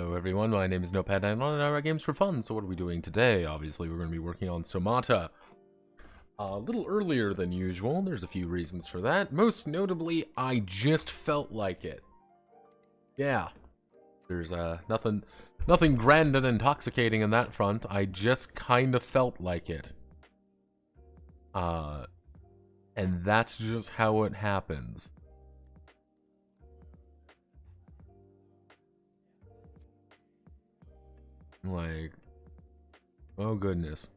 Hello everyone, my name is Notepad and I'm on our games for fun. So what are we doing today? Obviously we're going to be working on Somata. A little earlier than usual, there's a few reasons for that. Most notably, I just felt like it. Yeah, there's nothing grand and intoxicating in that front, I just kind of felt like it. And that's just how it happens. Like, oh goodness.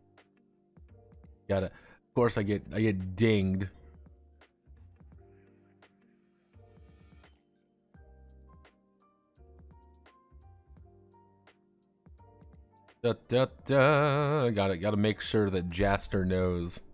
Of course I get dinged. Gotta make sure that Jaster knows.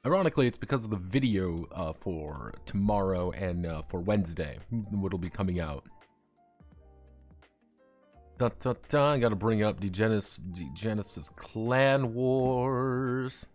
Ironically, it's because of the video for tomorrow and for Wednesday, what'll be coming out. I gotta bring up the Genesis Clan Wars.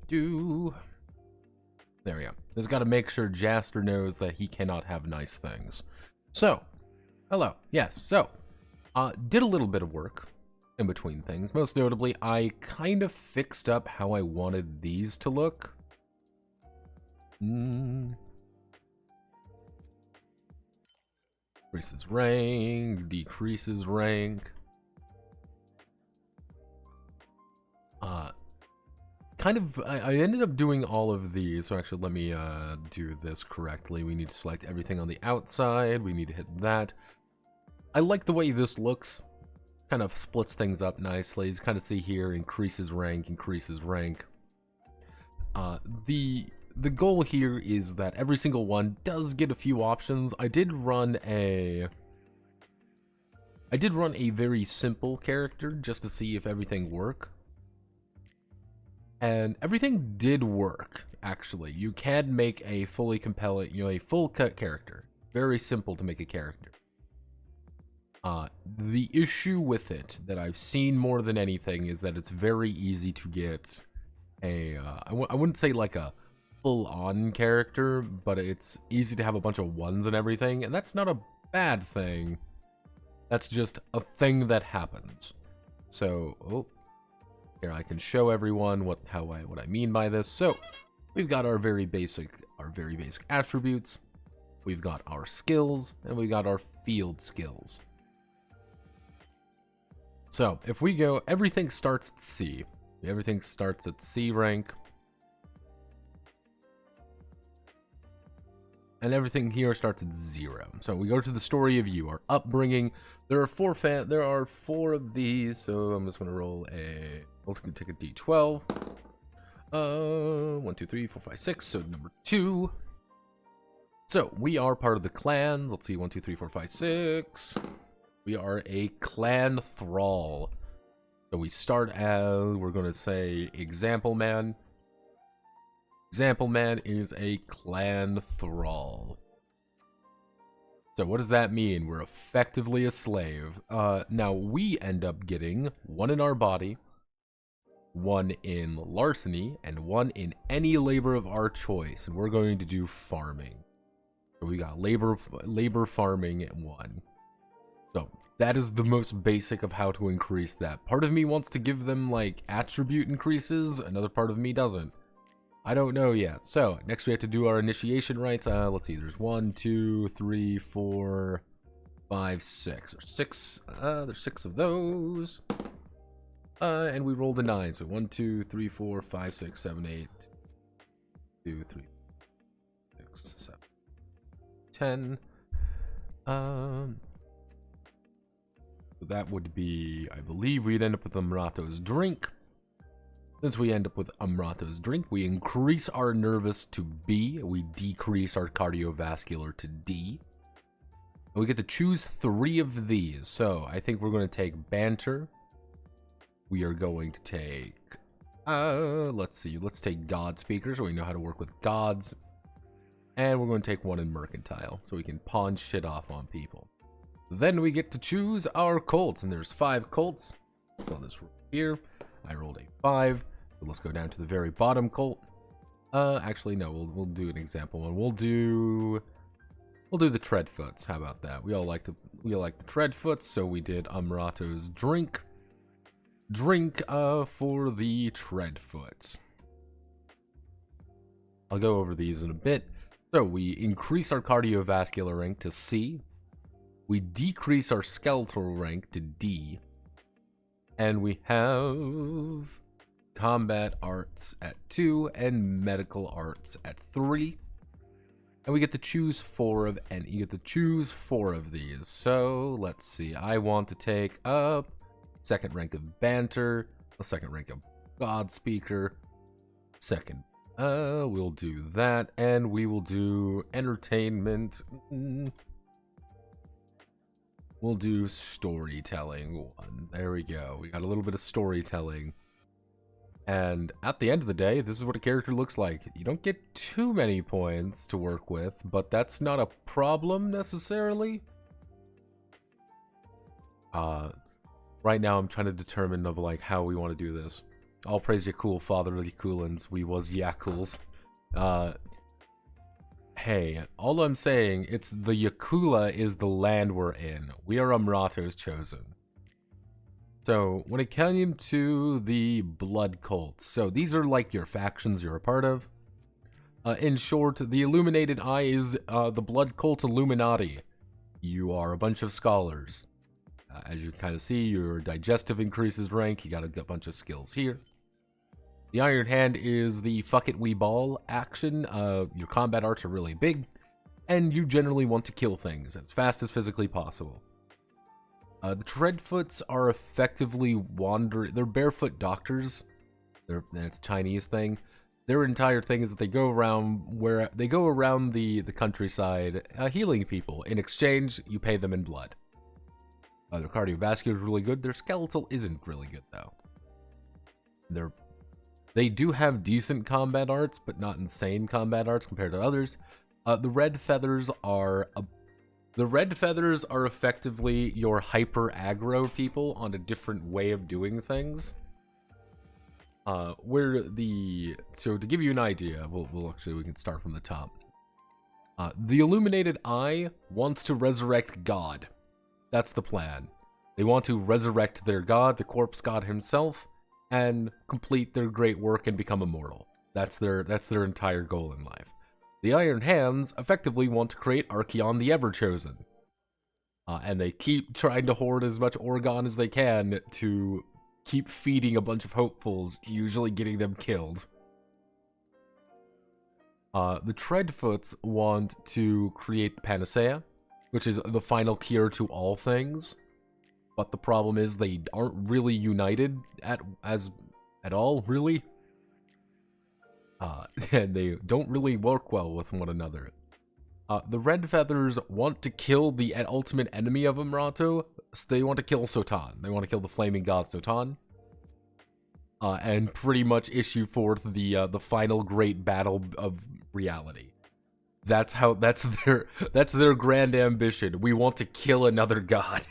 There we go. Just got to make sure Jaster knows that he cannot have nice things. So, hello. Yes, so, did a little bit of work in between things. Most notably, I kind of fixed up how I wanted these to look. Increases rank, decreases rank. I ended up doing all of these, so actually let me do this correctly. We need to select everything on the outside. We need to hit that. I like the way this looks. Kind of splits things up nicely. You kind of see here, increases rank, increases rank. The goal here is that every single one does get a few options. I did run a very simple character just to see if everything worked. And everything did work, actually. You can make a fully compelling, a full cut character. Very simple to make a character. The issue with it that I've seen more than anything is that it's very easy to get a, I wouldn't say like a full-on character, but it's easy to have a bunch of ones and everything, and that's not a bad thing. That's just a thing that happens. So, here I can show everyone what I mean by this. So, we've got our very basic attributes. We've got our skills, and we've got our field skills. So, if we go, everything starts at C. Everything starts at C rank. And everything here starts at 0. So we go to the story of you, our upbringing. There are four of these, so I'm just gonna roll a. Let's take a D12. 1, 2, 3, 4, 5, 6. So number 2. So we are part of the clans. Let's see, 1, 2, 3, 4, 5, 6. We are a clan thrall. So we start as, we're gonna say, Example Man. Example Man is a clan thrall. So what does that mean? We're effectively a slave. Now we end up getting 1 in our body, 1 in larceny, and 1 in any labor of our choice. And we're going to do farming. So we got labor farming at 1. So that is the most basic of how to increase that. Part of me wants to give them like attribute increases. Another part of me doesn't. I don't know yet. So, next we have to do our initiation rites. Let's see, there's 1, 2, 3, 4, 5, 6. There's 6. There's 6 of those. And we rolled a 9. So 1, 2, 3, 4, 5, 6, 7, 8. 2, 3, 6, 7, 10. So that would be, I believe we'd end up with Amrato's drink. Since we end up with Amrato's drink, we increase our nervous to B. We decrease our cardiovascular to D. And we get to choose 3 of these. So I think we're going to take banter. We are going to take, let's see, let's take God speaker, so we know how to work with gods. And we're going to take 1 in mercantile, so we can pawn shit off on people. Then we get to choose our colts, and there's 5 colts. So this here, I rolled a 5. So let's go down to the very bottom colt. Actually, no, we'll do an example one. We'll do the treadfoots. How about that? We all like the treadfoots, so we did Amrato's drink. Drink for the treadfoots. I'll go over these in a bit. So we increase our cardiovascular rank to C. We decrease our skeletal rank to D. And we have combat arts at 2 and medical arts at 3. And we get to choose 4 of, and you get to choose 4 of these. So let's see. I want to take up 2nd rank of banter, a 2nd rank of God speaker, 2nd. We'll do that, and we will do entertainment. We'll do storytelling 1. There we go. We got a little bit of storytelling. And at the end of the day, this is what a character looks like. You don't get too many points to work with, but that's not a problem necessarily. Right now I'm trying to determine of like how we want to do this. All praise Yakul, father of Yakulans. We was Yakuls. Hey, all I'm saying, it's the Yakula is the land we're in. We are Amrato's chosen. So, when it came to the Blood Cults, so these are like your factions you're a part of. In short, the Illuminated Eye is the Blood Cult Illuminati. You are a bunch of scholars. As you kind of see, your digestive increases rank, you got a bunch of skills here. The Iron Hand is the fuck it we ball action. Your combat arts are really big, and you generally want to kill things as fast as physically possible. The Treadfoots are effectively they're barefoot doctors. That's a Chinese thing. Their entire thing is that they go around the countryside healing people. In exchange, you pay them in blood. Their cardiovascular is really good. Their skeletal isn't really good though. They do have decent combat arts, but not insane combat arts compared to others. The red feathers are effectively your hyper aggro people on a different way of doing things. So to give you an idea, we can start from the top. The Illuminated Eye wants to resurrect God. That's the plan. They want to resurrect their god, the Corpse God himself, and complete their great work and become immortal. That's their entire goal in life. The Iron Hands effectively want to create Archeon the Ever-Chosen. And they keep trying to hoard as much Orgone as they can to keep feeding a bunch of hopefuls, usually getting them killed. The Treadfoots want to create the Panacea, which is the final cure to all things. But the problem is they aren't really united at all, really. And they don't really work well with one another. The Red Feathers want to kill the ultimate enemy of Amrato. So they want to kill Sotan. They want to kill the flaming god Sotan. And pretty much issue forth the final great battle of reality. That's their grand ambition. We want to kill another god.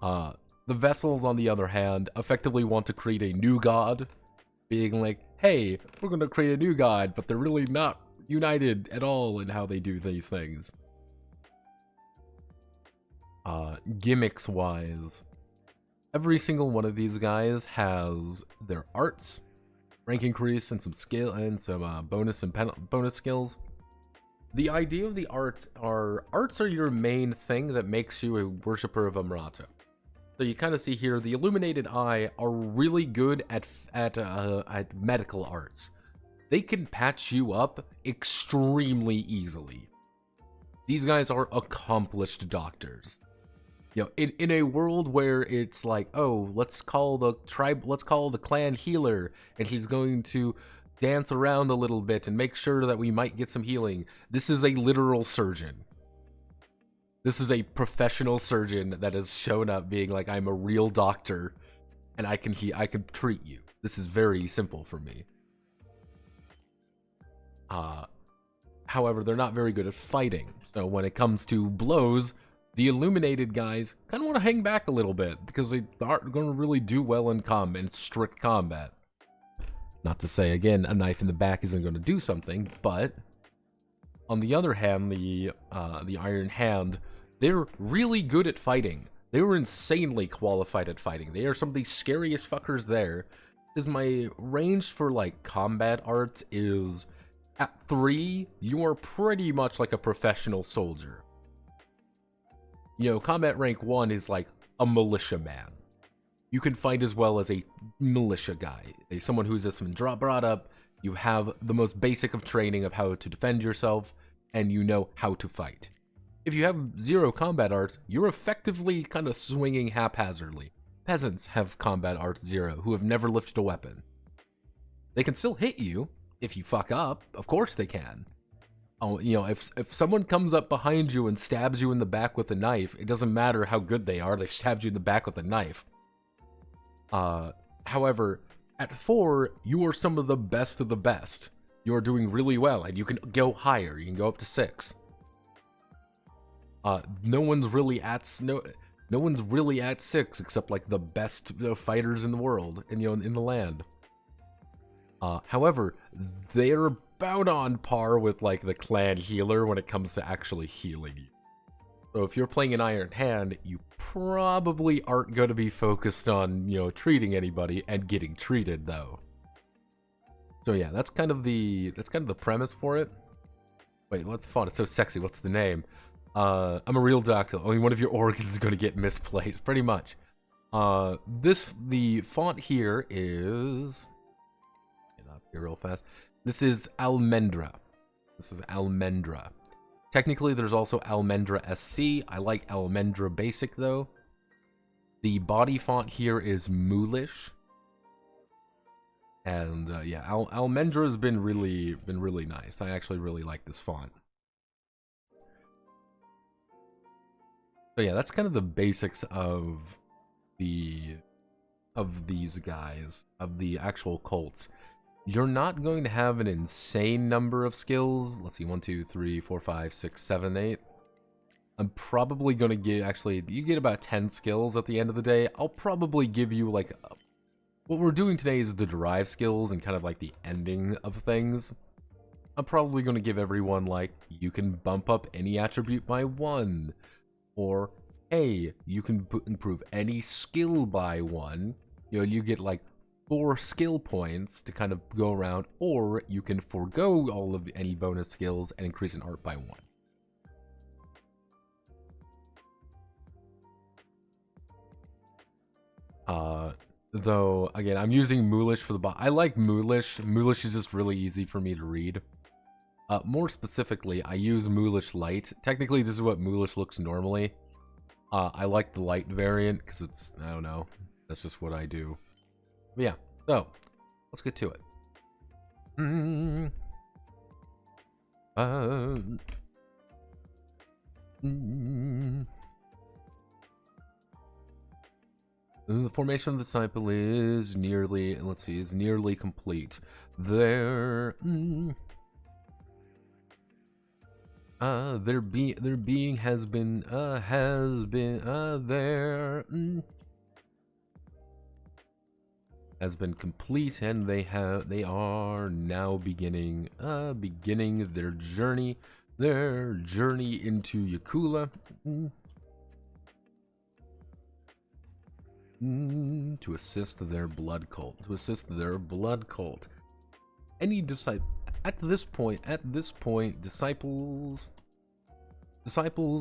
The Vessels, on the other hand, effectively want to create a new god, being like, hey, we're going to create a new god, but they're really not united at all in how they do these things. Gimmicks-wise, every single one of these guys has their arts, rank increase, and some skill, and some bonus skills. The idea of the arts are your main thing that makes you a worshiper of Amrato. So you kind of see here, the Illuminated Eye are really good at medical arts. They can patch you up extremely easily. These guys are accomplished doctors. You know, in a world where it's like, oh, let's call the clan healer, and he's going to dance around a little bit and make sure that we might get some healing. This is a literal surgeon. This is a professional surgeon that has shown up being like, I'm a real doctor, and I can treat you. This is very simple for me. However, they're not very good at fighting. So when it comes to blows, the illuminated guys kind of want to hang back a little bit because they aren't going to really do well in strict combat. Not to say, again, a knife in the back isn't going to do something, but on the other hand, the Iron Hand, they're really good at fighting. They were insanely qualified at fighting. They are some of the scariest fuckers there. Because my range for, like, combat art is... At 3, you are pretty much like a professional soldier. You know, combat rank 1 is like a militia man. You can fight as well as a militia guy. Someone who's just been brought up, you have the most basic of training of how to defend yourself, and you know how to fight. If you have 0 combat art, you're effectively kind of swinging haphazardly. Peasants have combat art 0, who have never lifted a weapon. They can still hit you. If you fuck up, of course they can. Oh, you know, if someone comes up behind you and stabs you in the back with a knife, it doesn't matter how good they are, they stabbed you in the back with a knife. However, at 4, you are some of the best. You are doing really well, and you can go higher. You can go up to 6. No one's really at 6 except like the best fighters in the world, and in the land. However, they're about on par with like the clan healer when it comes to actually healing you. So if you're playing an Iron Hand, you probably aren't going to be focused on, treating anybody and getting treated though. So yeah, that's kind of the premise for it. Wait, what the font is so sexy? What's the name? I'm a real doctor. Only one of your organs is going to get misplaced, pretty much. The font here is... Here real fast. This is Almendra. Technically, there's also Almendra SC. I like Almendra Basic though. The body font here is Moolish. And yeah, Almendra has been really nice. I actually really like this font. So yeah, that's kind of the basics of these guys, of the actual cults. You're not going to have an insane number of skills. Let's see, 1, 2, 3, 4, 5, 6, 7, 8. I'm probably going to get, actually, you get about 10 skills at the end of the day. I'll probably give you, like, what we're doing today is the derive skills and kind of like the ending of things. I'm probably going to give everyone, like, you can bump up any attribute by 1. Or, hey, you can improve any skill by 1. You get, like, 4 skill points to kind of go around, or you can forego all of any bonus skills and increase an art by 1. Though, again, I'm using Moolish for the bot. I like Moolish. Moolish is just really easy for me to read. More specifically, I use Moolish Light. Technically, this is what Moolish looks normally. I like the light variant because it's, I don't know, that's just what I do. But yeah, so let's get to it. The formation of the disciple is nearly, let's see, is nearly complete. Their being has been complete, and they are now beginning their journey into Yakula. To assist their blood cult. Any disciple at this point, disciples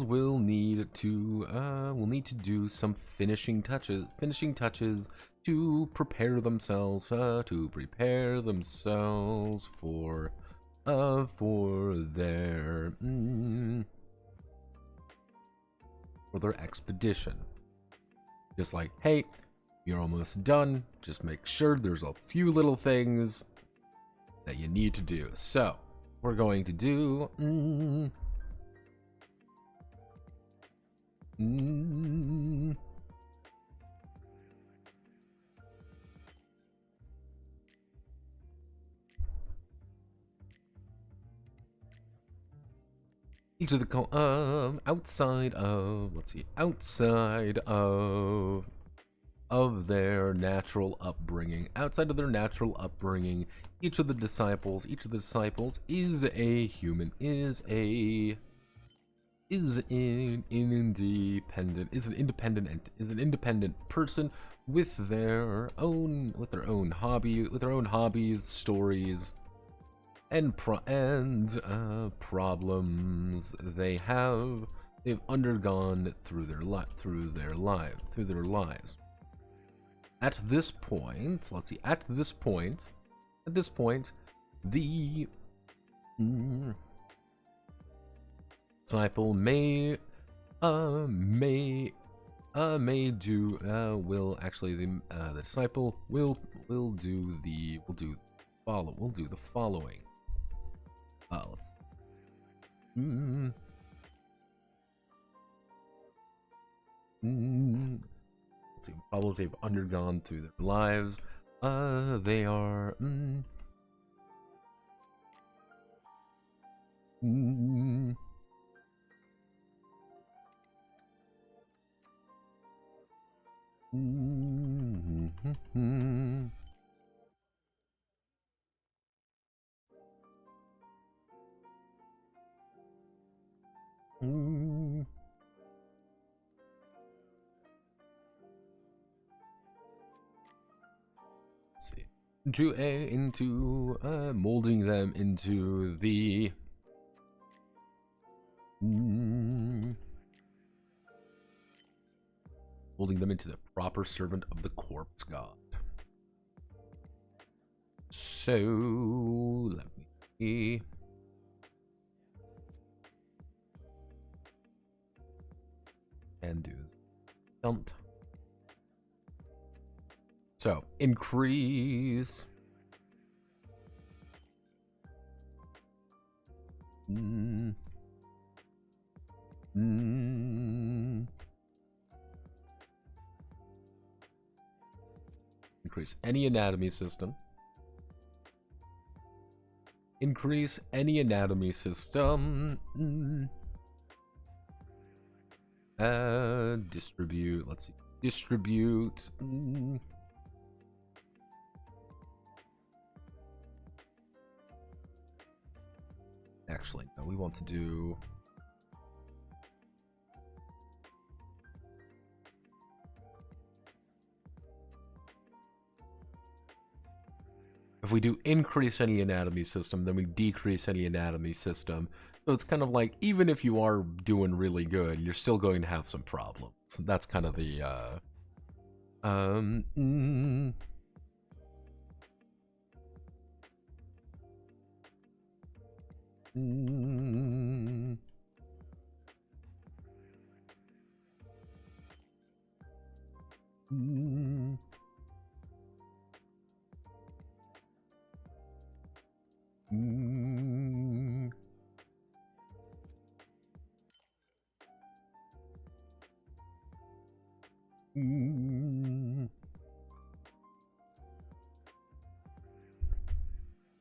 will need to do some finishing touches to prepare themselves for their for their expedition. Just like, hey, you're almost done. Just make sure there's a few little things that you need to do. So, we're going to do... Each of the outside of, let's see, outside of their natural upbringing, each of the disciples is a human, is an independent person with their own hobbies, stories, and problems they've undergone through their lives. At this point, let's see. At this point, the disciple may do the disciple will do the following. Let's let's see, problems they've undergone through their lives. They are let's see, into molding them into the proper servant of the Corpse God. So let me see. And do don't. So increase increase any anatomy system. Distribute. Let's see. Distribute. Actually, no, we want to do... If we do increase any anatomy system, then we decrease any anatomy system. So it's kind of like, even if you are doing really good, you're still going to have some problems. So that's kind of the,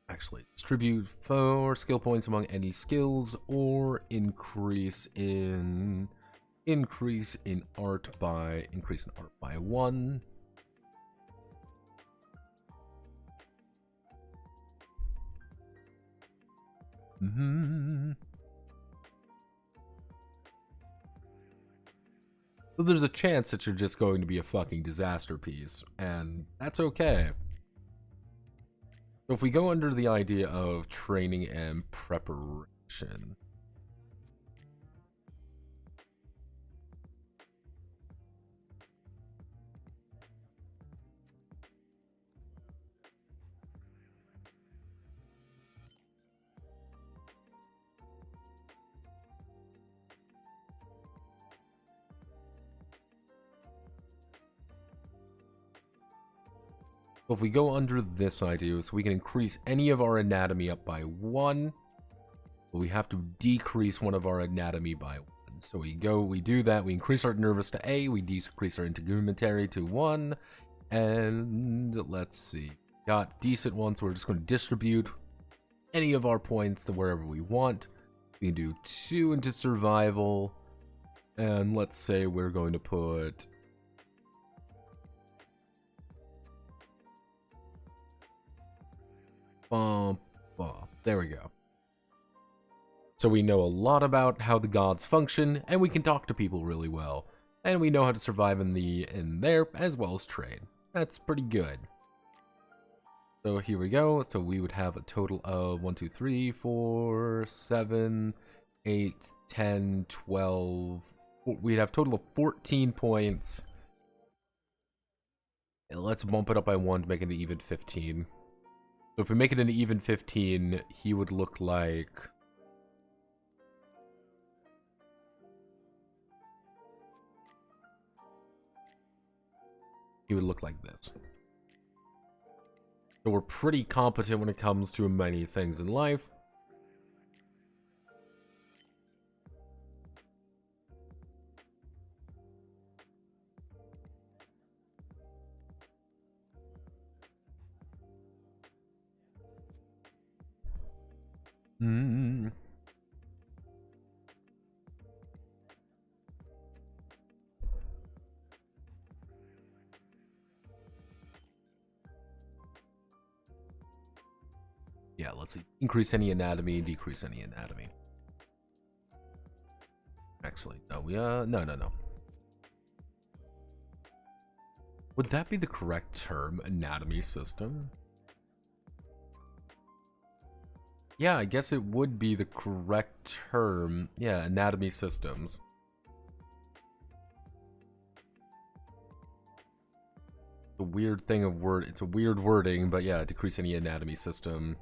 actually, distribute 4 skill points among any skills, or increase in art by 1. So there's a chance that you're just going to be a fucking disaster piece, and that's okay. So if we go under the idea of training and preparation, So if we go under this idea, so we can increase any of our anatomy up by 1, but we have to decrease one of our anatomy by 1. So we do that, we increase our nervous to A, we decrease our integumentary to 1, and let's see, got decent ones, so we're just going to distribute any of our points to wherever we want. We can do 2 into survival, and let's say we're going to put there we go. So we know a lot about how the gods function, and we can talk to people really well. And we know how to survive in there, as well as trade. That's pretty good. So here we go. So we would have a total of 1, 2, 3, 4, 7, 8, 10, 12. We'd have a total of 14 points. And let's bump it up by 1 to make it an even 15. So if we make it an even 15, he would look like... he would look like this. So we're pretty competent when it comes to many things in life. Yeah, let's see. Increase any anatomy, decrease any anatomy. Actually, no, no. Would that be the correct term, anatomy system? Yeah, I guess it would be the correct term. Yeah, anatomy systems. A weird thing of word. It's a weird wording, but yeah, decrease any anatomy system.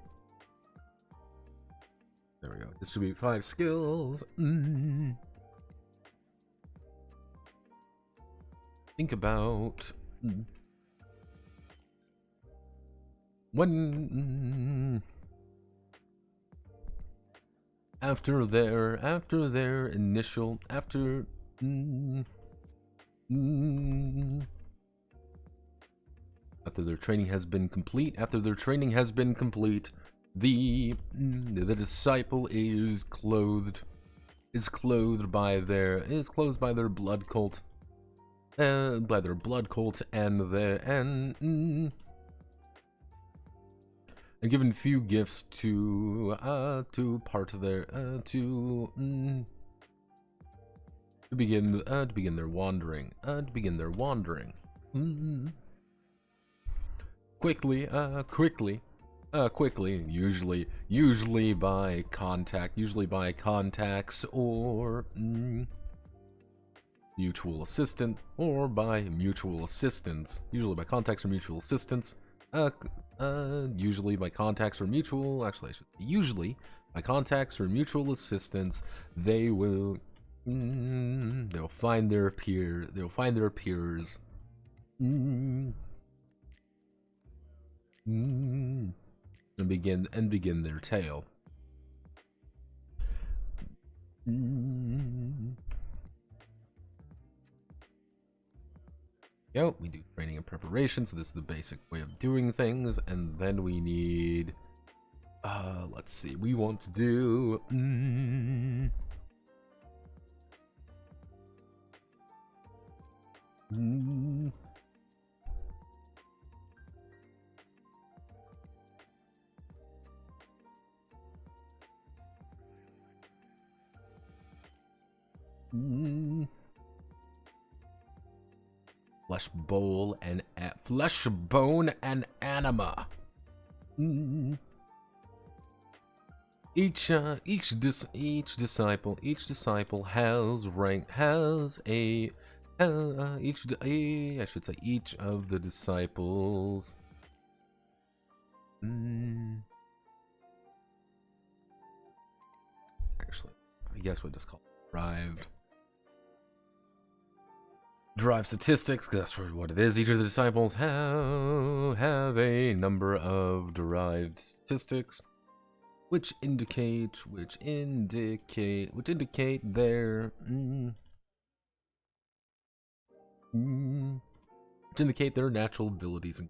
There we go. Distribute 5 skills. Think about when after their initial after their training has been complete. The disciple is clothed by their blood cult, and given few gifts to part of their to begin their wandering. Quickly, usually by contacts or mutual assistant, or by mutual assistance. Usually by contacts or mutual assistance. Usually by contacts or mutual. Actually, I should say usually by contacts or mutual assistance. They will. They'll find their peers. And begin their tale. Yep, we do training and preparation, so this is the basic way of doing things, and then we need let's see, we want to do flesh, bone, and anima. Each disciple has each of the disciples. Actually, I guess we'll just call it arrived. Derive statistics, because that's really what it is. Each of the disciples have a number of derived statistics, which indicate their which indicate their natural abilities.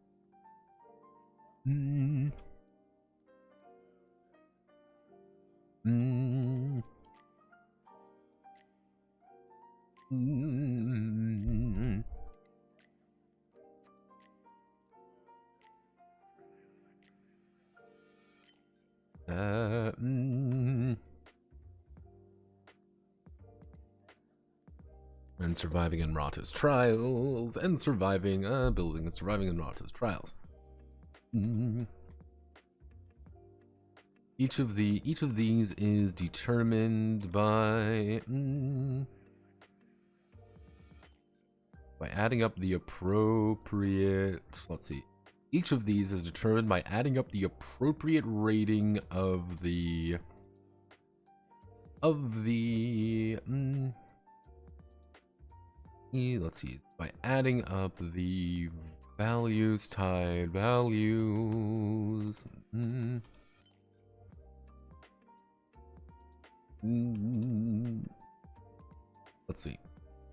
And surviving in Rata's trials, and surviving building and surviving in Rata's trials. Each of these is determined by adding up the appropriate. Let's see. Each of these is determined by adding up the appropriate rating of the let's see, by adding up the values, tied values. Let's see.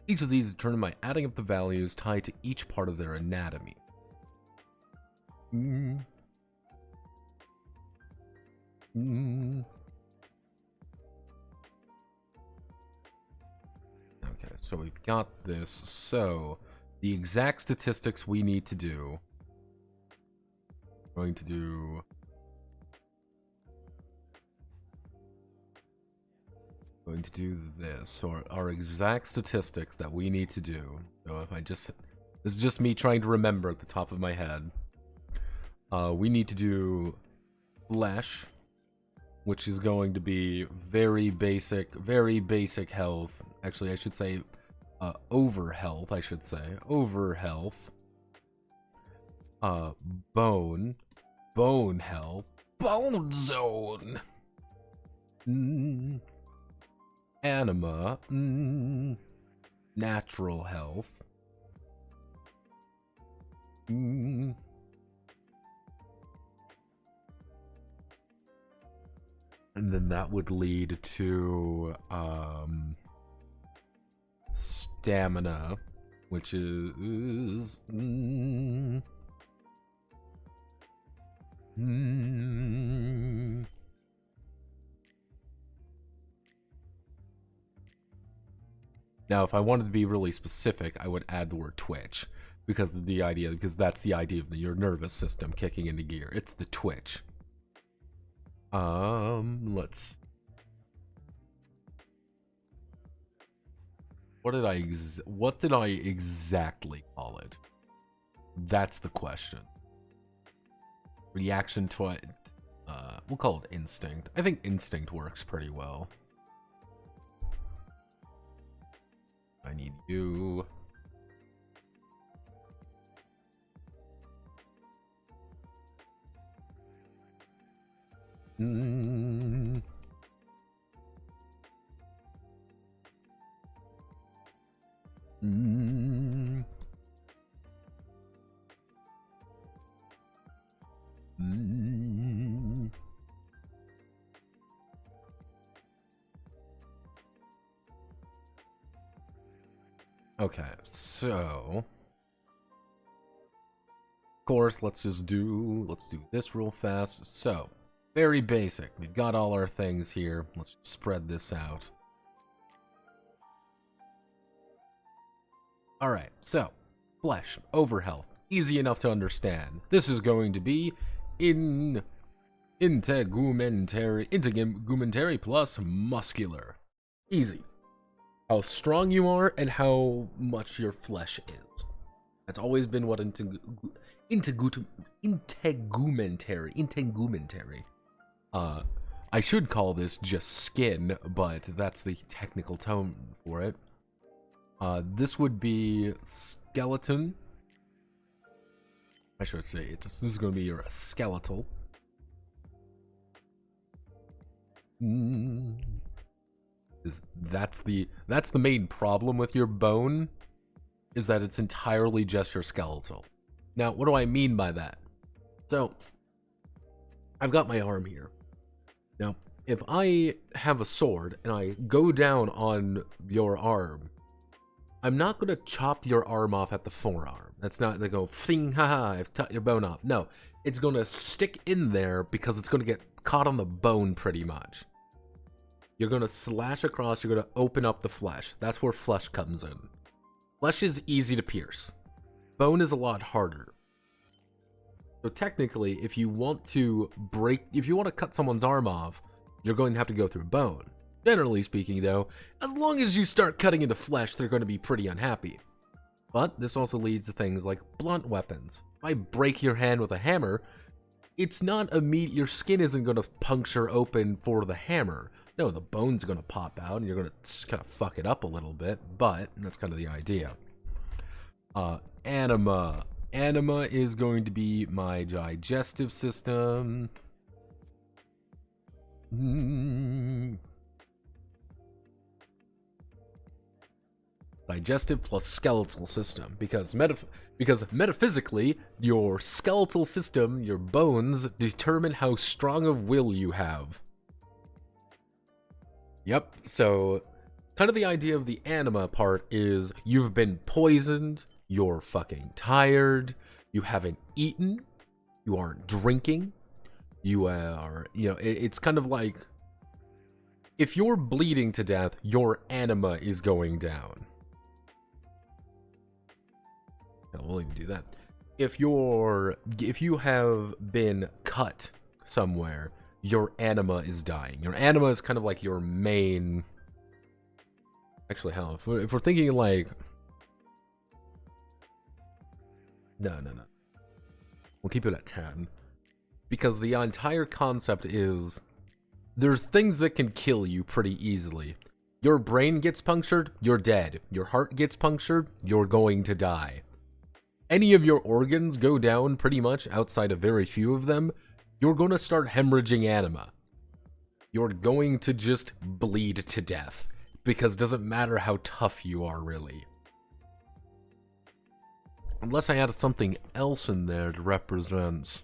Each of these is determined by adding up the values tied to each part of their anatomy. Okay, so we've got this. So, the exact statistics we need to do. Going to do this. So our exact statistics that we need to do. So if this is just me trying to remember at the top of my head. We need to do flesh, which is going to be very basic health. Actually, I should say over health, over health. Bone health, bone zone. Anima, natural health. And then that would lead to stamina, which is Now, if I wanted to be really specific, I would add the word twitch, because that's the idea of your nervous system kicking into gear. It's the twitch. Let's. What did I exactly call it? That's the question. Reaction to it. We'll call it instinct. I think instinct works pretty well. I need you. Okay, so of course, let's do this real fast. So, very basic. We've got all our things here. Let's spread this out. All right, so flesh, over health, easy enough to understand. This is going to be integumentary plus muscular. Easy. How strong you are and how much your flesh is. That's always been what integumentary. I should call this just skin, but that's the technical term for it. This would be skeleton. I should say this is going to be your skeletal. That's the main problem with your bone, is that it's entirely just your skeletal. Now, what do I mean by that? So, I've got my arm here. Now, if I have a sword and I go down on your arm, I'm not going to chop your arm off at the forearm. That's not, they go, fling, haha, I've cut your bone off. No, it's going to stick in there because it's going to get caught on the bone pretty much. You're going to slash across, you're going to open up the flesh. That's where flesh comes in. Flesh is easy to pierce. Bone is a lot harder. So technically, if you want to cut someone's arm off, you're going to have to go through bone. Generally speaking, though, as long as you start cutting into flesh, they're going to be pretty unhappy. But this also leads to things like blunt weapons. If I break your hand with a hammer, it's not immediate. Your skin isn't going to puncture open for the hammer. No, the bone's going to pop out, and you're going to kind of fuck it up a little bit, but that's kind of the idea. Anima. Anima is going to be my digestive system. Digestive plus skeletal system, because metaphysically, your skeletal system, your bones, determine how strong of will you have. Yep, so kind of the idea of the anima part is you've been poisoned, you're fucking tired, you haven't eaten, you aren't drinking, you are, it's kind of like, if you're bleeding to death, your anima is going down. We'll even do that. If you have been cut somewhere, your anima is dying. Your anima is kind of like your main. Actually, hell, if we're thinking like, no, we'll keep it at 10, because the entire concept is there's things that can kill you pretty easily. Your brain gets punctured, you're dead. Your heart gets punctured, you're going to die. Any of your organs go down pretty much outside of very few of them, you're going to start hemorrhaging anima. You're going to just bleed to death, because it doesn't matter how tough you are, really. Unless I added something else in there to represent...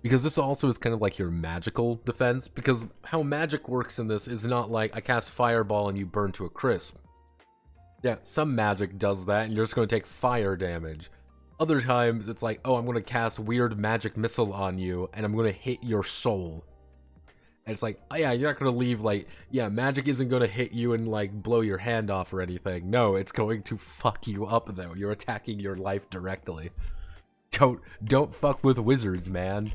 Because this also is kind of like your magical defense, because how magic works in this is not like I cast Fireball and you burn to a crisp. Yeah, some magic does that, and you're just going to take fire damage. Other times, it's like, oh, I'm going to cast weird magic missile on you, and I'm going to hit your soul. And it's like, oh yeah, you're not going to leave, like, yeah, magic isn't going to hit you and, like, blow your hand off or anything. No, it's going to fuck you up, though. You're attacking your life directly. Don't fuck with wizards, man.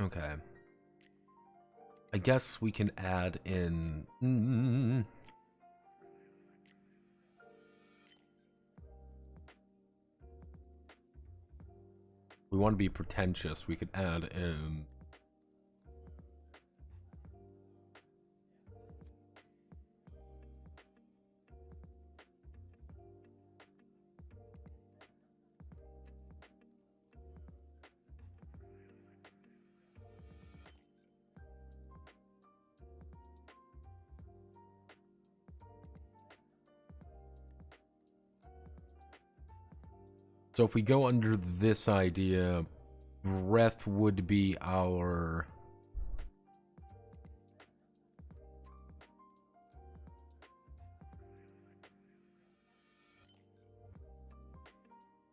Okay. I guess we can add in... We want to be pretentious, we could add in... So if we go under this idea, breath would be our...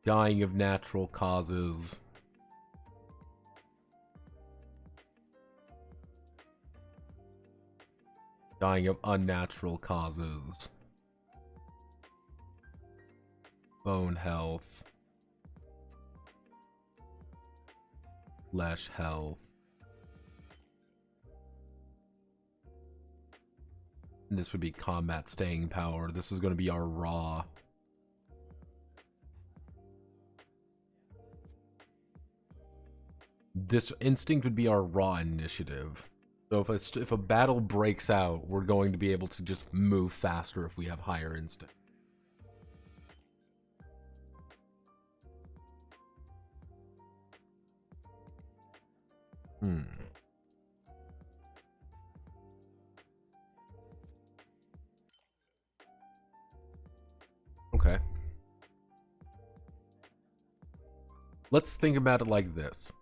dying of natural causes. Dying of unnatural causes. bone health, flesh health. And this would be combat staying power. This is going to be our raw. This instinct would be our raw initiative. So if a battle breaks out, we're going to be able to just move faster if we have higher instinct. Okay. Let's think about it like this.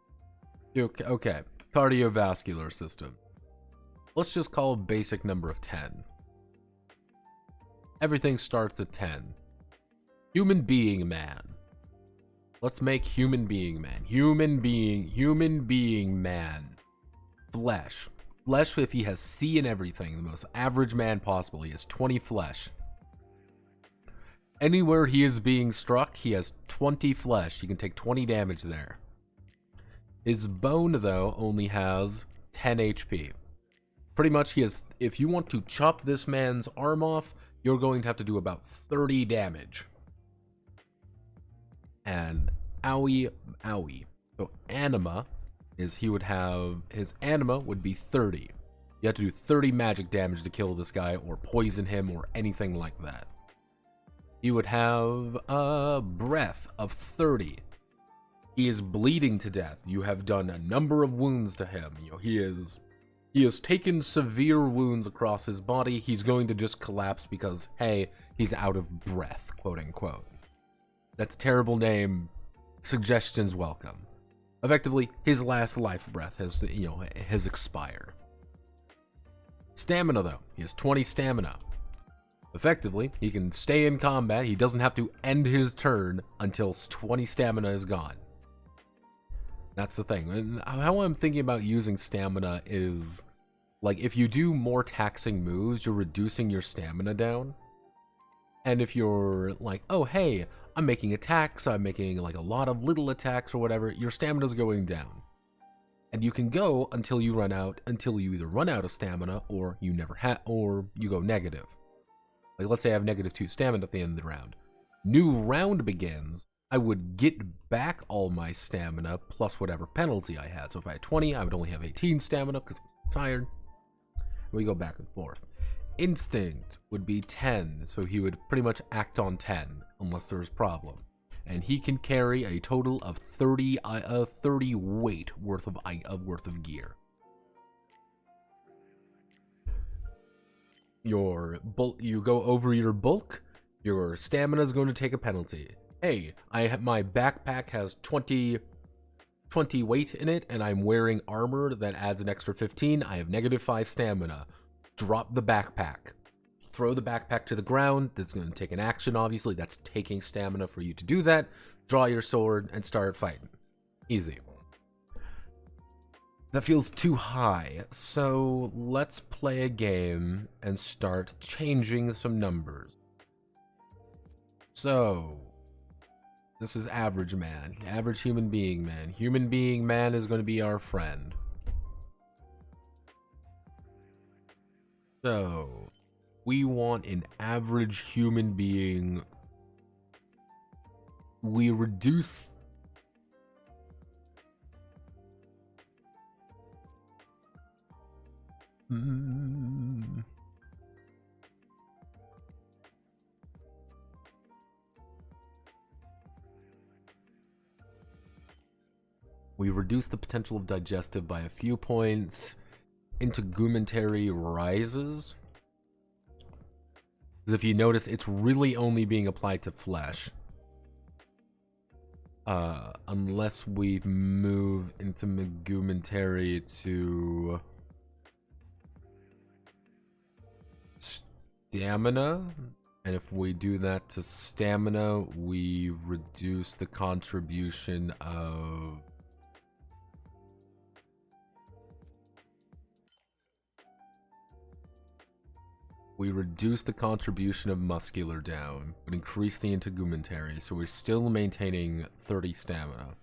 Okay. Cardiovascular system. Let's just call a basic number of 10. Everything starts at 10. Human being man. Let's make human being man. Human being man. Flesh. Flesh, if he has C in everything, the most average man possible, he has 20 flesh. Anywhere he is being struck, he has 20 flesh. You can take 20 damage there. His bone, though, only has 10 HP. Pretty much, he has. If you want to chop this man's arm off, you're going to have to do about 30 damage. And owie. So anima is he would have his anima would be 30. You have to do 30 magic damage to kill this guy, or poison him, or anything like that. He would have a breath of 30. He is bleeding to death. You have done a number of wounds to him. You know, he has taken severe wounds across his body. He's going to just collapse because, hey, he's out of breath, quote unquote. That's a terrible name. Suggestions welcome. Effectively, his last life breath has expired. Stamina, though. He has 20 stamina. Effectively, he can stay in combat. He doesn't have to end his turn until 20 stamina is gone. That's the thing. And how I'm thinking about using stamina is, like, if you do more taxing moves, you're reducing your stamina down. And if you're like, oh, hey, I'm making attacks, I'm making, like, a lot of little attacks or whatever, your stamina's going down. And you can go until you either run out of stamina, or you go negative. Like, let's say I have -2 stamina at the end of the round. New round begins. I would get back all my stamina plus whatever penalty I had. So if I had 20, I would only have 18 stamina because I'm tired. We go back and forth. Instinct would be 10, so he would pretty much act on 10 unless there's a problem. And he can carry a total of 30 weight worth of gear. You go over your bulk, your stamina is going to take a penalty. Hey, my backpack has 20 weight in it, and I'm wearing armor that adds an extra 15. I have -5 stamina. Drop the backpack. Throw the backpack to the ground. That's going to take an action, obviously. That's taking stamina for you to do that. Draw your sword and start fighting. Easy. That feels too high, so let's play a game and start changing some numbers. So, this is average man, average human being man. Human being man is going to be our friend. So, we want an average human being. We reduce We reduce the potential of digestive by a few points. Integumentary rises. Because if you notice, it's really only being applied to flesh. Unless we move integumentary to stamina. And if we do that to stamina, we reduce the contribution of... We reduce the contribution of muscular down, but increase the integumentary, so we're still maintaining 30 stamina.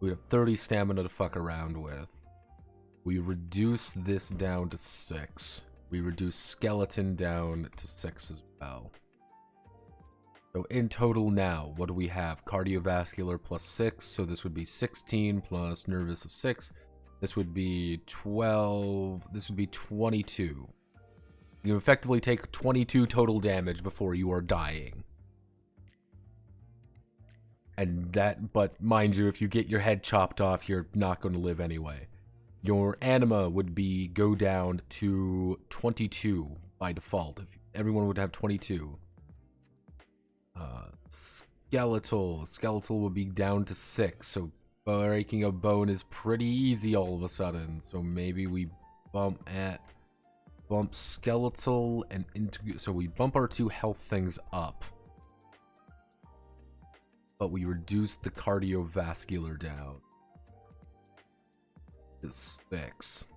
We have 30 stamina to fuck around with. We reduce this down to 6. We reduce skeleton down to 6 as well. So in total now, what do we have? Cardiovascular plus 6, so this would be 16 plus nervous of 6. This would be 12, this would be 22. You effectively take 22 total damage before you are dying. And that, but mind you, if you get your head chopped off, you're not going to live anyway. Your anima would be go down to 22 by default. If everyone would have 22. Skeletal would be down to 6. So breaking a bone is pretty easy all of a sudden. So maybe we bump skeletal and into, so we bump our 2 health things up. But we reduce the cardiovascular down to 6.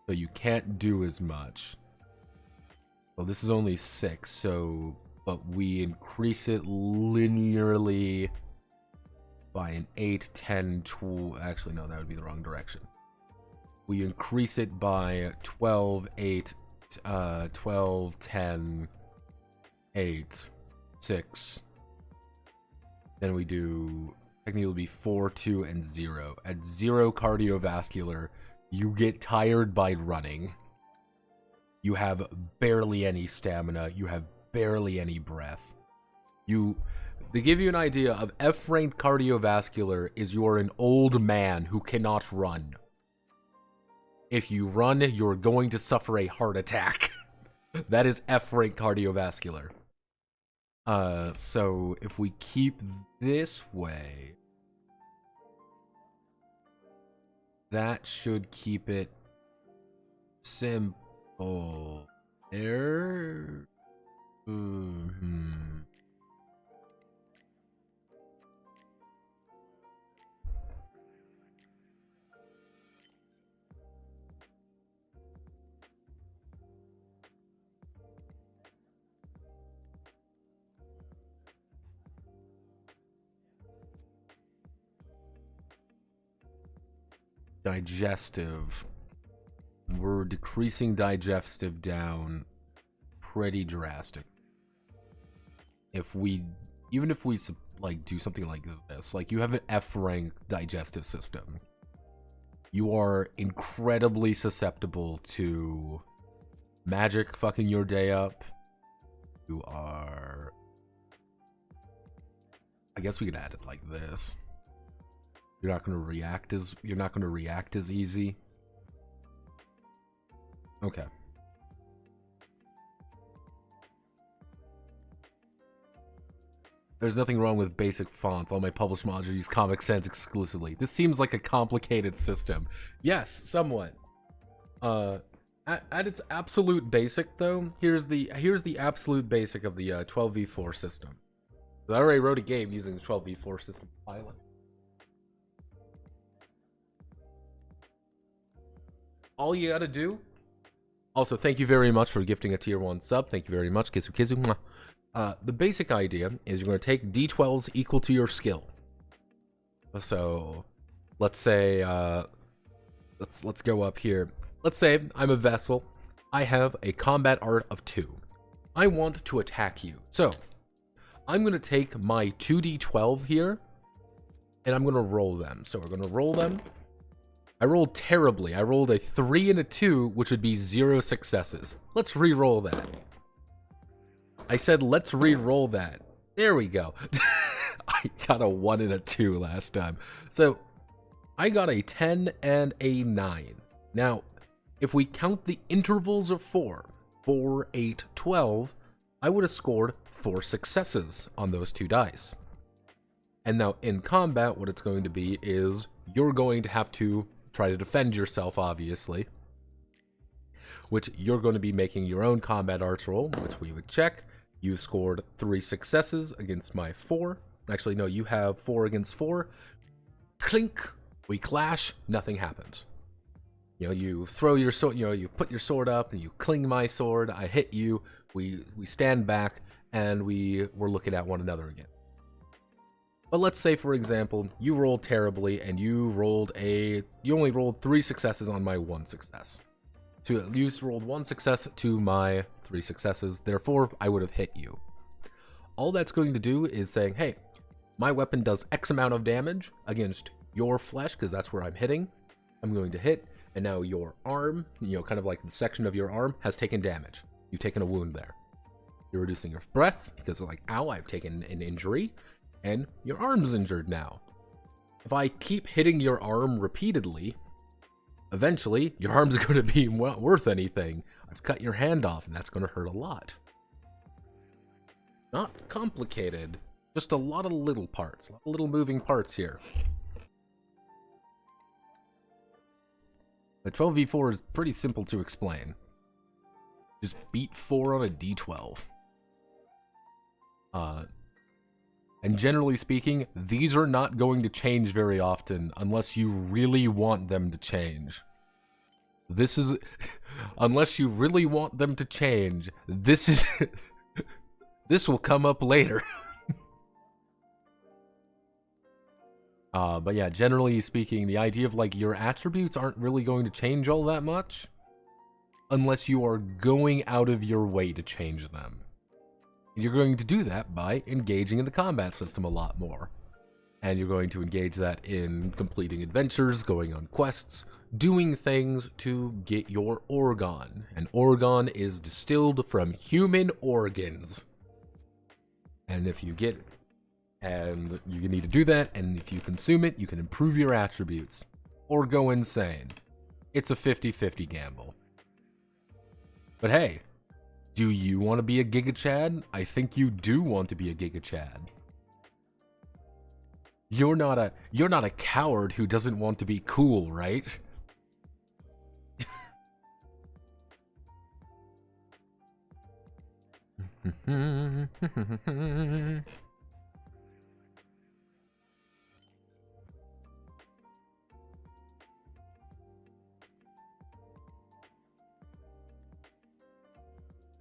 So you can't do as much. Well, this is only 6, so, but we increase it linearly by an 8, 10, 12, actually no, that would be the wrong direction. We increase it by 12, 8, 12, 10, 8, 6. Then we do, technically it will be 4, 2, and 0. At 0 cardiovascular, you get tired by running. You have barely any stamina. You have barely any breath. To give you an idea of F-ranked cardiovascular is you're an old man who cannot run. If you run, you're going to suffer a heart attack. That is F-ranked cardiovascular. So if we keep this way, that should keep it simple. There. Digestive. We're decreasing digestive down pretty drastic. Even if we like do something like this, like you have an F-rank digestive system, you are incredibly susceptible to magic fucking your day up. You are, I guess we could add it like this. You're not going to react as easy. Okay. There's nothing wrong with basic fonts. All my published modules use Comic Sans exclusively. This seems like a complicated system. Yes, somewhat. At its absolute basic, though, here's the absolute basic of the 12v4 system. I already wrote a game using the 12v4 system pilot. All you gotta do. Also, thank you very much for gifting a tier 1 sub. Thank you very much, Kizu Kizu. The basic idea is you're going to take d12s equal to your skill. So, let's say, let's go up here. Let's say I'm a vessel. I have a combat art of 2. I want to attack you. So, I'm going to take my 2d12 here, and I'm going to roll them. So we're going to roll them. I rolled terribly. I rolled a 3 and a 2, which would be 0 successes. Let's re-roll that. I said, let's re-roll that. There we go. I got a 1 and a 2 last time. So, I got a 10 and a 9. Now, if we count the intervals of 4, 8, 12, I would have scored 4 successes on those 2 dice. And now, in combat, what it's going to be is you're going to have to try to defend yourself, obviously. Which you're going to be making your own combat arts roll, which we would check. You scored 3 successes against my 4. Actually, no, you have 4 against 4. Clink. We clash. Nothing happens. You know, you throw your sword, you know, you put your sword up and you cling my sword, I hit you, we stand back, and we're looking at one another again. But let's say, for example, you rolled terribly and you only rolled 3 successes on my 1 success. So you rolled 1 success to my 3 successes, therefore I would have hit you. All that's going to do is saying, hey, my weapon does X amount of damage against your flesh, because that's where I'm hitting. I'm going to hit, and now your arm, you know, kind of like the section of your arm, has taken damage. You've taken a wound there. You're reducing your breath, because like, ow, I've taken an injury, and your arm's injured now. If I keep hitting your arm repeatedly, eventually, your arm's going to be worth anything. I've cut your hand off, and that's going to hurt a lot. Not complicated, just a lot of little parts, a lot of little moving parts here. The 12v4 is pretty simple to explain. Just beat 4 on a d12. And generally speaking, these are not going to change very often unless you really want them to change. This is... unless you really want them to change, this is... this will come up later. But yeah, generally speaking, the idea of like your attributes aren't really going to change all that much unless you are going out of your way to change them. You're going to do that by engaging in the combat system a lot more. And you're going to engage that in completing adventures, going on quests, doing things to get your Orgone. And Orgone is distilled from human organs. And if you get... and you need to do that, and if you consume it, you can improve your attributes. Or go insane. It's a 50-50 gamble. But hey, do you want to be a Giga Chad? I think you do want to be a Giga Chad. You're not a coward who doesn't want to be cool, right?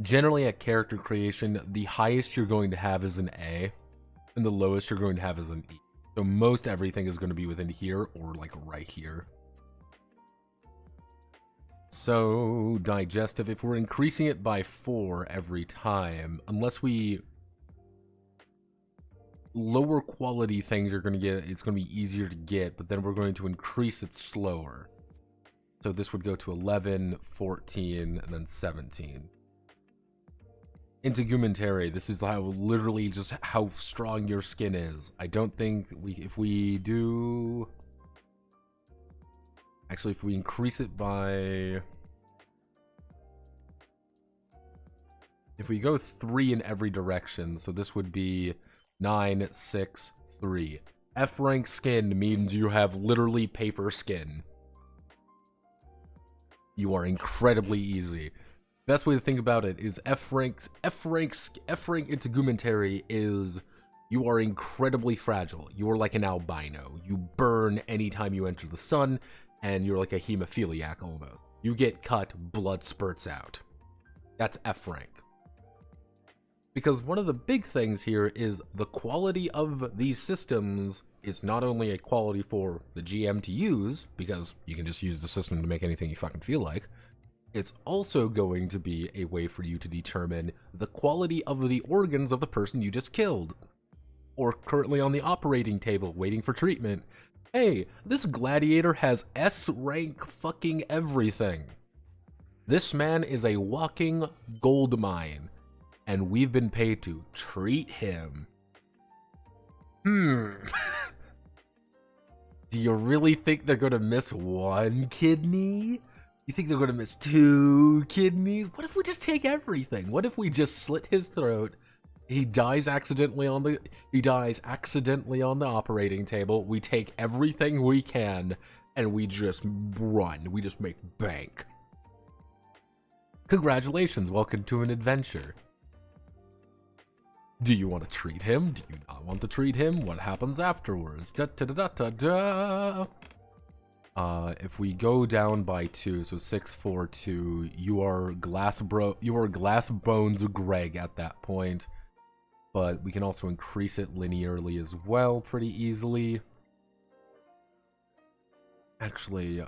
Generally at character creation, the highest you're going to have is an A, and the lowest you're going to have is an E. So most everything is going to be within here, or like right here. So, digestive, if we're increasing it by 4 every time, unless we... lower quality things are going to get, it's going to be easier to get, but then we're going to increase it slower. So this would go to 11, 14, and then 17. Integumentary, this is how literally just how strong your skin is. I don't think if we do... actually, if we increase it by... if we go 3 in every direction, so this would be 9, 6, 3. F rank skin means you have literally paper skin. You are incredibly easy. Best way to think about it is F rank integumentary is you are incredibly fragile. You are like an albino. You burn anytime you enter the sun, and you're like a hemophiliac almost. You get cut, blood spurts out. That's F rank. Because one of the big things here is the quality of these systems is not only a quality for the GM to use, because you can just use the system to make anything you fucking feel like, it's also going to be a way for you to determine the quality of the organs of the person you just killed. Or currently on the operating table, waiting for treatment. Hey, this gladiator has S rank fucking everything. This man is a walking gold mine, and we've been paid to treat him. Do you really think they're gonna miss 1 kidney? You think they're going to miss 2 kidneys? What if we just take everything? What if we just slit his throat? He dies accidentally on the operating table. We take everything we can and we just run. We just make bank. Congratulations, welcome to an adventure. Do you want to treat him? Do you not want to treat him? What happens afterwards? Da da da da da da. If we go down by 2, so 6, 4, 2, you are Glass Bones Greg at that point. But we can also increase it linearly as well pretty easily. Actually,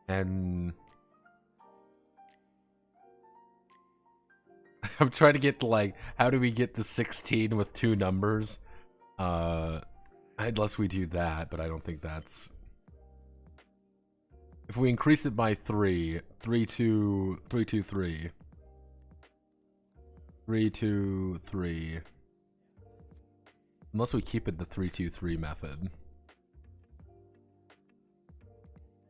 and I'm trying to get to, like, how do we get to 16 with 2 numbers? Unless we do that, but I don't think that's... If we increase it by 3, 3, 2, 3, 2, 3. 3, 2, 3. Unless we keep it the 3, 2, 3 method.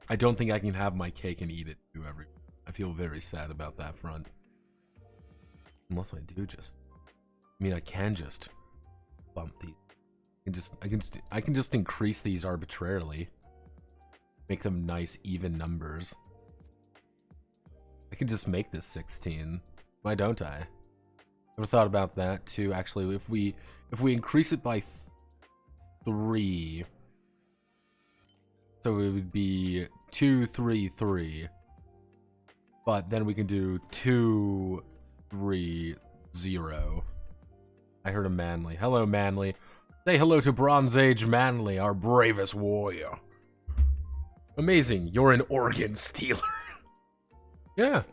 I don't think I can have my cake and eat it too every... I feel very sad about that front. Unless I do just... I mean, I can just bump these. I can just increase these arbitrarily. Make them nice, even numbers. I can just make this 16. Why don't I? Ever thought about that too? Actually, if we increase it by 3, so it would be 2, 3, 3. But then we can do 2, 3, 0. I heard a Manly. Hello, Manly. Say hello to Bronze Age Manly, our bravest warrior. Amazing, you're an organ stealer. Yeah.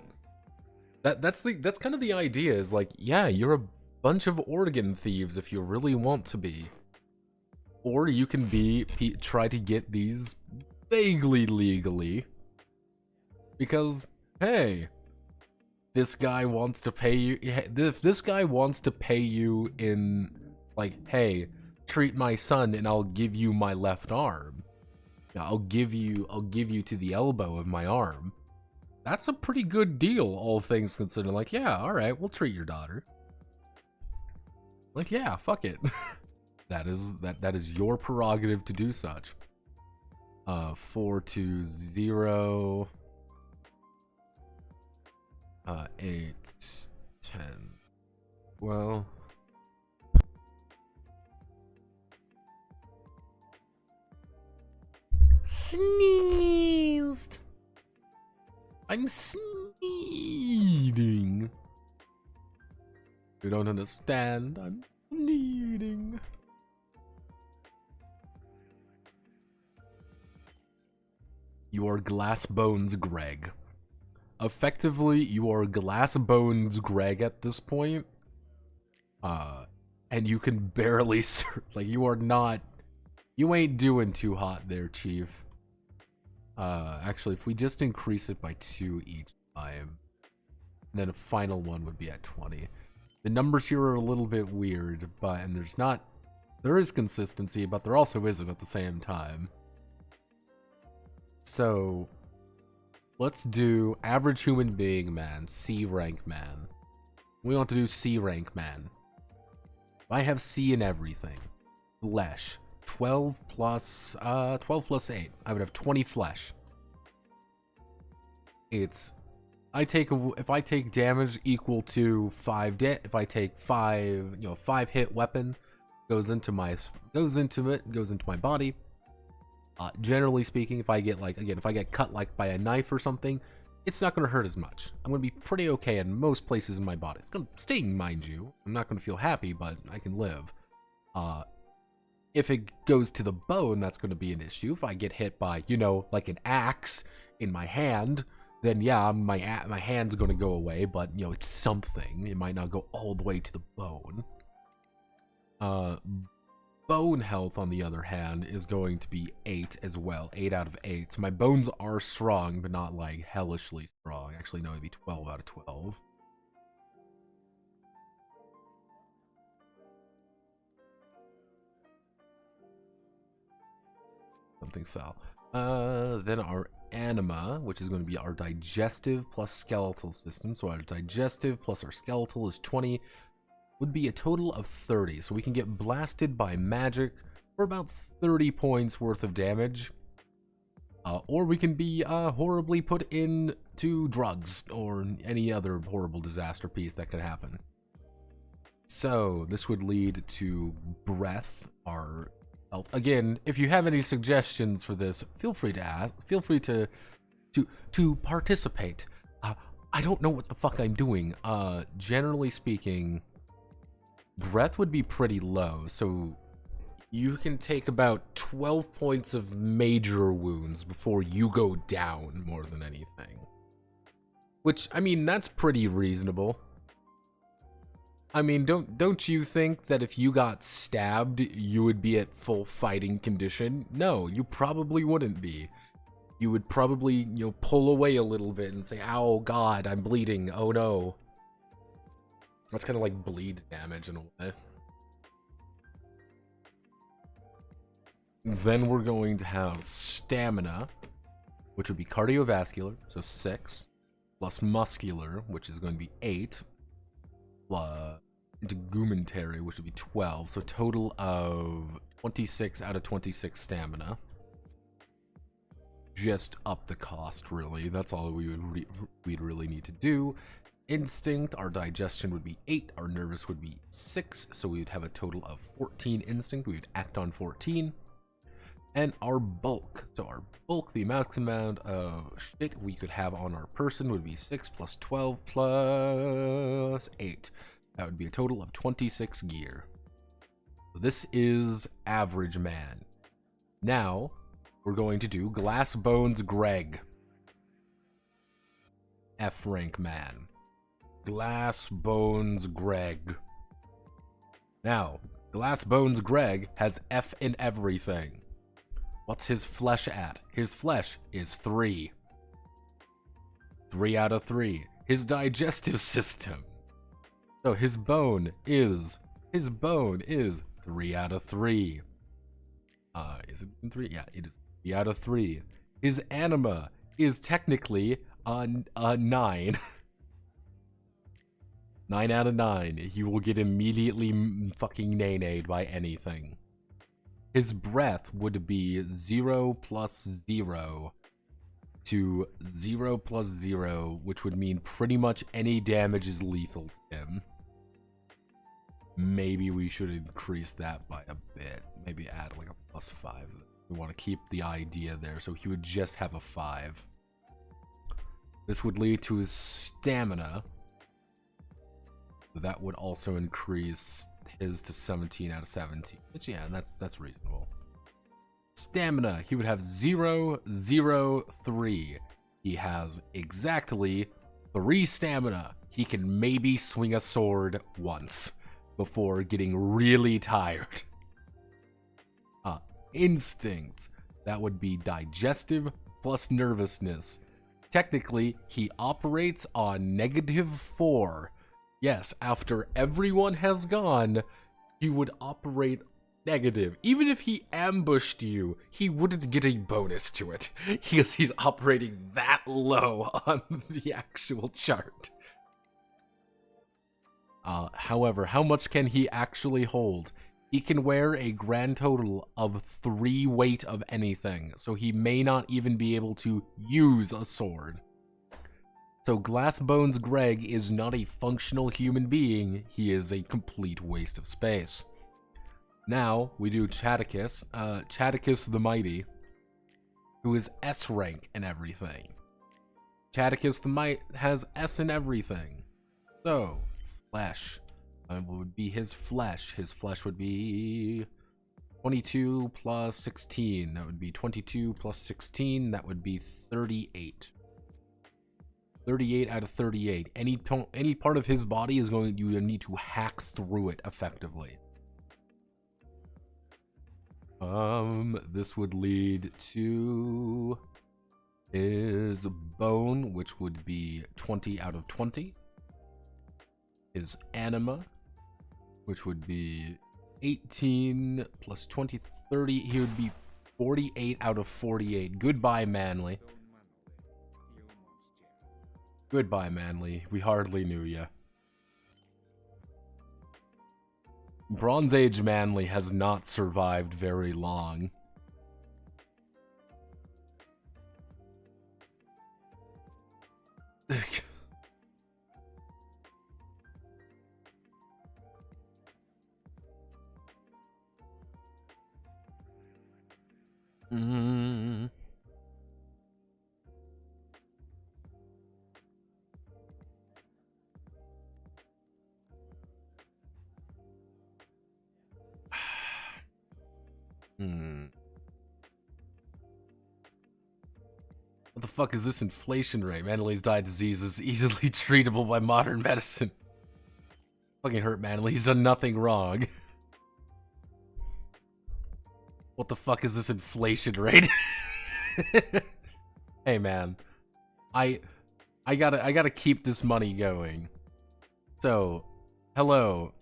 That's kind of the idea, is like, yeah, you're a bunch of organ thieves if you really want to be. Or you can try to get these vaguely legally. Because, hey, this guy wants to pay you, if this guy wants to pay you in, like, hey, treat my son and I'll give you my left arm. I'll give you to the elbow of my arm. That's a pretty good deal, all things considered. Like, yeah, all right, we'll treat your daughter. Like, yeah, fuck it. that is your prerogative to do such. 4 to 0. 8, 10. Well, sneezed. I'm sneezing. You don't understand. I'm sneezing. You are Glass Bones Greg. Effectively, you are Glass Bones Greg at this point. And you can barely like, you ain't doing too hot there, Chief. Actually, if we just increase it by 2 each time, then a final one would be at 20. The numbers here are a little bit weird, and there is consistency, but there also isn't at the same time. So, let's do average human being man, C rank man. We want to do C rank man. I have C in everything. Flesh. 12 plus 8. I would have 20 flesh. If I take damage equal to 5 if I take 5, 5 hit weapon goes into my body. Generally speaking, if I get cut like by a knife or something, it's not going to hurt as much. I'm going to be pretty okay in most places in my body. It's going to sting, mind you. I'm not going to feel happy, but I can live. If it goes to the bone, that's going to be an issue. If I get hit by, like an axe in my hand, then yeah, my hand's going to go away, but, it's something. It might not go all the way to the bone. Bone health, on the other hand, is going to be 8 as well. 8 out of 8. So my bones are strong, but not, like, hellishly strong. Actually, no, it'd be 12 out of 12. Something fell. Then our anima, which is going to be our digestive plus skeletal system. So our digestive plus our skeletal is 20, would be a total of 30. So we can get blasted by magic for about 30 points worth of damage. Or we can be horribly put into drugs or any other horrible disaster piece that could happen. So this would lead to breath, our health. Again, if you have any suggestions for this, feel free to ask. Feel free to participate. I don't know what the fuck I'm doing. Generally speaking, breath would be pretty low, so you can take about 12 points of major wounds before you go down more than anything. Which, I mean, that's pretty reasonable. I mean, don't you think that if you got stabbed, you would be at full fighting condition? No, you probably wouldn't be. You would probably, you know, pull away a little bit and say, "Ow, God, I'm bleeding. Oh no." That's kind of like bleed damage in a way. Then we're going to have stamina, which would be cardiovascular, so 6, plus muscular, which is going to be 8, plus integumentary, which would be 12, so total of 26 out of 26 stamina. Just up the cost, really. That's all we'd really need to do. Instinct, our digestion would be 8, our nervous would be 6, so we would have a total of 14 instinct. We would act on 14. And our bulk, so our bulk, the maximum amount of shit we could have on our person would be 6 plus 12 plus 8. That would be a total of 26 gear. So this is average man. Now, we're going to do Glass Bones Greg. F rank man. Glass Bones Greg. Now, Glass Bones Greg has F in everything. What's his flesh at? His flesh is 3. 3 out of 3. His digestive system. So his bone is 3 out of 3. Is it 3? Yeah, it is 3 out of 3. His anima is technically 9. 9 out of 9. He will get immediately fucking nay-nayed by anything. His breath would be 0 plus 0 to 0 plus 0, which would mean pretty much any damage is lethal to him. Maybe we should increase that by a bit. Maybe add like a plus 5. We want to keep the idea there, so he would just have a 5. This would lead to his stamina. That would also increase his to 17 out of 17. Which, yeah, that's reasonable. Stamina, he would have 0, 0, 3. He has exactly 3 stamina. He can maybe swing a sword once before getting really tired. Instinct, that would be digestive plus nervousness. Technically, he operates on -4. Yes, after everyone has gone, he would operate negative. Even if he ambushed you, he wouldn't get a bonus to it, because he's operating that low on the actual chart. However, how much can he actually hold? He can wear a grand total of 3 weight of anything, so he may not even be able to use a sword. So Glass Bones Greg is not a functional human being, he is a complete waste of space. Now, we do Chaticus, Chaticus the Mighty, who is S rank in everything. Chaticus the Might has S in everything. So, flesh. What would be his flesh? His flesh would be 22 plus 16. That would be 22 plus 16. That would be 38. 38 out of 38. Any part of his body is going, you need to hack through it effectively. This would lead to his bone, which would be 20 out of 20. His anima, which would be 18 plus 20, 30. He would be 48 out of 48. Goodbye, manly. Goodbye, Manly. We hardly knew ya. Bronze Age Manly has not survived very long. Mm. What the fuck is this inflation rate? Manly's die disease is easily treatable by modern medicine. Fucking hurt Manly, he's done nothing wrong. What the fuck is this inflation rate? Hey man, I gotta keep this money going. So, hello.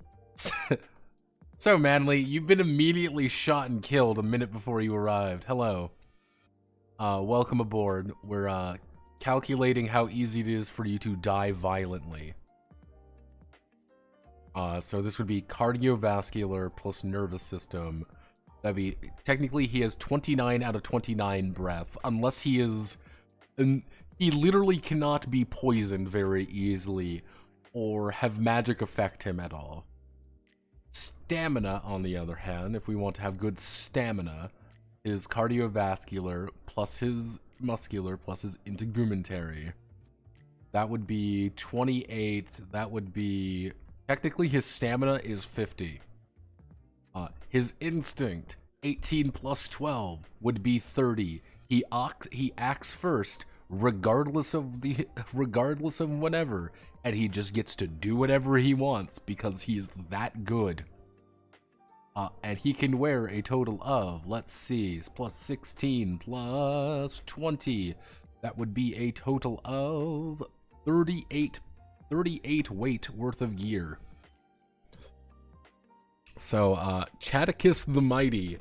So Manly, you've been immediately shot and killed a minute before you arrived. Hello. Welcome aboard. We're calculating how easy it is for you to die violently. So this would be cardiovascular plus nervous system. That'd be, technically he has 29 out of 29 breath, unless he is, he literally cannot be poisoned very easily, or have magic affect him at all. Stamina, on the other hand, if we want to have good stamina, is cardiovascular plus his muscular plus his integumentary. That would be 28, that would be, technically his stamina is 50. His instinct, 18 plus 12, would be 30. He acts first, regardless of whatever, and he just gets to do whatever he wants because he's that good. And he can wear a total of, let's see, plus 16 plus 20. That would be a total of 38 weight worth of gear. So, Chaticus the Mighty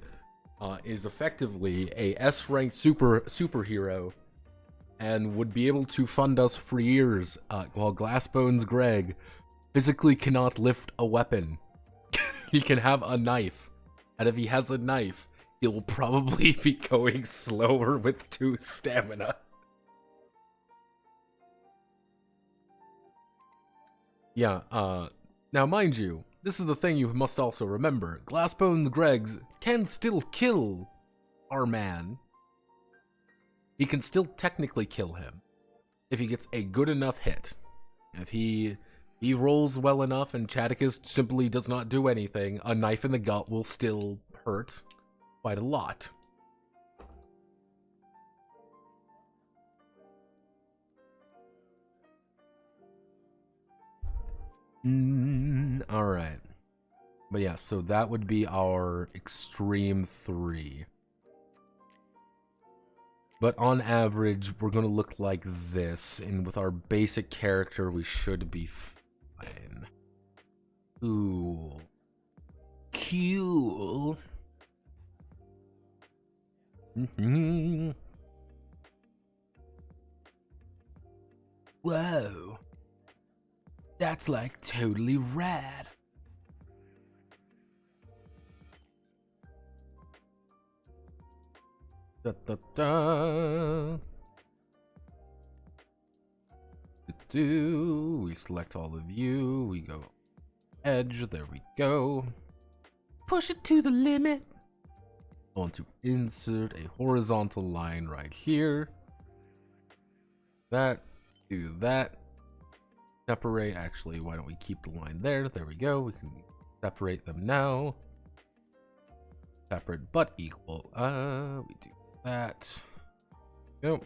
is effectively a S-ranked superhero and would be able to fund us for years, while Glassbones Greg physically cannot lift a weapon. He can have a knife, and if he has a knife, he will probably be going slower with 2 stamina. Yeah, now mind you, this is the thing you must also remember. Glassbones Greggs can still kill our man. He can still technically kill him if he gets a good enough hit. If he rolls well enough and Chaticus simply does not do anything, a knife in the gut will still hurt quite a lot. Alright. But yeah, so that would be our extreme 3. But on average, we're going to look like this, and with our basic character, we should be fine. Ooh. Cool. Whoa. That's like totally rad. Da, da, da. We select all of you. We go edge. There we go. Push it to the limit. I want to insert a horizontal line right here. That. Do that. Separate. Actually, why don't we keep the line there? There we go. We can separate them now. Separate but equal. We do that. Nope.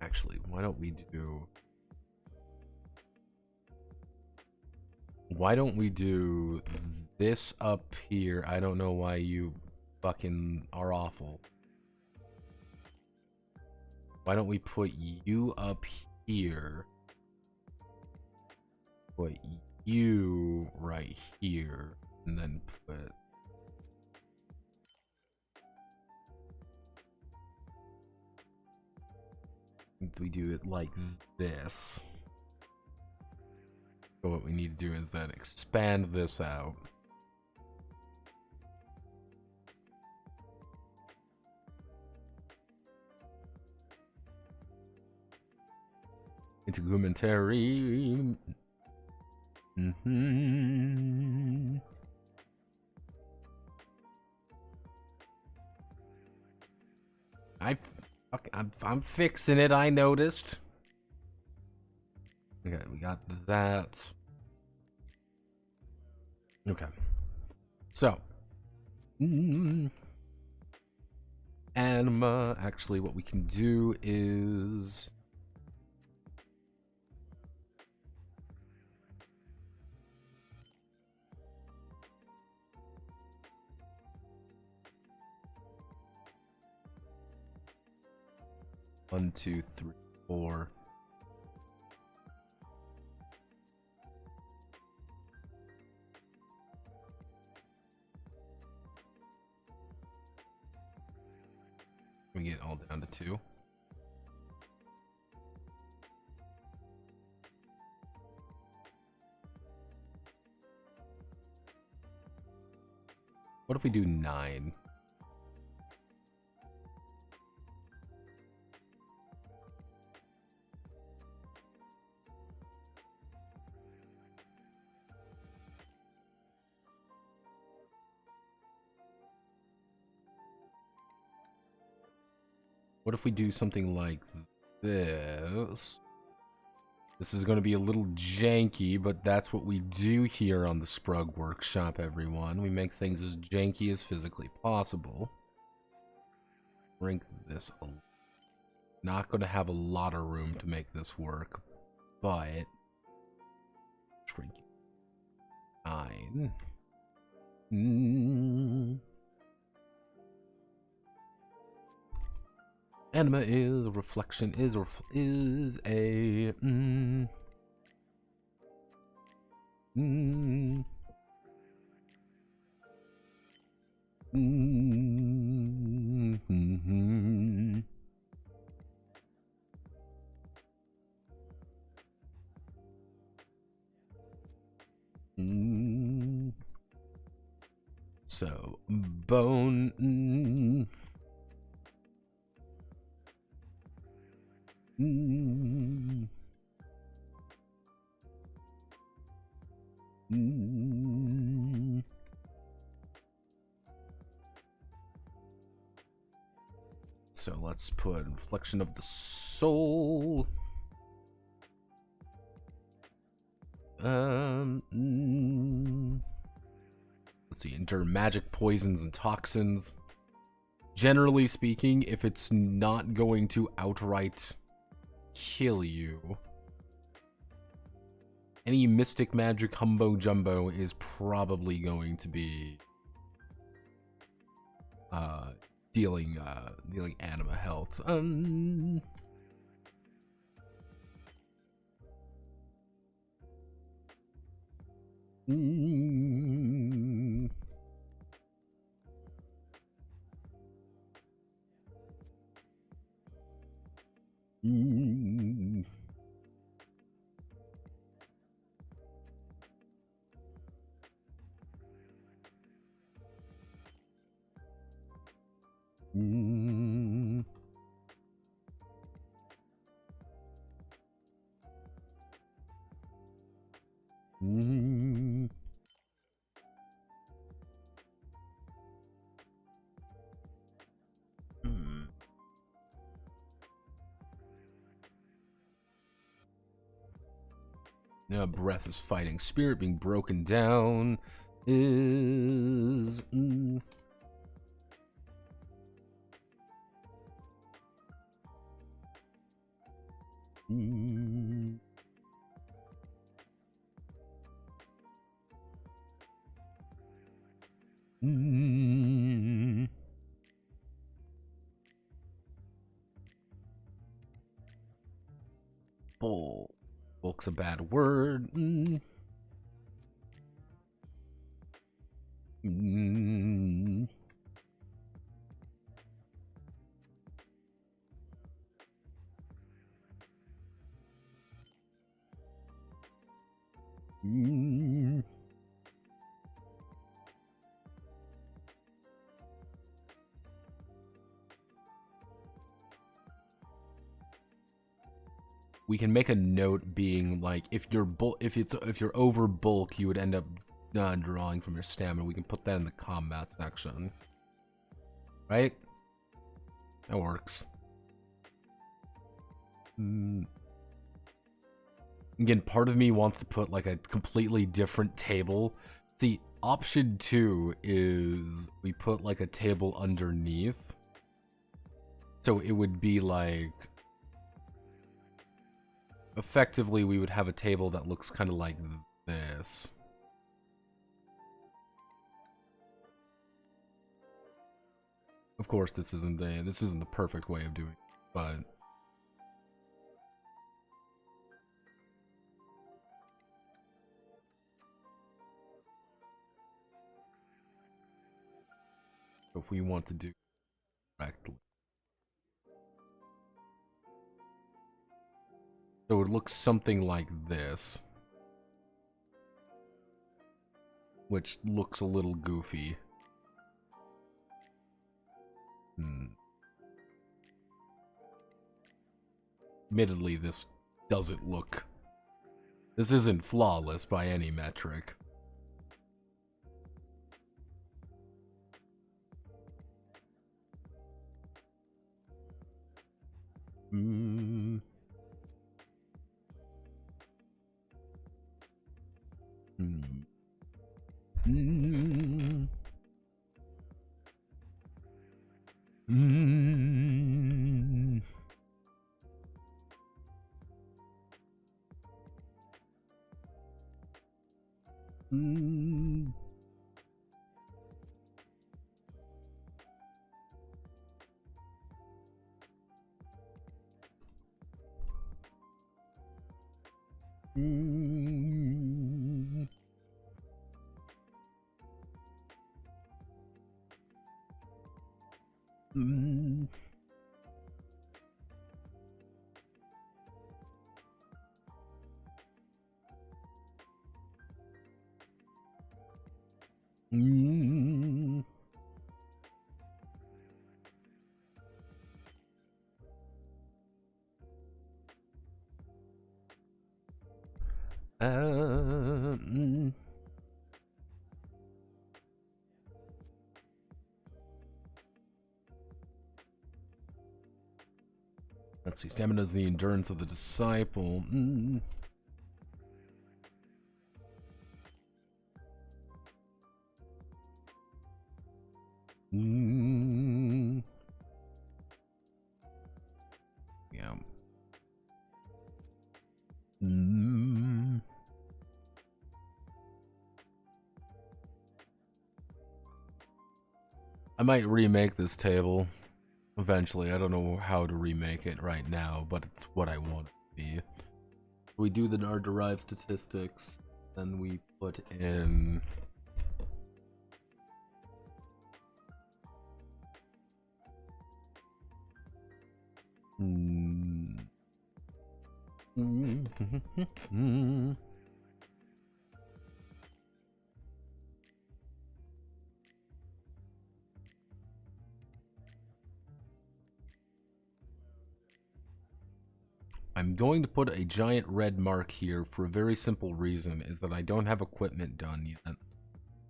Actually, why don't we do this up here? I don't know why you fucking are awful. Why don't we put you up here? Put you right here, and then put... we do it like this. So what we need to do is then expand this out. Integumentary. I'm fixing it, I noticed. Okay, we got that. Okay. So. Anima. Actually, what we can do is... One, two, three, four. We get all down to 2. What if we do 9? What if we do something like this? This is going to be a little janky, but that's what we do here on the Sprug Workshop, everyone. We make things as janky as physically possible. Shrink this a lot. Not going to have a lot of room to make this work, but... shrink it. 9. Anima is a reflection, is a so bone. So let's put reflection of the soul. Let's see, endure magic, poisons, and toxins. Generally speaking, if it's not going to outright kill you, any mystic magic humbo jumbo is probably going to be dealing anima health. Breath is fighting spirit, being broken down is Bulk. Bulk's a bad word. We can make a note being like if you're over bulk, you would end up drawing from your stamina. We can put that in the combat section, right? That works. Again, part of me wants to put like a completely different table. See, option 2 is we put like a table underneath. So it would be like, effectively we would have a table that looks kind of like this. Of course, this isn't the perfect way of doing it, but if we want to do correctly. So it looks something like this, which looks a little goofy. Admittedly, this isn't flawless by any metric. Let's see, stamina is the endurance of the disciple. Yeah. I might remake this table eventually. I don't know how to remake it right now, but it's what I want it to be. We do our derived statistics, then we put in I'm going to put a giant red mark here for a very simple reason, is that I don't have equipment done yet.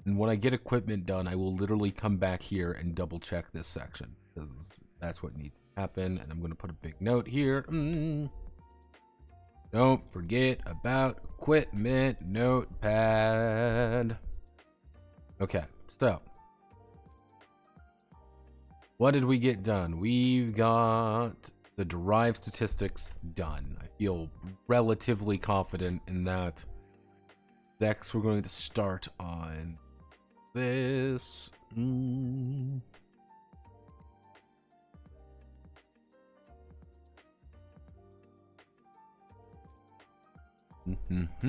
And when I get equipment done, I will literally come back here and double check this section, because that's what needs to happen. And I'm going to put a big note here. Don't forget about equipment notepad. Okay, so what did we get done? We've got the derived statistics done. I feel relatively confident in that. Next, we're going to start on this. Yakula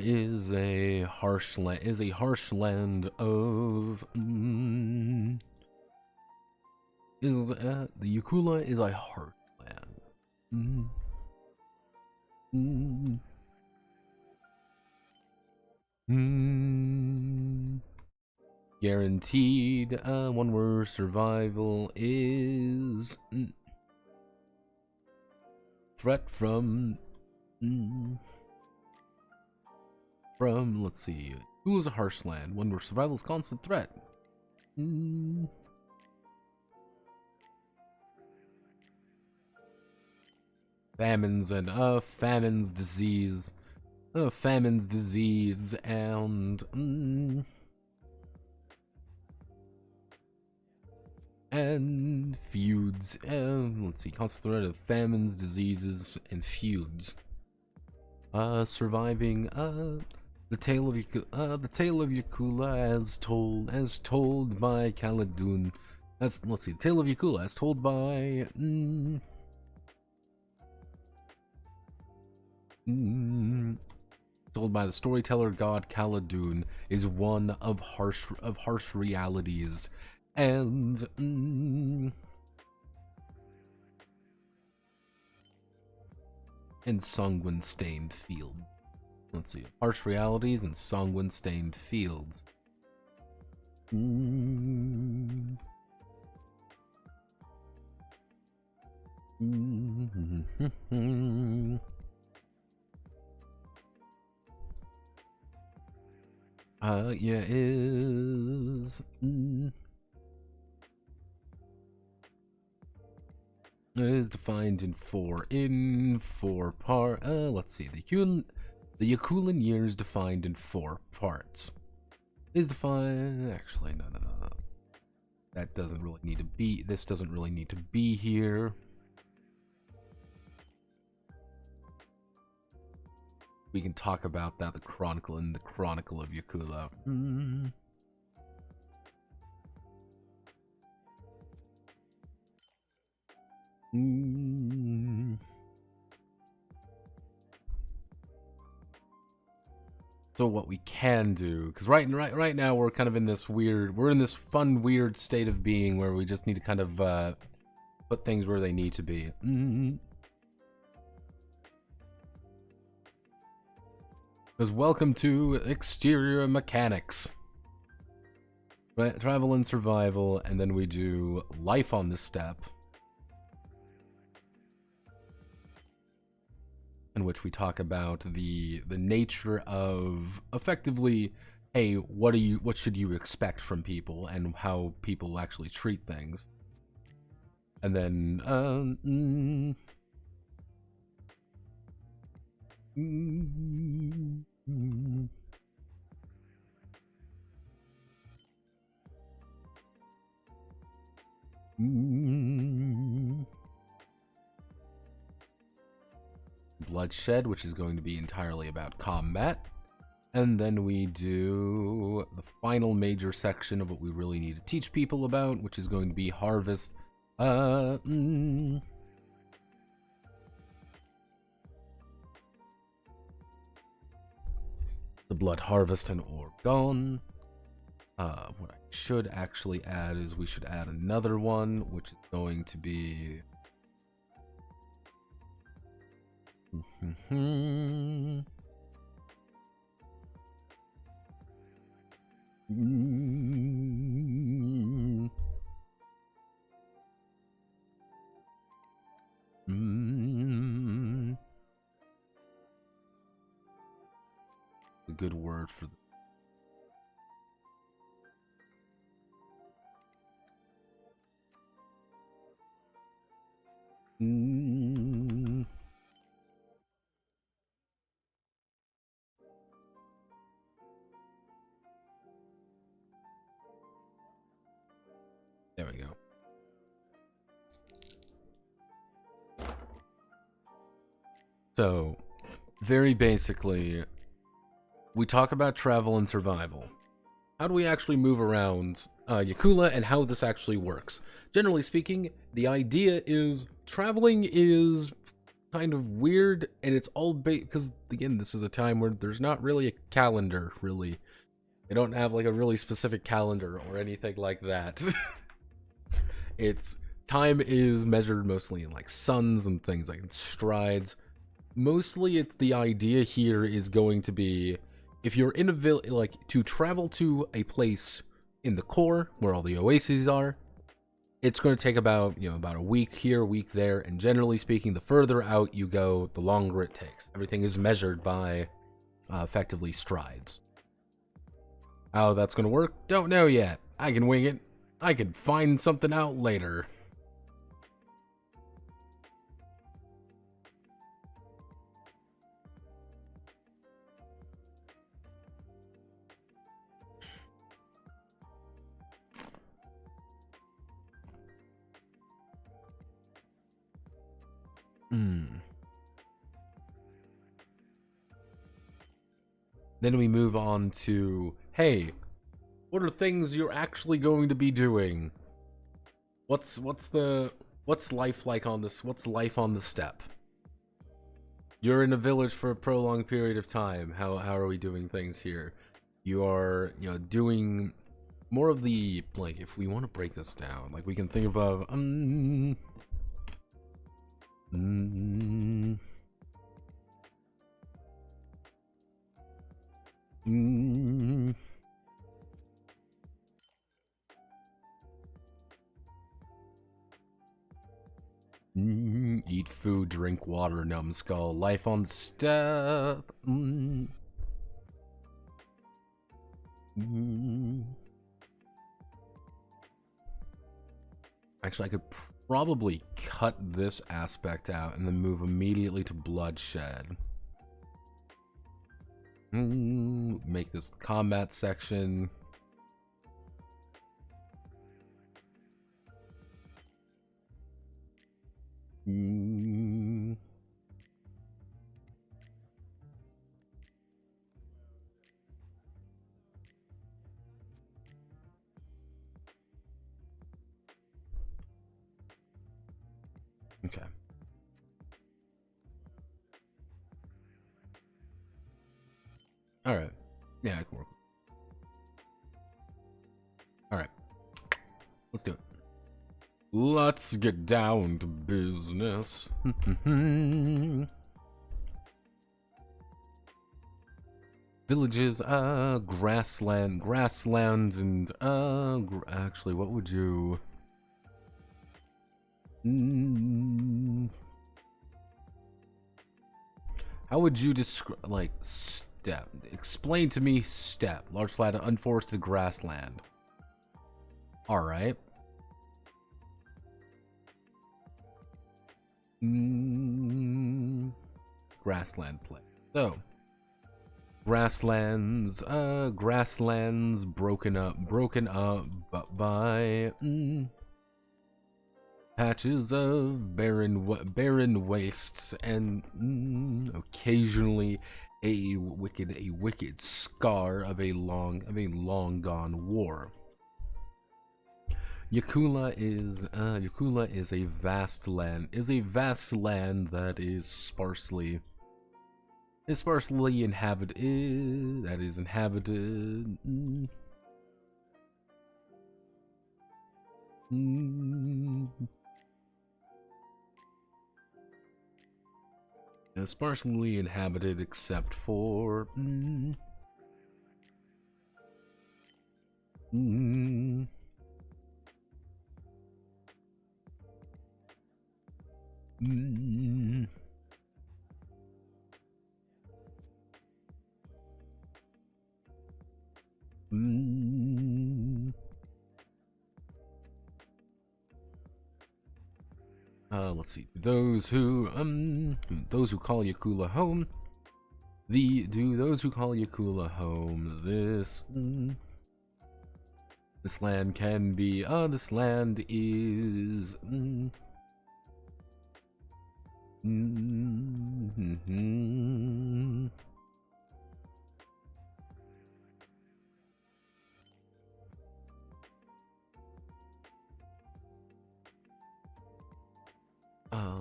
is a harsh land of the Yakula is a harsh land. Guaranteed one where survival is threat from let's see, who is a harsh land? One where survival is constant threat. Famines and famines, disease, and feuds. Let's see, constant threat of famines, diseases, and feuds. Surviving the tale of Yakula as told by Caladun. Let's see, the tale of Yakula as told by told by the storyteller god Caladun is one of harsh realities and sanguine stained field. Let's see, harsh realities and sanguine stained fields. Yeah, is defined in four parts. Let's see, the Yakulan year is defined in 4 parts. Is defined, actually, no. That doesn't really need to be, this doesn't really need to be here. We can talk about that, the Chronicle of Yakula. So what we can do, because right now we're kind of in this fun, weird state of being where we just need to kind of put things where they need to be. Because welcome to exterior mechanics. Right, travel and survival, and then we do life on this step, in which we talk about the nature of effectively, hey, what should you expect from people and how people actually treat things. And then bloodshed, which is going to be entirely about combat. And then we do the final major section of what we really need to teach people about, which is going to be harvest. The blood harvest and Orgone. What I should actually add is we should add another one, which is going to be a good word for the there we go. So very basically, we talk about travel and survival. How do we actually move around Yakula and how this actually works? Generally speaking, the idea is traveling is kind of weird, and it's all because, again, this is a time where there's not really a calendar, really. They don't have, like, a really specific calendar or anything like that. It's, time is measured mostly in, like, suns and things, like, in strides. Mostly, it's the idea here is going to be, if you're in a village, like, to travel to a place in the core, where all the oases are, it's going to take about, about a week here, a week there, and generally speaking, the further out you go, the longer it takes. Everything is measured by, effectively, strides. How that's going to work, don't know yet. I can wing it. I can find something out later. Then we move on to, hey, what are things you're actually going to be doing? What's life like on this? What's life on the steppe? You're in a village for a prolonged period of time. How are we doing things here? You are, doing more of the, like, if we want to break this down, like, we can think about eat food, drink water, numbskull, life on the steppe. Actually, I could probably cut this aspect out and then move immediately to bloodshed. Make this the combat section. Okay. Alright. Yeah, I can work. Alright. Let's do it. Let's get down to business. Villages, grasslands, and, actually, what would you... How would you describe, like, steppe? Explain to me steppe. Large, flat, unforested grassland. Alright. Grassland play. So, grasslands broken up by patches of barren wastes and occasionally a wicked scar of a long gone war. Yakula is a vast land that is sparsely inhabited. Sparsely inhabited except for let's see. Those who call Yakula home. Those who call Yakula home, this land can be. This land is. Mm-hmm.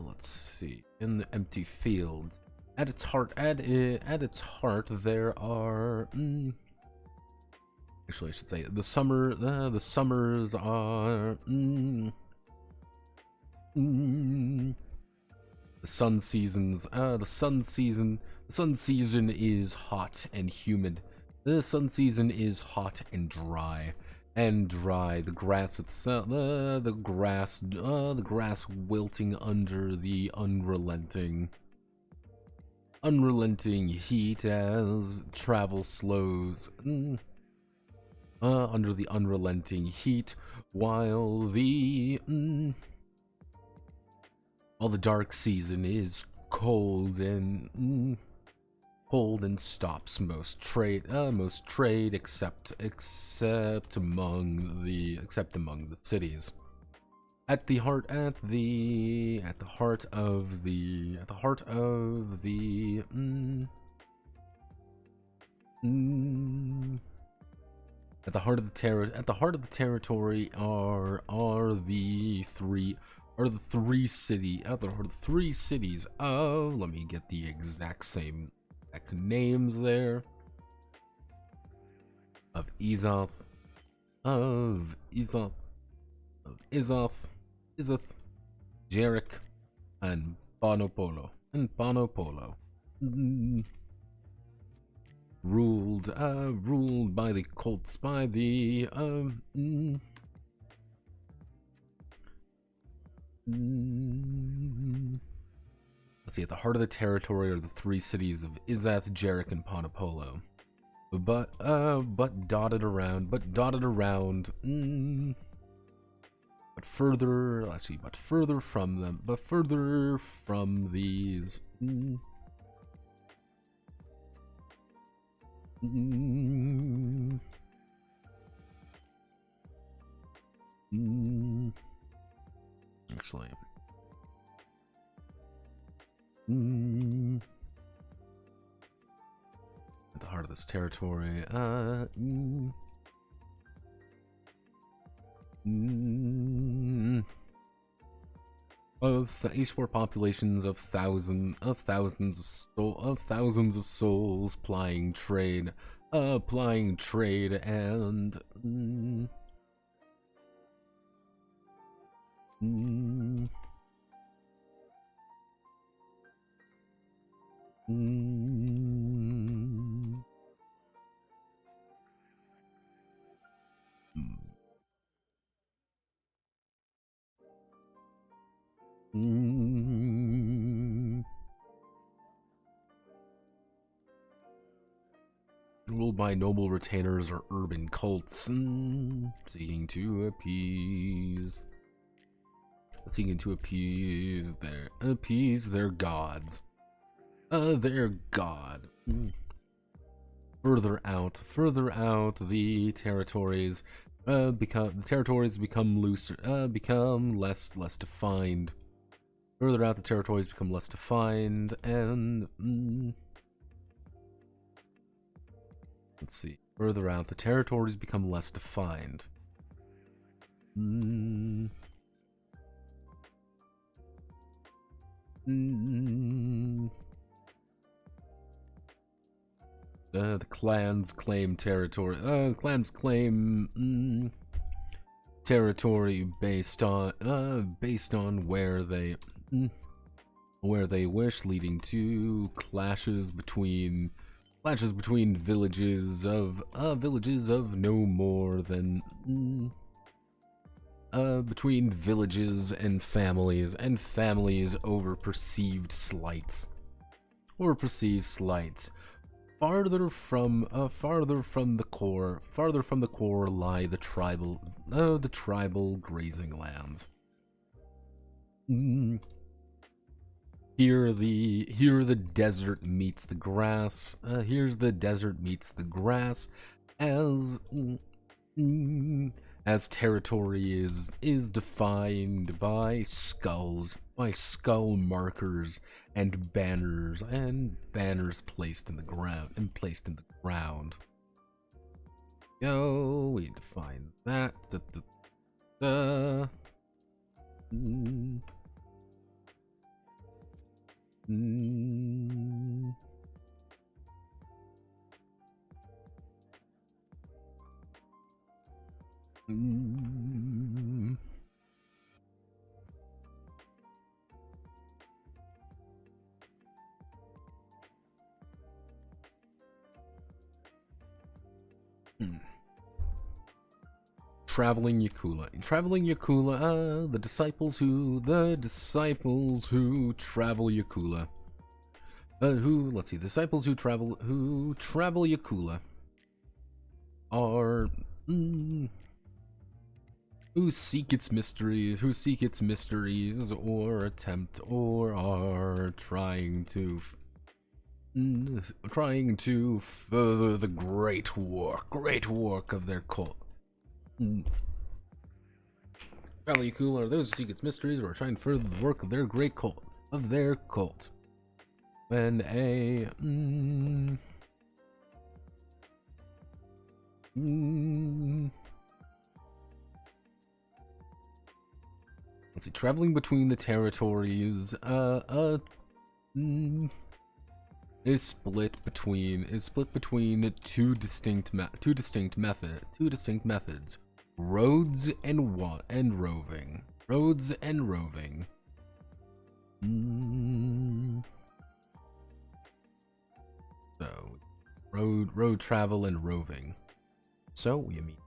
Let's see. In the empty fields, at its heart, there are. Actually, I should say the summers are. The sun seasons. The sun season is hot and humid. The sun season is hot and dry. The grass itself, the grass wilting under the unrelenting heat as travel slows, under the unrelenting heat, while the dark season is cold and stops most trade except among the cities. At the heart of the territory are the three cities. Oh, let me get the exact same names there. Of Izoth, Jarek, and Bonopolo. Ruled by the cults, by the let's see, at the heart of the territory are the three cities of Izath, Jarek, and Ponopolo. But dotted around, further from these. Actually. At the heart of this territory, of the H4 populations of thousands of souls plying trade, and ruled by noble retainers or urban cults, seeking to appease their gods. Their god. Further out, the territories become looser, become less defined. Further out, the territories become less defined, and let's see. Further out, the territories become less defined. The clans claim territory. Clans claim territory based on where they wish, leading to clashes between villages of no more than between villages and families over perceived slights. Farther from the core lie the tribal grazing lands. Here the desert meets the grass. As territory is defined by skulls by skull markers and banners placed in the ground. Go, we define that. Mm. Mm. Mm. Traveling Yakula. Traveling Yakula, the disciples who travel Yakula. Let's see, disciples who travel Yakula are who seek its mysteries, or attempt, or are trying to further the great work of their cult. Travel Yakula are those who seek its mysteries or are trying to further the work of their great cult. When a let's see, traveling between the territories is split between two distinct methods: roads and roving. So road travel and roving. So we meet,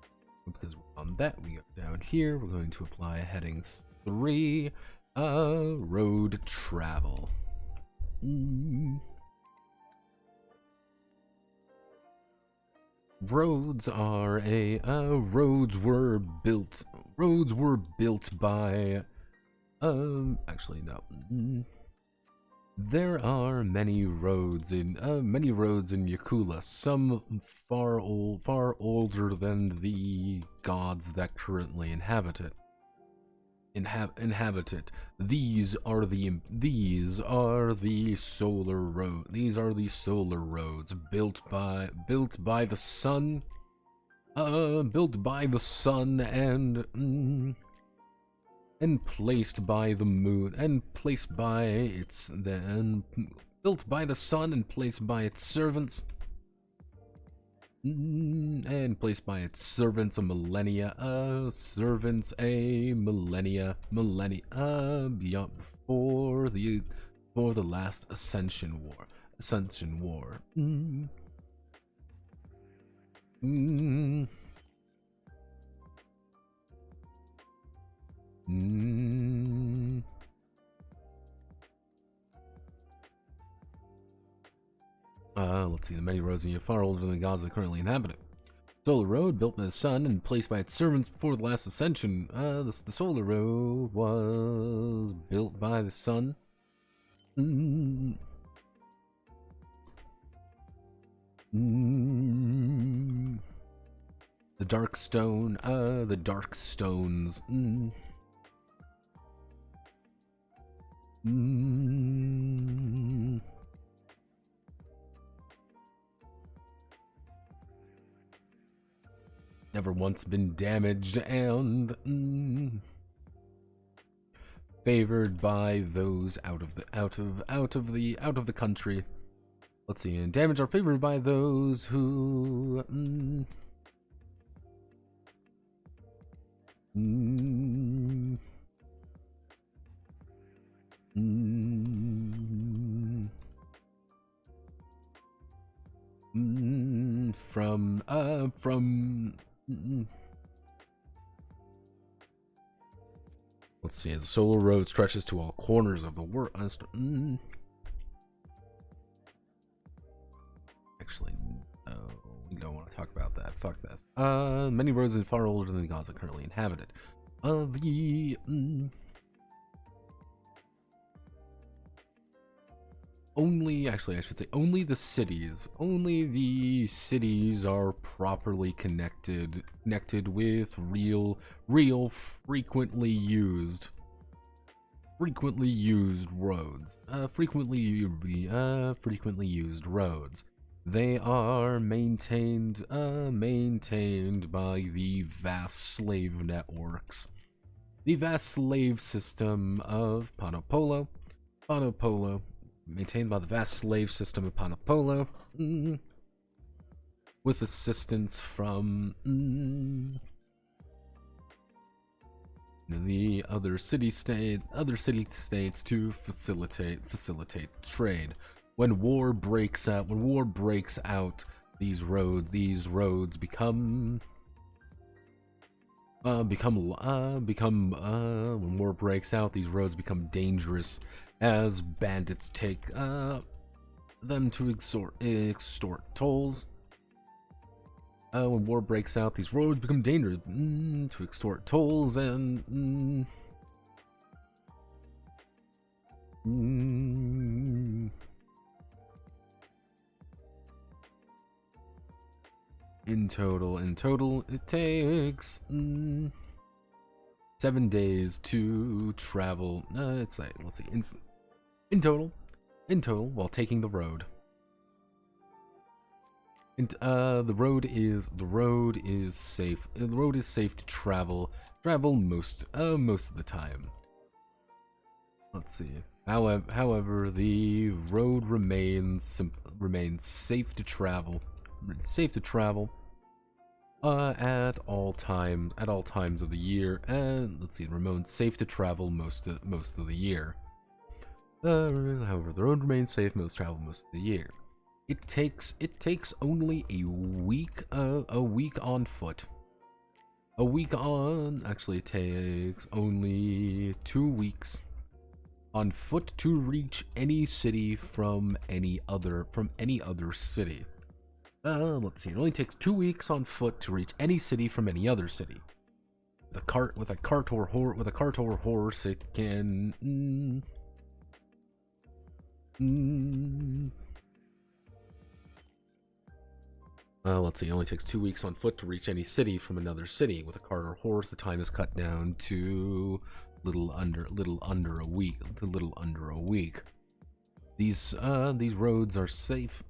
because we're on that, we go down here. We're going to apply a heading 3, road travel. Roads are roads were built by actually no. There are many roads in Yakula, some far older than the gods that currently inhabit it. These are the solar roads built by the sun, and placed by the moon, built by the sun and placed by its servants, a millennia beyond before the last ascension war. Let's see, the many roads are far older than the gods that currently inhabit it. Solar Road, built by the sun and placed by its servants before the last ascension. The Solar Road was built by the sun. The Dark Stone, the Dark Stones. Never once been damaged and favored by those out of the country. Let's see, and damage are favored by those who from let's see, the Solar Road stretches to all corners of the world. Actually, we don't want to talk about that. Fuck this. Many roads are far older than the gods that currently inhabit it. Only the cities are properly connected with real frequently used frequently used roads. Frequently used roads. They are maintained by the vast slave networks. The vast slave system of Ponopolo. Ponopolo, maintained by the vast slave system of Ponopolo, with assistance from the other city states to facilitate trade. When war breaks out, these roads become when war breaks out, these roads become dangerous as bandits take them to extort tolls. When war breaks out, these roads become dangerous to extort tolls and in total, it takes 7 days to travel. Let's see, in total, while taking the road. And the road is safe. The road is safe to travel most of the time. Let's see. However, the road remains safe to travel. At all times of the year, and let's see, it remains safe to travel most of the year. However, the road remains safe most of the year. It takes only a week on foot. Actually, it takes only 2 weeks on foot to reach any city from any other city. Let's see. It only takes 2 weeks on foot to reach any city from any other city. With a cart or horse, it can. Let's see. It only takes 2 weeks on foot to reach any city from another city. With a cart or horse, the time is cut down to little under a week. These roads are safe.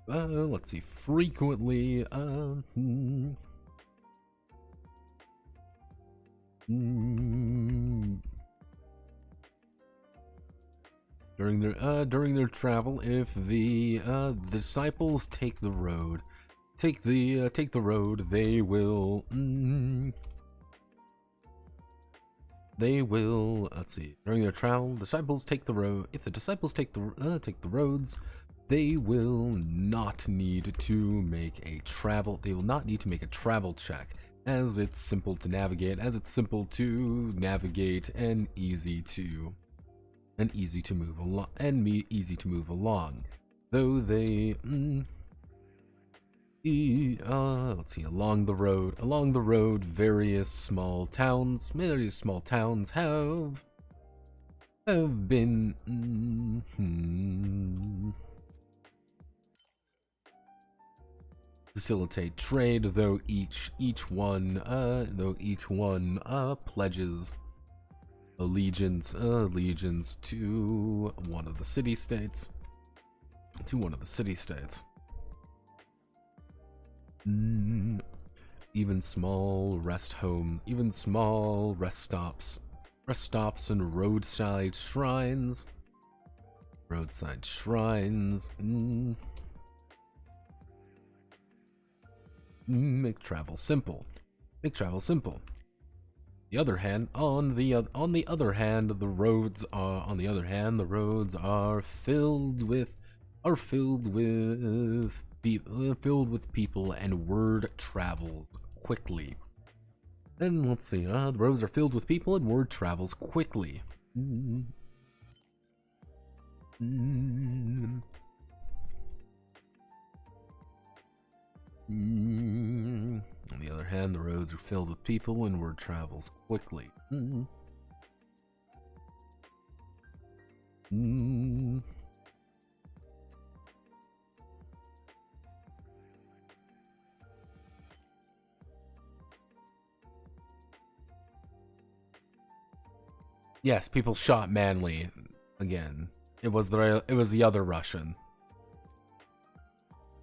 Let's see. Frequently, during their travel, if the disciples take the road, they will. Let's see. During their travel, disciples take the road. If the disciples take the roads, they will not need to make a travel. They will not need to make a travel check, as it's simple to navigate. And easy to move along. Though they. Let's see. Along the road, various small towns have been facilitate trade, though each one pledges allegiance to one of the city states. Even small rest stops and roadside shrines. Make travel simple. The other hand, on the other hand, the roads are filled with people, and word travels quickly. And let's see, the roads are filled with people and word travels quickly. On the other hand, the roads are filled with people and word travels quickly. Yes, people shot Manly again. It was the other Russian.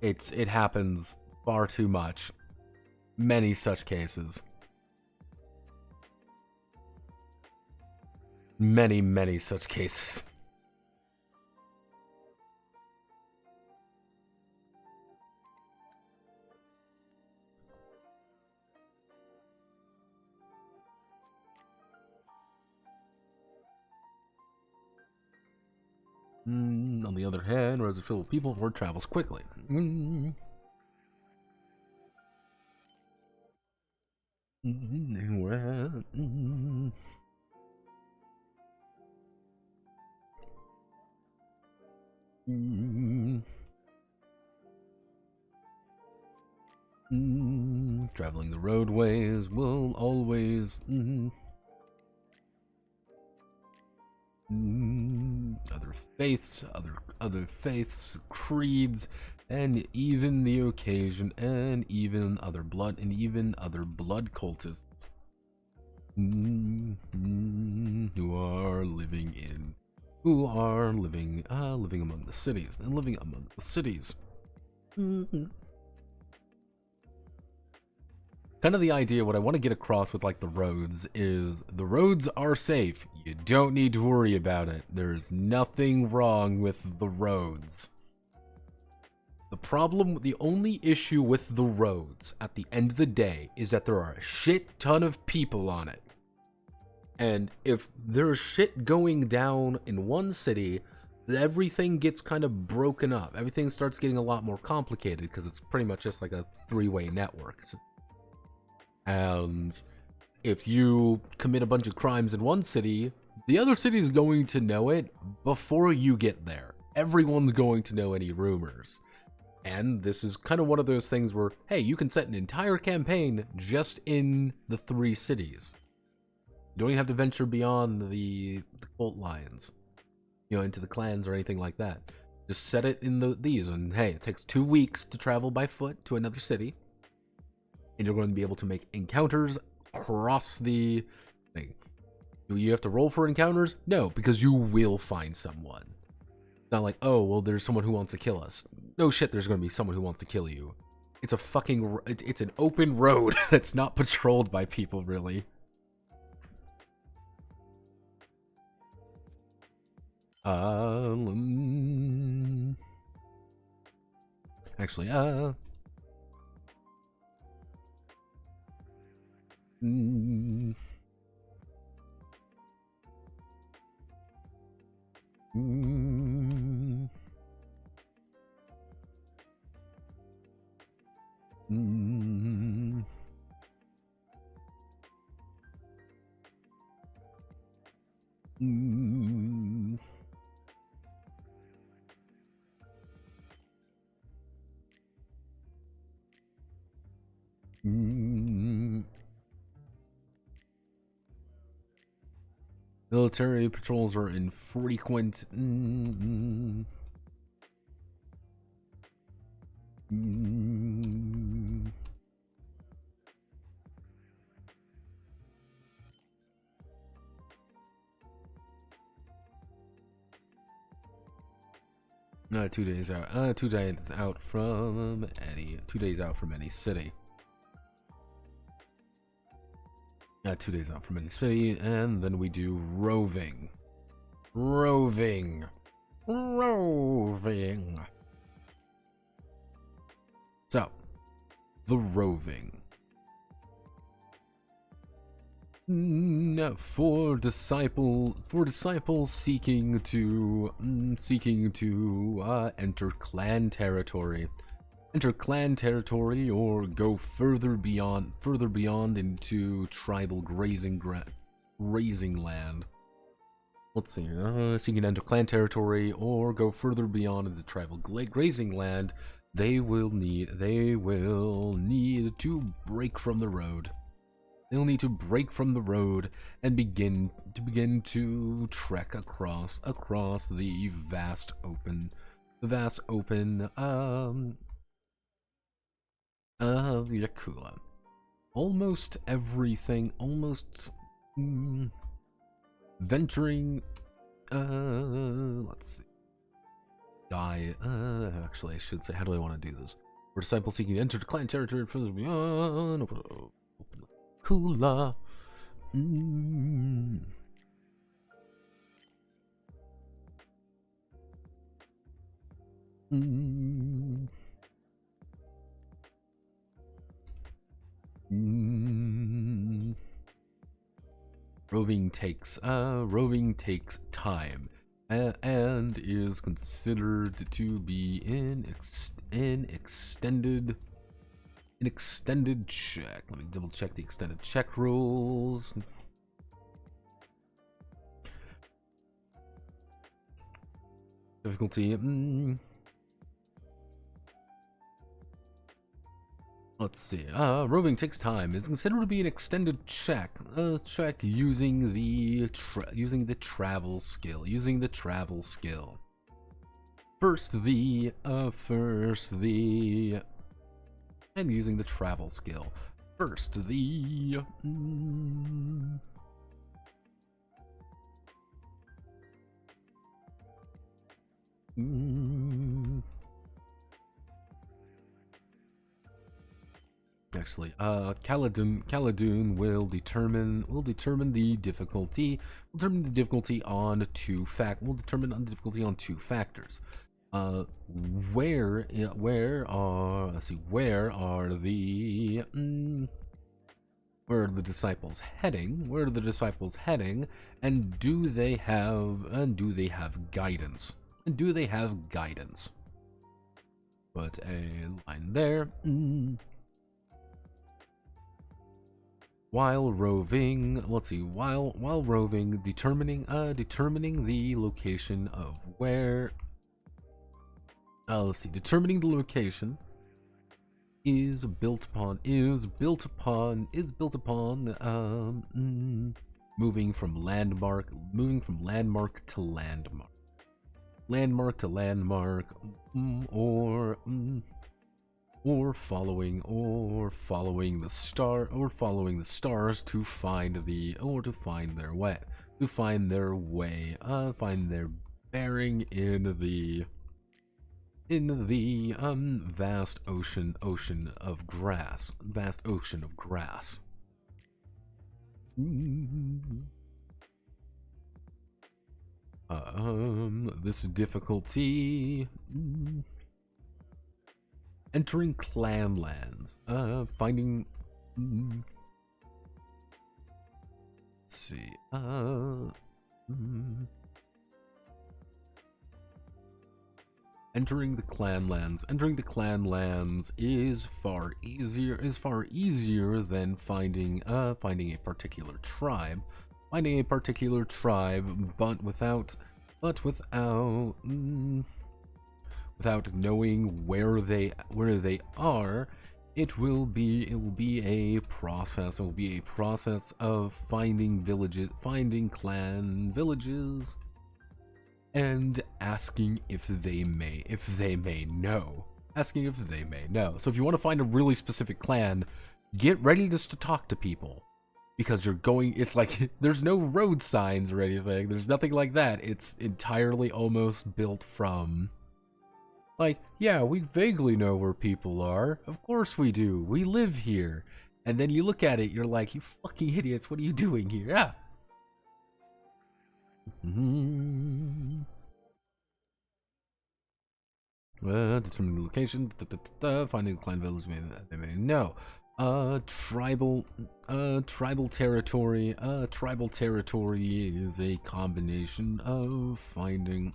It happens far too much. Many such cases. Many such cases. On the other hand, roads are filled with people, word travels quickly. Traveling the roadways will always other faiths, creeds, and even the occasion, and even other blood cultists who are living among the cities and living among the cities. Kind of the idea, what I want to get across with like the roads is the roads are safe. You don't need to worry about it. There's nothing wrong with the roads. The only issue with the roads at the end of the day is that there are a shit ton of people on it. And if there's shit going down in one city, everything gets kind of broken up. Everything starts getting a lot more complicated because it's pretty much just like a three-way network. And if you commit a bunch of crimes in one city, the other city is going to know it before you get there. Everyone's going to know any rumors. And this is kind of one of those things where, hey, you can set an entire campaign just in the 3 cities. You don't even have to venture beyond the cult lines, into the clans or anything like that. Just set it in these, and hey, it takes 2 weeks to travel by foot to another city. And you're going to be able to make encounters across the thing. Do you have to roll for encounters? No, because you will find someone. It's not like, oh, well, there's someone who wants to kill us. No shit, there's going to be someone who wants to kill you. It's it's an open road that's not patrolled by people, really. Actually, military patrols are infrequent. No, 2 days out. 2 days out from any. 2 days out from any city. 2 days out from any city, and then we do roving. Roving. So, the roving. For disciples seeking to enter clan territory. Enter clan territory or go further beyond into tribal grazing land. Let's see. Seeking to enter clan territory or go further beyond into tribal grazing land, they will need to break from the road. They'll need to break from the road and begin to trek across the vast open of Yakula. venturing, let's see. Actually, I should say, how do I want to do this? We're disciples seeking to enter the clan territory from the beyond. Open the Yakula. Roving takes time and is considered to be an extended check. Let me double check the extended check rules. Difficulty. Let's see. Roving takes time. Is considered to be an extended check. Check using the travel skill. And using the travel skill. Actually, Khaldun will determine the difficulty. Will determine the difficulty on two factors. Where are the disciples heading? And do they have guidance? Put a line there. While roving, determining the location of where. Determining the location is built upon moving from landmark to landmark, or following the stars to find their bearing in the vast ocean of grass. This difficulty. Entering clan lands. Finding. Let's see. Entering the clan lands is far easier than finding a particular tribe. But without knowing where they are, it will be a process. It will be a process of finding clan villages, and asking if they may know. So if you want to find a really specific clan, get ready just to talk to people, because it's like there's no road signs or anything. There's nothing like that. It's entirely almost built from. Like, yeah, we vaguely know where people are. Of course we do. We live here. And then you look at it, you're like, you fucking idiots, what are you doing here? Yeah. Determining the location. Finding the clan village they may know. Tribal territory. Tribal territory is a combination of finding.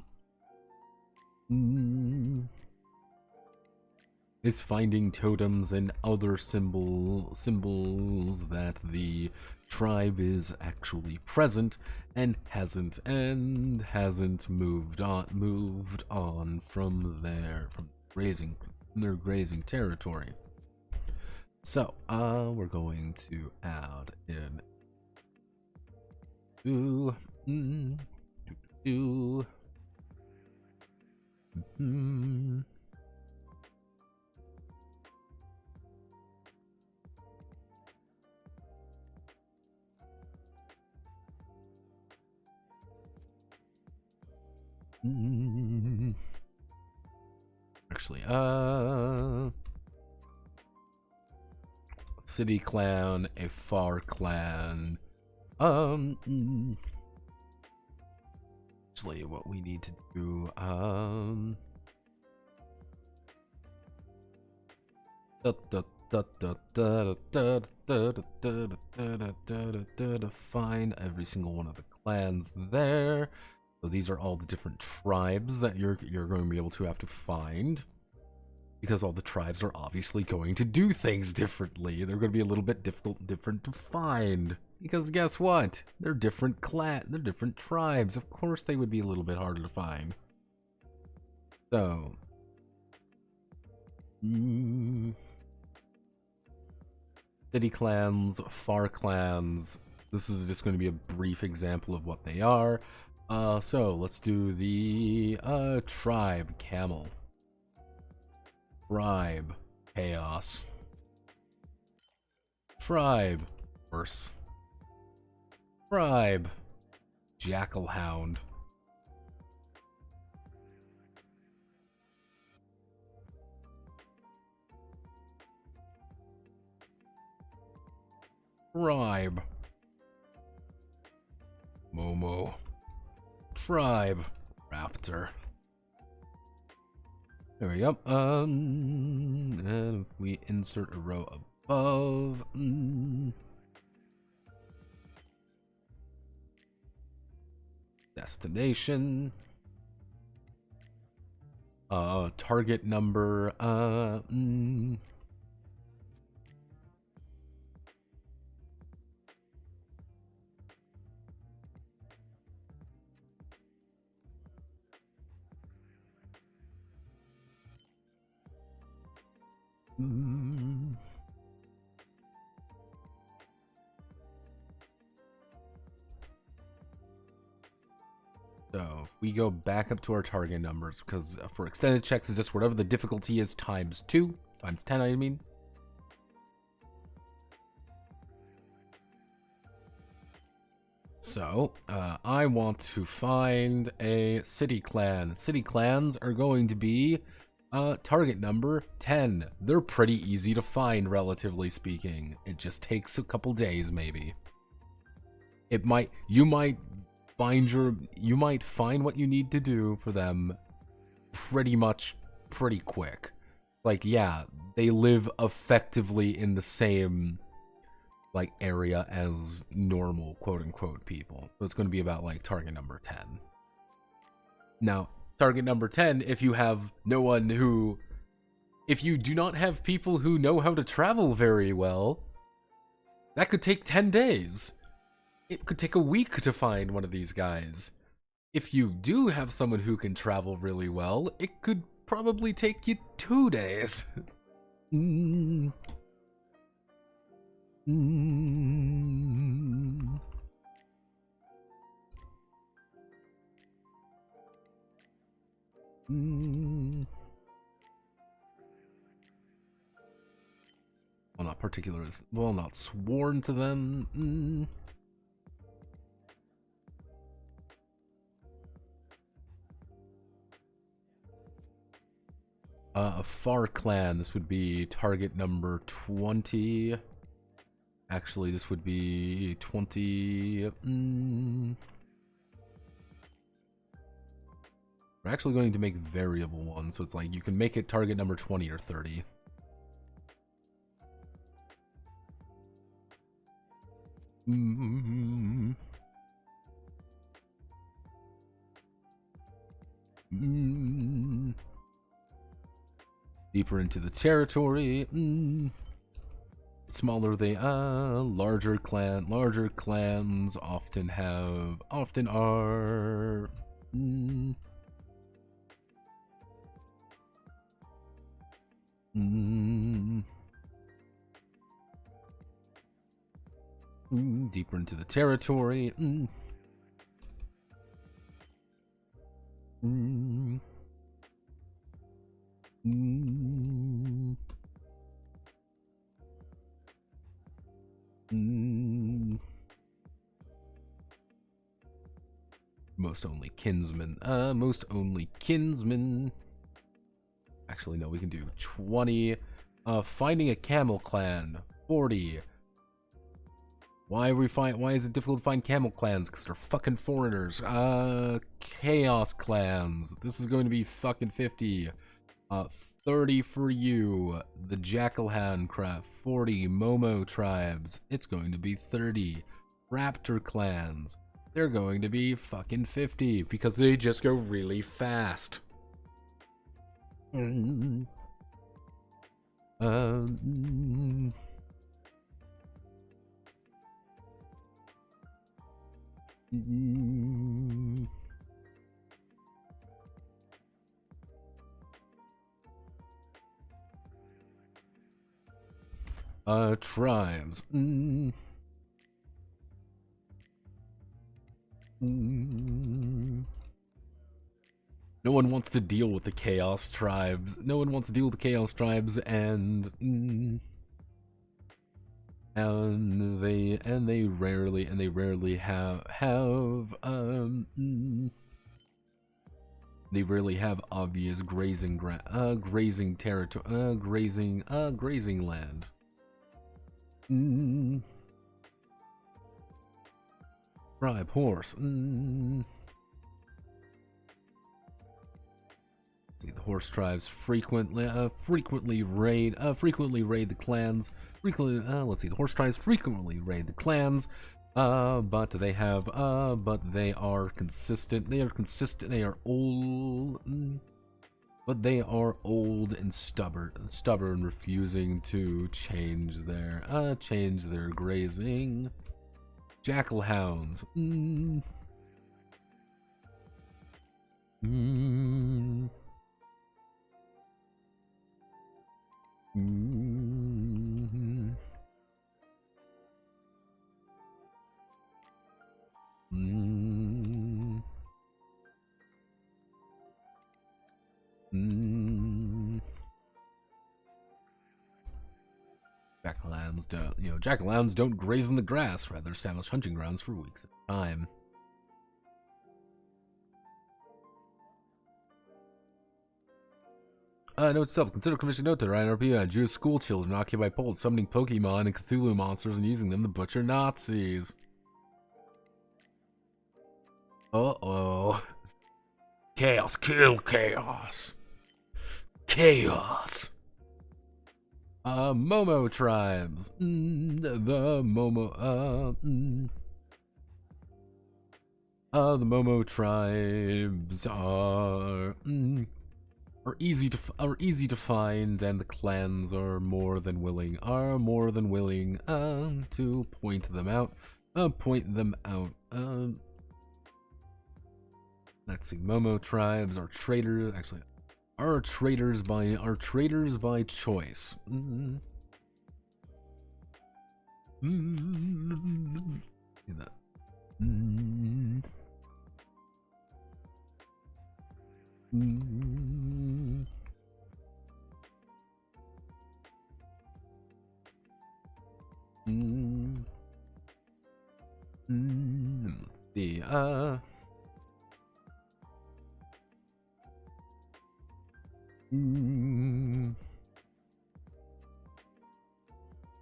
Is finding totems and other symbols that the tribe is actually present and hasn't moved on from their grazing territory. So we're going to add in Actually, city clan, a far clan. Actually, what we need to do, find every single one of the clans there. So these are all the different tribes that you're going to be able to have to find, because all the tribes are obviously going to do things differently. They're going to be a little bit different to find, because guess what? They're different they're different tribes. Of course, they would be a little bit harder to find. So, city clans, far clans. This is just going to be a brief example of what they are. So let's do the tribe camel, tribe chaos, tribe horse, tribe jackal hound, tribe Momo, tribe raptor. There we go. And if we insert a row above, destination, target number, so if we go back up to our target numbers, because for extended checks, it's just whatever the difficulty is times 2, times 10, I mean. So, I want to find a city clan. City clans are going to be target number 10. They're pretty easy to find, relatively speaking. It just takes a couple days, maybe. You might find what you need to do for them pretty quick. Like, yeah, they live effectively in the same like area as normal quote-unquote people. So it's going to be about like target number 10. Now, target number 10, if you do not have people who know how to travel very well, that could take 10 days. It could take a week to find one of these guys. If you do have someone who can travel really well, it could probably take you 2 days. Well, not sworn to them. A far clan, this would be target number 20. Actually, this would be 20. We're actually going to make variable ones, so it's like you can make it target number 20 or 30. Deeper into the territory. Smaller they larger clans often are deeper into the territory. most only kinsman. Most only kinsman. Actually, no, we can do 20. Finding a camel clan. 40. Why is it difficult to find camel clans? Because they're fucking foreigners. Chaos clans. This is going to be fucking 50. 30 for you. The Jackal Handcraft. 40. Momo tribes. It's going to be 30. Raptor clans. They're going to be fucking 50 because they just go really fast. Tribes. No one wants to deal with the Chaos Tribes. No one wants to deal with the Chaos Tribes, and they rarely have obvious grazing territory, grazing land. Tribe horse. See, the horse tribes frequently raid the clans. Let's see, the horse tribes frequently raid the clans, but they are consistent. They are old, but they are old and stubborn, refusing to change their grazing. Jackal hounds. Jackal-hounds don't graze in the grass, rather establish hunting grounds for weeks at a time. Note itself, consider commissioning note to RP Jewish school children occupy poles, summoning Pokemon and Cthulhu monsters and using them to butcher Nazis. Uh-oh. Chaos, kill chaos. Chaos. Momo tribes. The Momo tribes are easy to find, and the clans are more than willing to point them out. Let's see. Momo tribes are traders. Actually, are traders by choice. See that. Let's see.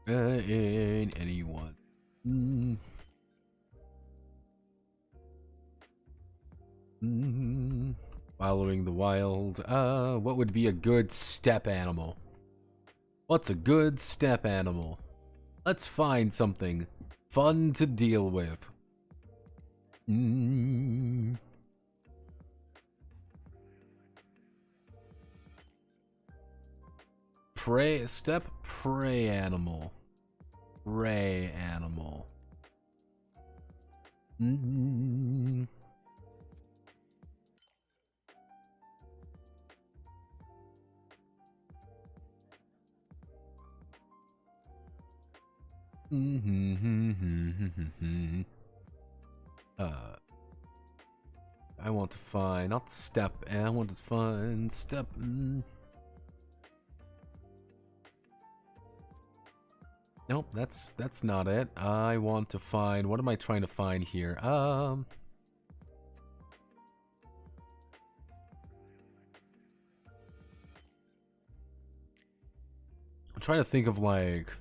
In anyone. Following the wild. What would be a good steppe animal? What's a good steppe animal? Let's find something fun to deal with. Prey animal. Prey animal. I want to find not steppe. I want to find steppe. Nope, that's not it. I want to find. What am I trying to find here? trying to think of like...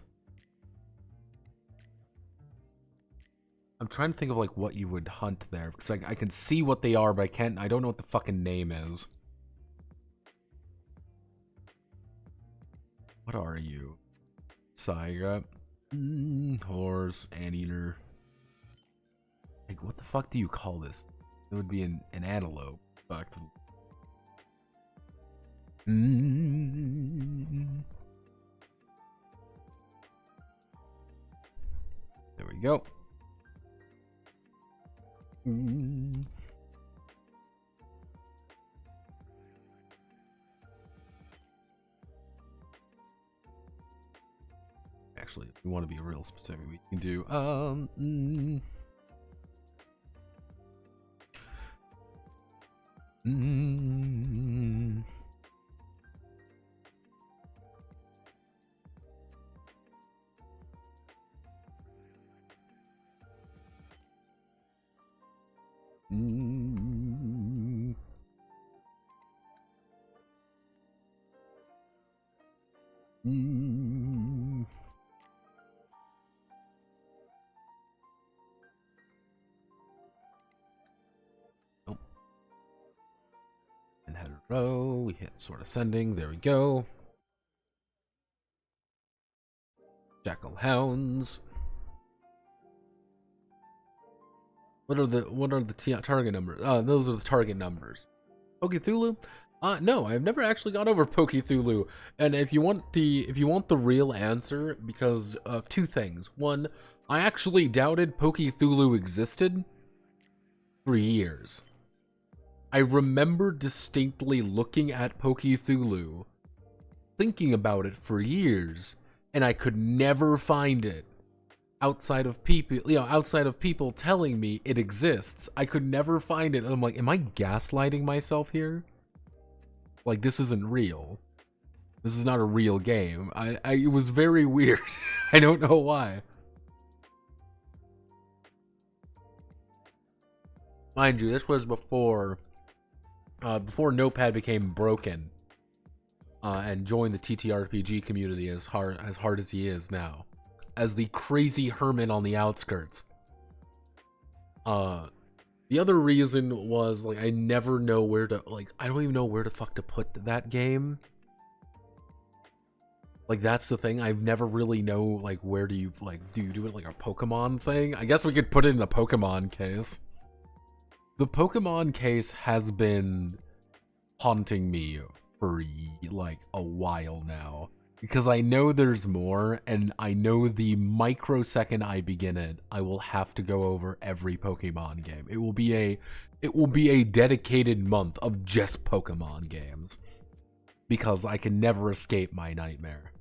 I'm trying to think of like what you would hunt there, because I can see what they are, but I don't know what the fucking name is. What are you? Sire, horse, anteater. Like, what the fuck do you call this? It would be an antelope, effectively. There we go. Actually, if we want to be real specific, we can do Nope. And head row, we hit sword ascending, there we go. Jackal hounds. What are the target numbers? Those are the target numbers. Pokethulu? No, I've never actually gone over Pokethulu. And if you want the real answer, because of two things. One, I actually doubted Pokethulu existed for years. I remember distinctly looking at Pokethulu, thinking about it for years, and I could never find it. Outside of people telling me it exists, I could never find it. I'm like, am I gaslighting myself here? Like, this isn't real. This is not a real game. It was very weird. I don't know why. Mind you, this was before Notepad became broken and joined the TTRPG community as hard as he is now. As the crazy hermit on the outskirts. The other reason was, like, I never know where to, like, I don't even know where the fuck to put that game. Like, that's the thing. I've never really know, like, where do you do it like a Pokemon thing? I guess we could put it in the Pokemon case. The Pokemon case has been haunting me for, like, a while now. Because I know there's more, and I know the microsecond I begin it, I will have to go over every Pokemon game. It will be a dedicated month of just Pokemon games. Because I can never escape my nightmare.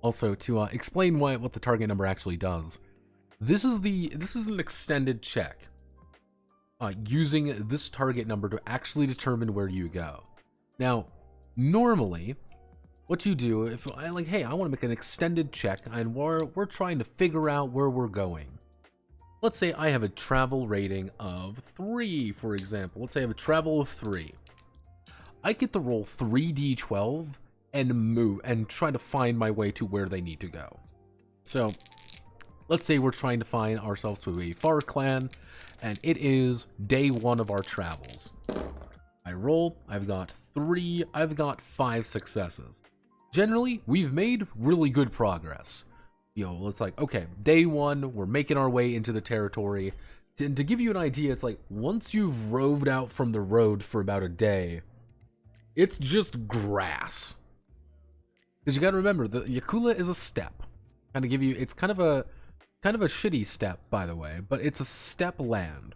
Also, to explain what the target number actually does, this is an extended check. Using this target number to actually determine where you go. Now, normally, what you do, if I want to make an extended check and we're trying to figure out where we're going. Let's say I have a travel rating of 3, for example. Let's say I have a travel of 3. I get to roll 3d12 and move and try to find my way to where they need to go. So, let's say we're trying to find ourselves to a far clan, and it is day 1 of our travels. I roll, I've got 5 successes. Generally, we've made really good progress. You know, it's like, okay, day 1, we're making our way into the territory. To give you an idea, it's like, once you've roved out from the road for about a day, it's just grass. Because you gotta remember, the Yakula is a steppe. It's kind of a shitty steppe, by the way, but it's a steppe land.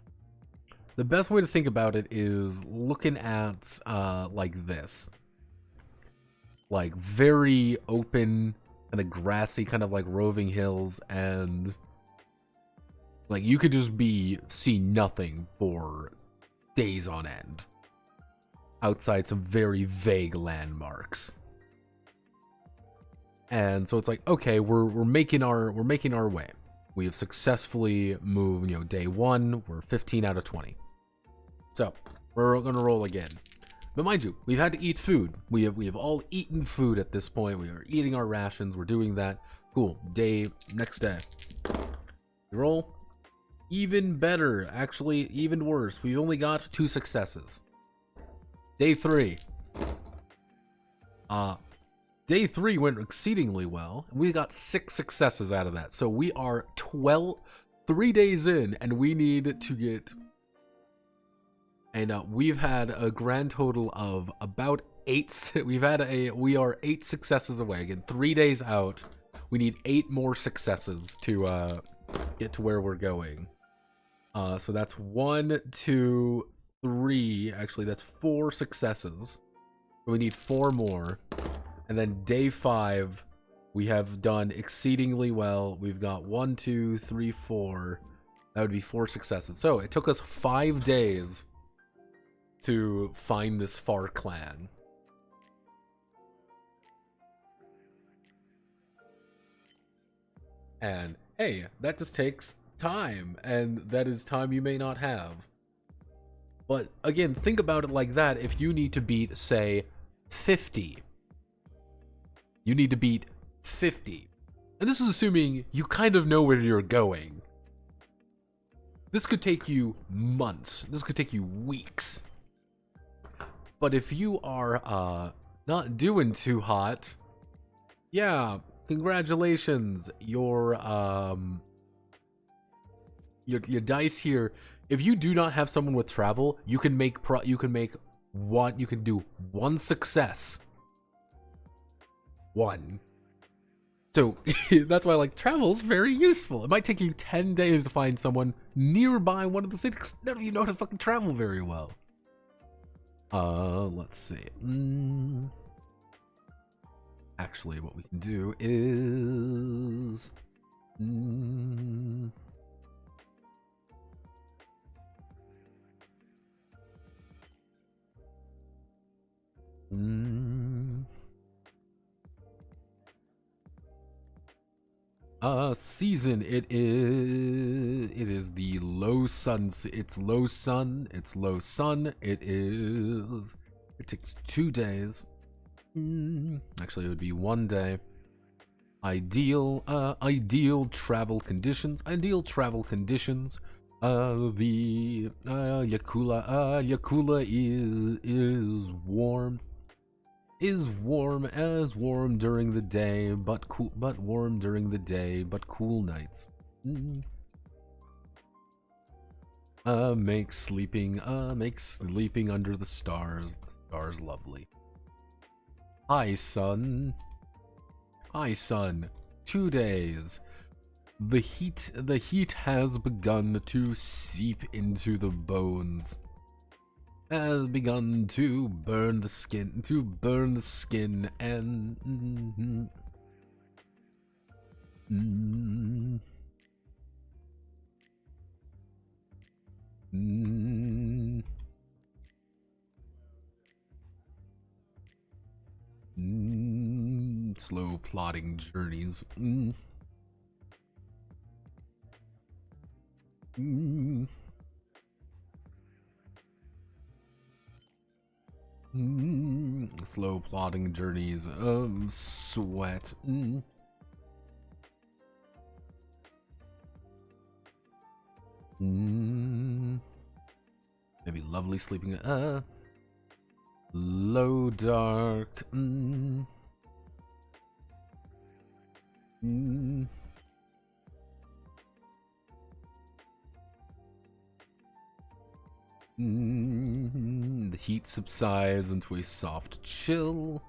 The best way to think about it is looking at, like this. Like, very open, kind of grassy, kind of like roving hills, and, like, you could just see nothing for days on end. Outside some very vague landmarks. And so it's like, okay, we're making our way. We have successfully moved, day 1, we're 15 out of 20. So, we're going to roll again. But mind you, we've had to eat food. We have all eaten food at this point. We are eating our rations. We're doing that. Cool. Next day. We roll. Even better. Actually, even worse. We only got 2 successes. Day 3. Day 3 went exceedingly well. And we got 6 successes out of that. So we are 3 days in, and we need to get... And we've had a grand total of about 8. We are 8 successes away. Again, 3 days out. We need 8 more successes to get to where we're going. So that's 1, 2, 3. Actually, that's 4 successes. We need 4 more. And then day 5, we have done exceedingly well. We've got 1, 2, 3, 4. That would be 4 successes. So it took us 5 days to find this far clan. And hey, that just takes time, and that is time you may not have. But again, think about it like that. If you need to beat, say, 50, you need to beat 50. And this is assuming you kind of know where you're going. This could take you months. This could take you weeks. But if you are not doing too hot, yeah, congratulations. Your dice here. If you do not have someone with travel, you can do 1 success. 1. So that's why travel is very useful. It might take you 10 days to find someone nearby one of the cities. None of you know how to fucking travel very well. Let's see. Actually, what we can do is... Season, it is the low sun, it's low sun, it takes 2 days. Actually, it would be 1 day. Ideal travel conditions, the Yakula is warm. Warm during the day, but warm during the day, but cool nights. Makes sleeping under the stars lovely. Hi sun. 2 days. The heat has begun to seep into the bones. Has begun to burn the skin, and slow plodding journeys. Slow plodding journeys. Sweat. Maybe lovely sleeping. Low dark. The heat subsides into a soft chill.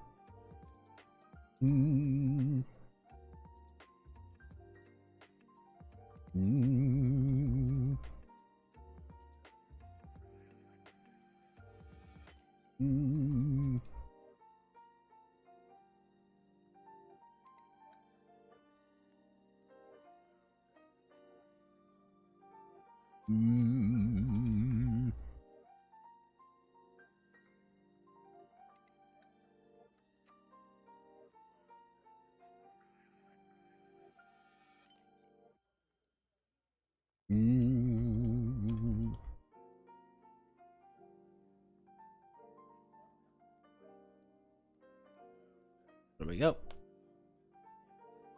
There we go.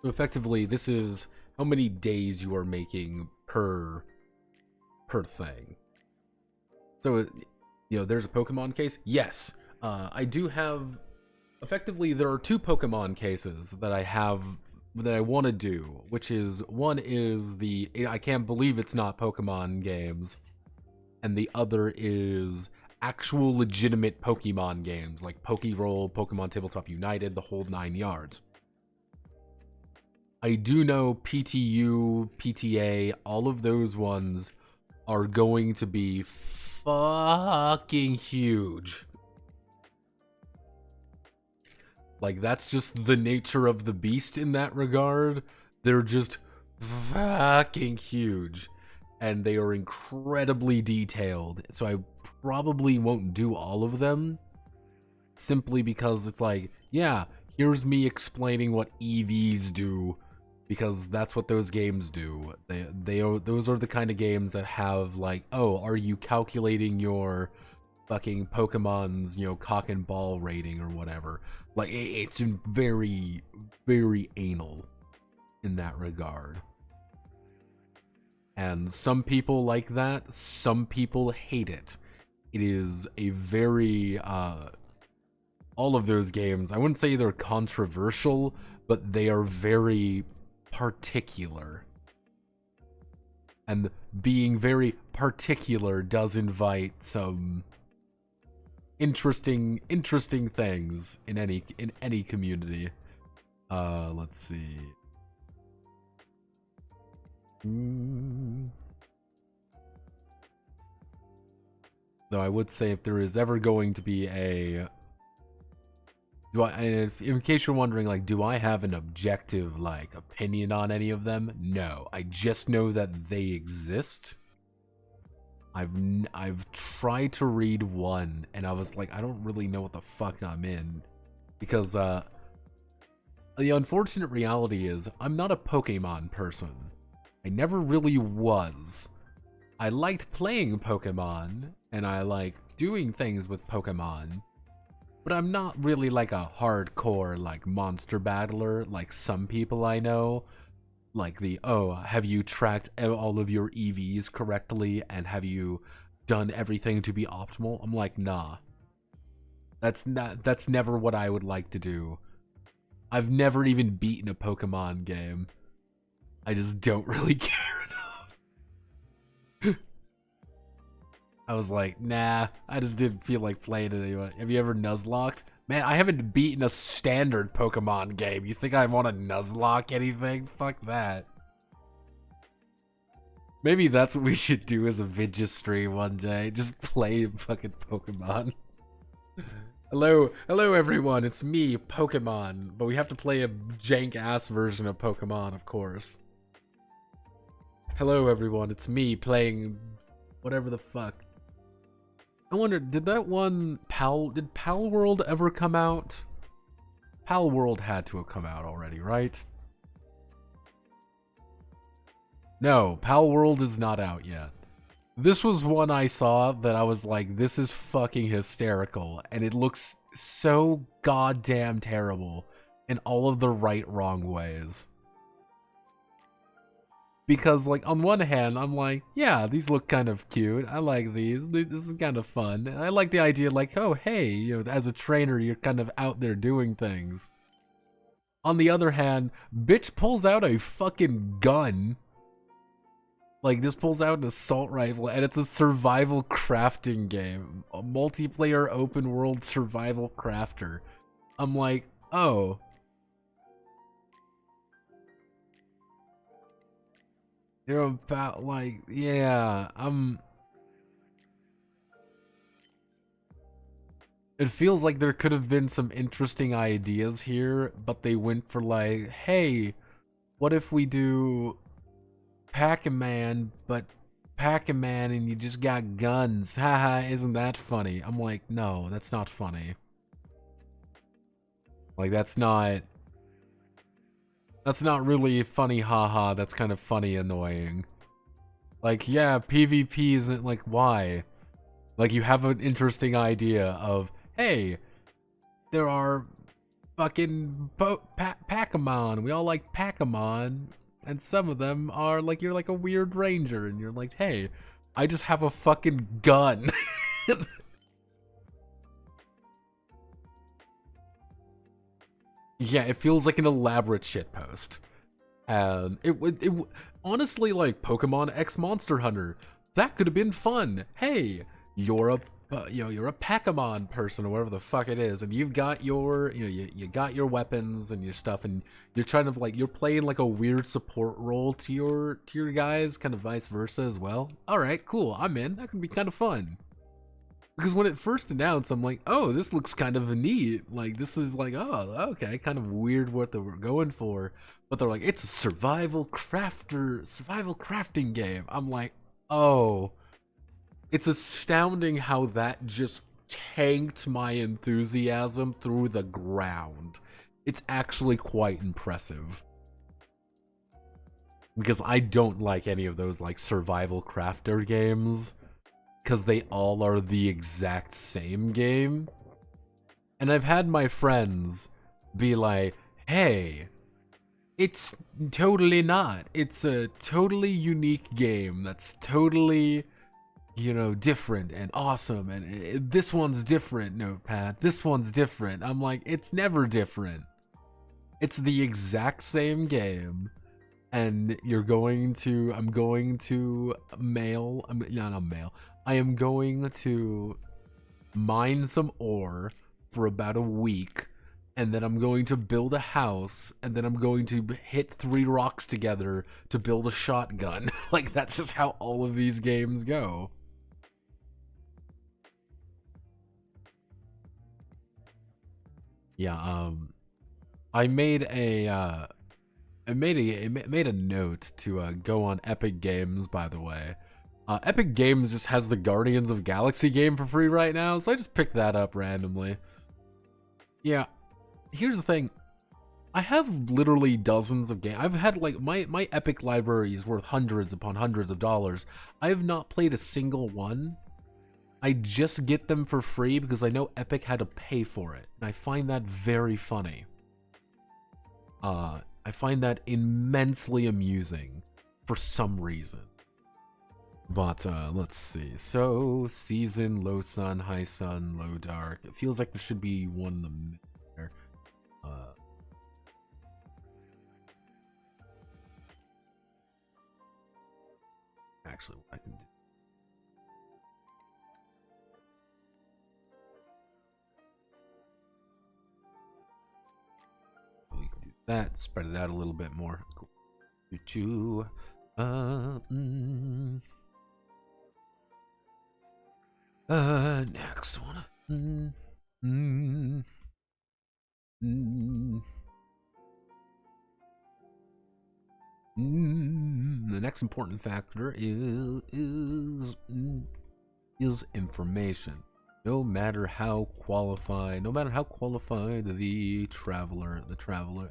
So effectively, this is how many days you are making per thing. So, there's a Pokemon case. Yes, I do have. Effectively, there are 2 Pokemon cases that I want to do, which is one is the I can't believe it's not Pokemon games, and the other is actual legitimate Pokemon games like Pokeroll, Pokemon Tabletop United, the whole 9 yards. I do know PTU, PTA, all of those ones are going to be fucking huge. Like, that's just the nature of the beast in that regard. They're just fucking huge. And they are incredibly detailed. So I probably won't do all of them. Simply because it's like, yeah, here's me explaining what EVs do. Because that's what those games do. Those are the kind of games that have like, oh, are you calculating your fucking Pokemon's, cock and ball rating or whatever. Like, it's very, very anal in that regard. And some people like that, some people hate it. It is a very, all of those games, I wouldn't say they're controversial, but they are very particular. And being very particular does invite some interesting things in any community. Let's see. Though I would say if there is ever going to be a in case you're wondering, like, do I have an objective, like, opinion on any of them? No. I just know that they exist. I've tried to read one, and I was like, I don't really know what the fuck I'm in. Because, the unfortunate reality is, I'm not a Pokemon person. I never really was. I liked playing Pokemon, and I like doing things with Pokemon. But I'm not really like a hardcore, like, monster battler like some people I know. Like have you tracked all of your EVs correctly and have you done everything to be optimal? I'm like, nah. That's never what I would like to do. I've never even beaten a Pokemon game. I just don't really care enough. I was like, nah, I just didn't feel like playing it anymore. Have you ever Nuzlocked? Man, I haven't beaten a standard Pokemon game. You think I want to Nuzlocke anything? Fuck that. Maybe that's what we should do as a video stream one day. Just play fucking Pokemon. Hello everyone, it's me, Pokemon. But we have to play a jank-ass version of Pokemon, of course. Hello everyone, it's me playing whatever the fuck. I wonder, did that one did Pal World ever come out? Pal World had to have come out already, right? No, Pal World is not out yet. This was one I saw that I was like, this is fucking hysterical, and it looks so goddamn terrible in all of the wrong ways. Because, like, on one hand, I'm like, yeah, these look kind of cute. I like these. This is kind of fun. And I like the idea, like, oh, hey, as a trainer, you're kind of out there doing things. On the other hand, bitch pulls out a fucking gun. Like, just pulls out an assault rifle, and it's a survival crafting game. A multiplayer open world survival crafter. I'm like, oh. They're about, like, yeah, it feels like there could have been some interesting ideas here, but they went for like, hey, what if we do Pac-Man, but Pac-Man and you just got guns? Haha, isn't that funny? I'm like, no, that's not funny. Like, that's not really funny, haha, that's kind of funny annoying. Like, yeah, PvP isn't, like, why? Like, you have an interesting idea of, hey, there are fucking Pac-Man. We all like Pac-Man. And some of them are like, you're like a weird ranger, and you're like, hey, I just have a fucking gun. Yeah, it feels like an elaborate shitpost. And it would honestly, like Pokemon X Monster Hunter, that could have been fun. Hey, you're a you're a Pac-Man person or whatever the fuck it is, and you've got your you got your weapons and your stuff, and you're trying to like, you're playing like a weird support role to your guys, kind of vice versa as well. All right, cool, I'm in. That could be kind of fun. Because when it first announced, I'm like, oh, this looks kind of neat. Like, this is like, oh, okay, kind of weird what they were going for. But they're like, it's a survival crafting game. I'm like, oh. It's astounding how that just tanked my enthusiasm through the ground. It's actually quite impressive. Because I don't like any of those, like, survival crafter games. Because they all are the exact same game. And I've had my friends be like, hey, it's totally not. It's a totally unique game that's totally, you know, different and awesome. And this one's different, Notepad. This one's different. I'm like, it's never different. It's the exact same game. And I'm going to I am going to mine some ore for about a week, and then I'm going to build a house, and then I'm going to hit 3 rocks together to build a shotgun. Like, that's just how all of these games go. Yeah, I made a note to go on Epic Games, by the way. Epic Games just has the Guardians of Galaxy game for free right now, so I just picked that up randomly. Yeah, here's the thing. I have literally dozens of games. I've had, like, my Epic library is worth hundreds upon hundreds of dollars. I have not played a single one. I just get them for free because I know Epic had to pay for it, and I find that very funny. I find that immensely amusing for some reason. But let's see. So, season, low sun, high sun, low dark. It feels like there should be one in the middle there. Actually, what I can do. We can do that. Spread it out a little bit more. Cool. Next one. The next important factor is information. No matter how qualified the traveler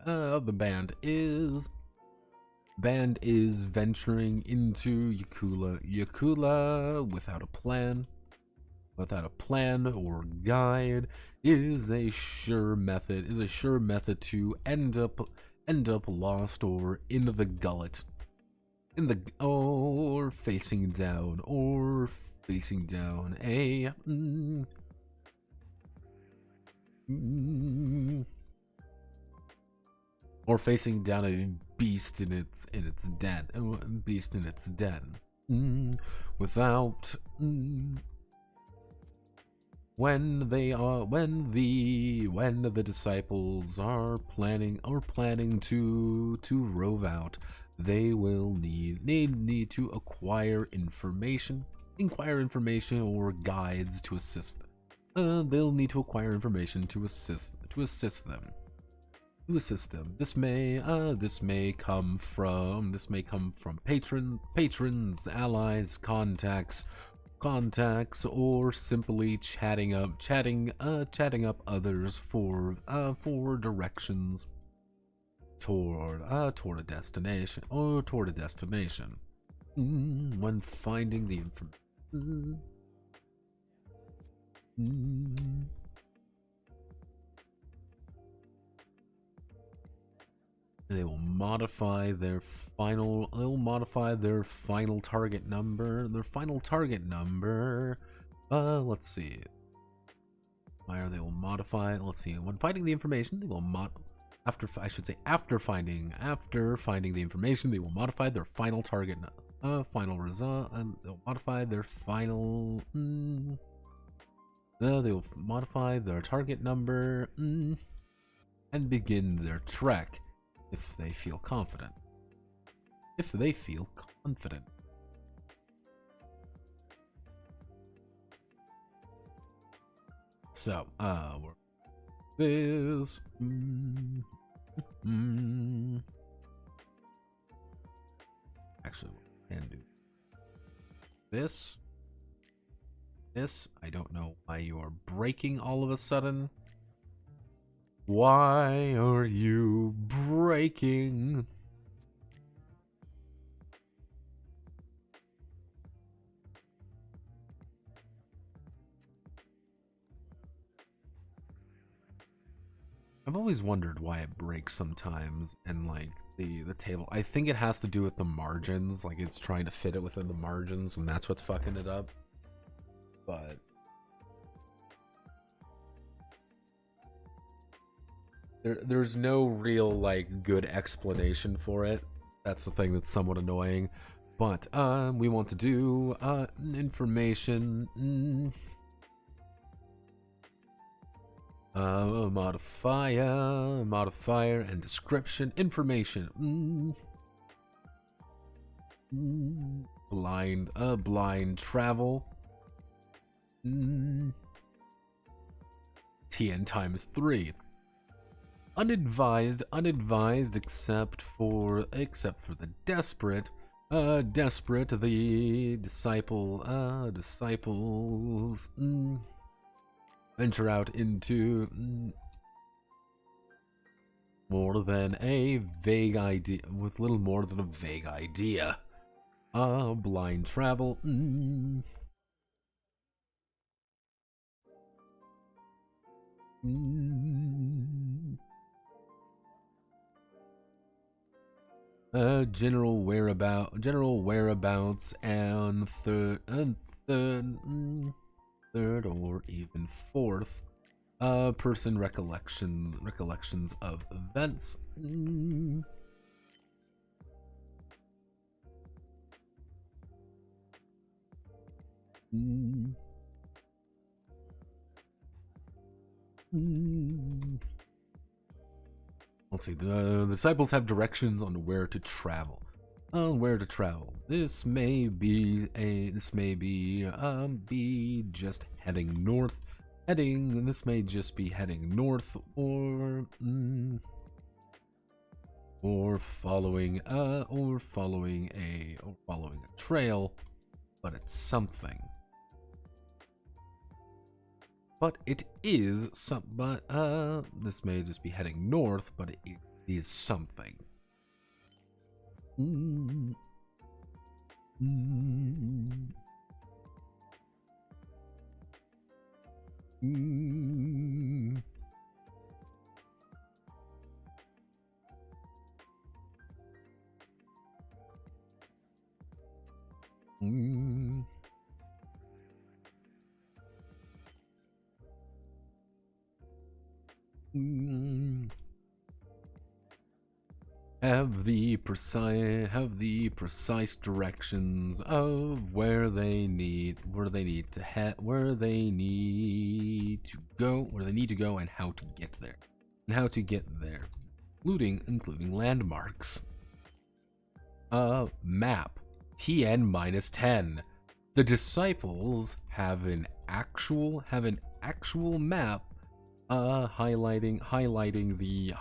of the band is venturing into Yakula without a plan or guide is a sure method to end up lost or in the gullet, or facing down a or facing down a beast in its den, without when the disciples are planning to rove out, they will need to inquire information or guides to assist them. They'll need to acquire information to assist them. This may come from patrons, allies, contacts, or simply chatting up others for directions toward a destination. When finding the information. They will modify their final. They'll modify their final target number. Their final target number. Let's see. Fire. They will modify. Let's see. When finding the information, they will after finding the information, they will modify their final target. Final result. And they'll modify their final. They will modify their target number. And begin their trek. If they feel confident. If they feel confident. So, this. Actually, we can do this. This. I don't know why you are breaking all of a sudden. Why are you breaking? I've always wondered why it breaks sometimes, and like the table. I think it has to do with the margins, like it's trying to fit it within the margins, and that's what's fucking it up. But there's no real like good explanation for it. That's the thing that's somewhat annoying. But we want to do information. Modifier and description information. Blind travel. TN times 3. Unadvised except for the desperate. Desperate, the disciples venture out into more than a vague idea, with little more than a vague idea. Blind travel. General whereabouts and third or even fourth person recollections of events. Let's see. The disciples have directions on where to travel. This may be just heading north. This may just be heading north, or following a trail, but it's something. But it is some. But this may just be heading north, but it is something. Have the precise directions of where they need to go, and how to get there, including landmarks. Map TN-10. The disciples have an actual map highlighting the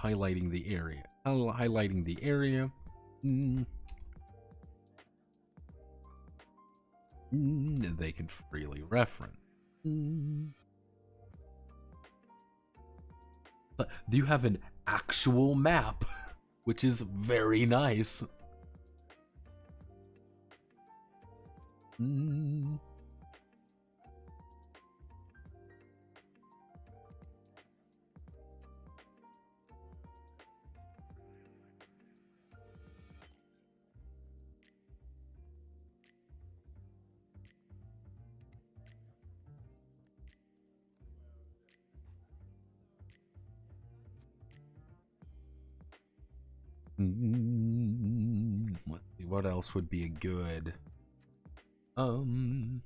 area. They can freely reference. But you have an actual map, which is very nice. Let's see, what else would be a good? Mm,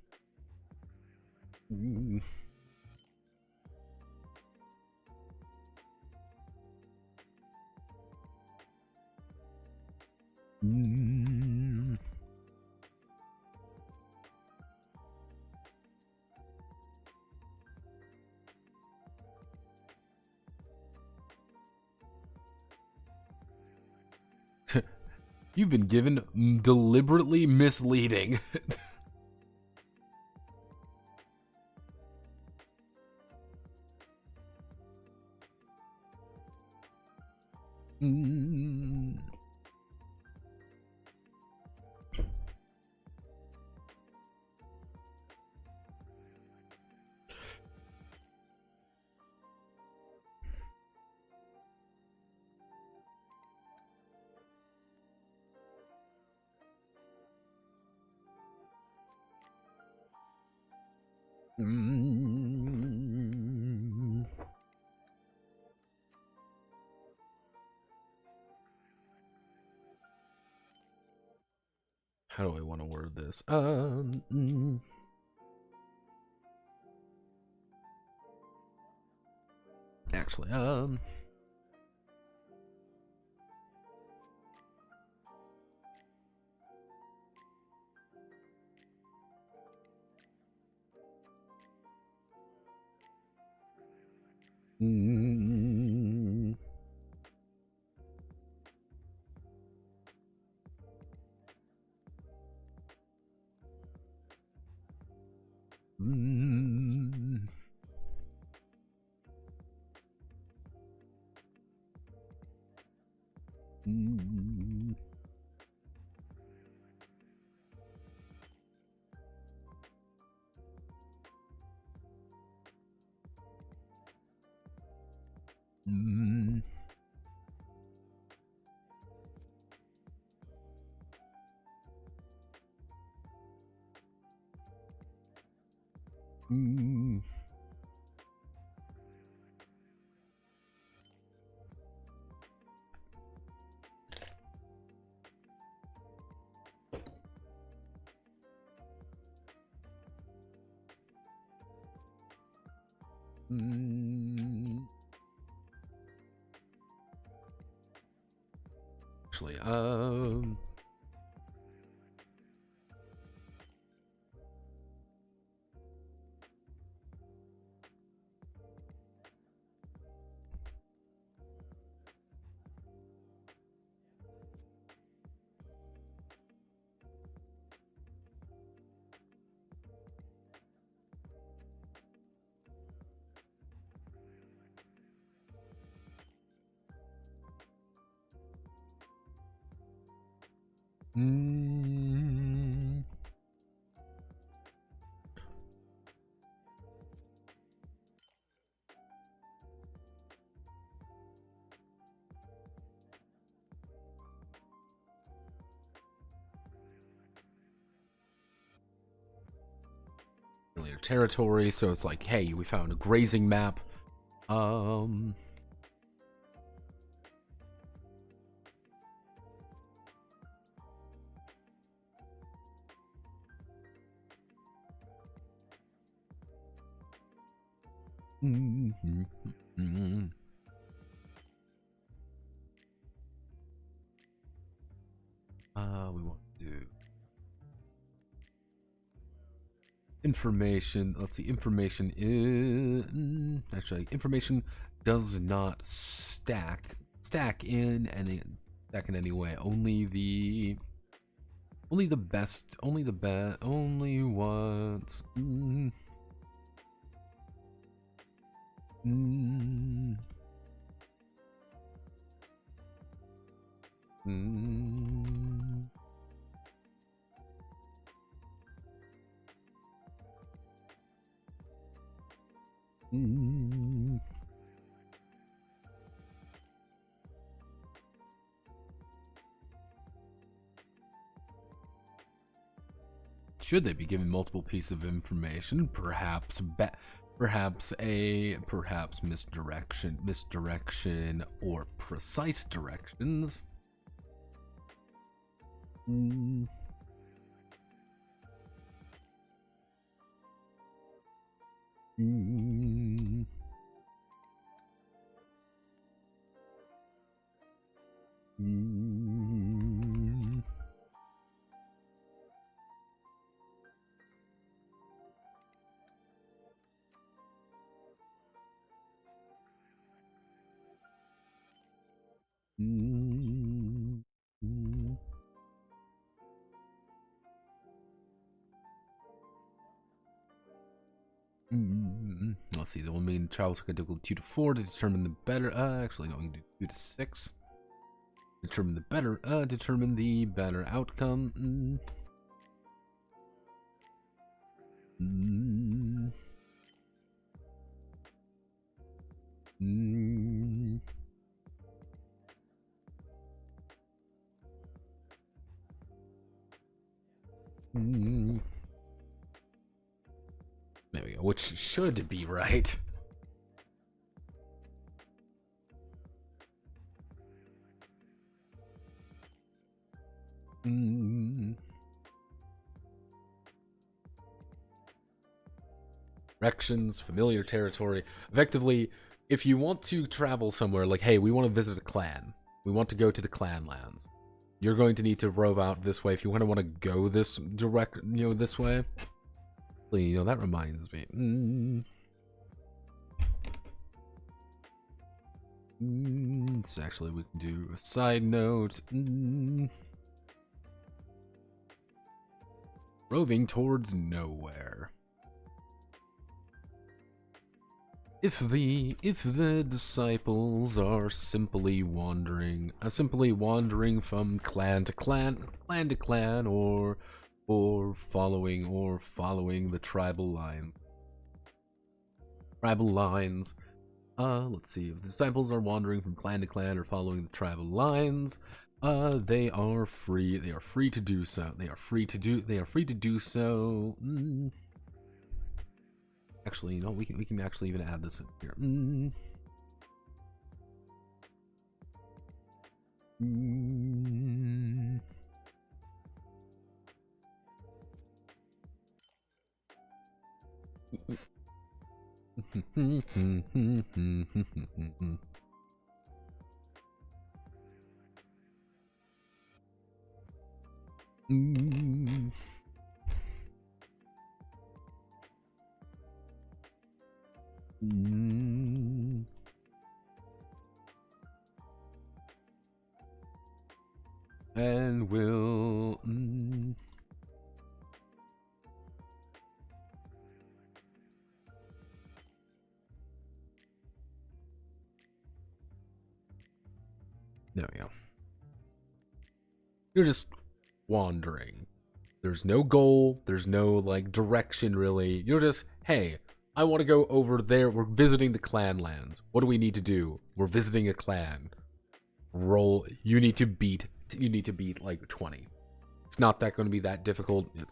mm. You've been given deliberately misleading. Mm. Mm. How do I want to word this? Actually, mm. Mm. Mm. Mm. Mm. Mm. Actually, mm. Familiar territory, so it's like, hey, we found a grazing map. Mm. Mm-hmm. Mm-hmm. We want to do information. Let's see. Information is actually information does not stack in any way. Only the best. Only the best. Only what. Mm, mm, mm, mm. Should they be given multiple pieces of information? Perhaps misdirection or precise directions. Mm. Mm. Mm. Mm. Mm. Let's see, the one main trials are difficult 2 to 4 to determine the better. Actually, no, we can do 2 to 6. Determine the better outcome. Mm. Mm. Mm. There we go, which should be right. Mm. Directions, familiar territory. Effectively, if you want to travel somewhere, like, hey, we want to visit a clan. We want to go to the clan lands. You're going to need to rove out this way if you want to go this direct, this way. That reminds me. So actually, we can do a side note. Roving towards nowhere. If the disciples are simply wandering from clan to clan, or following the tribal lines. Let's see. If the disciples are wandering from clan to clan or following the tribal lines, they are free. They are free to do so. They are free to do so. Actually, we can actually even add this in here. And we'll there we go. You're just wandering. There's no goal. There's no like direction really. You're just, hey, I want to go over there. We're visiting the clan lands. What do we need to do? We're visiting a clan. Roll. You need to beat like 20. It's not that going to be that difficult. It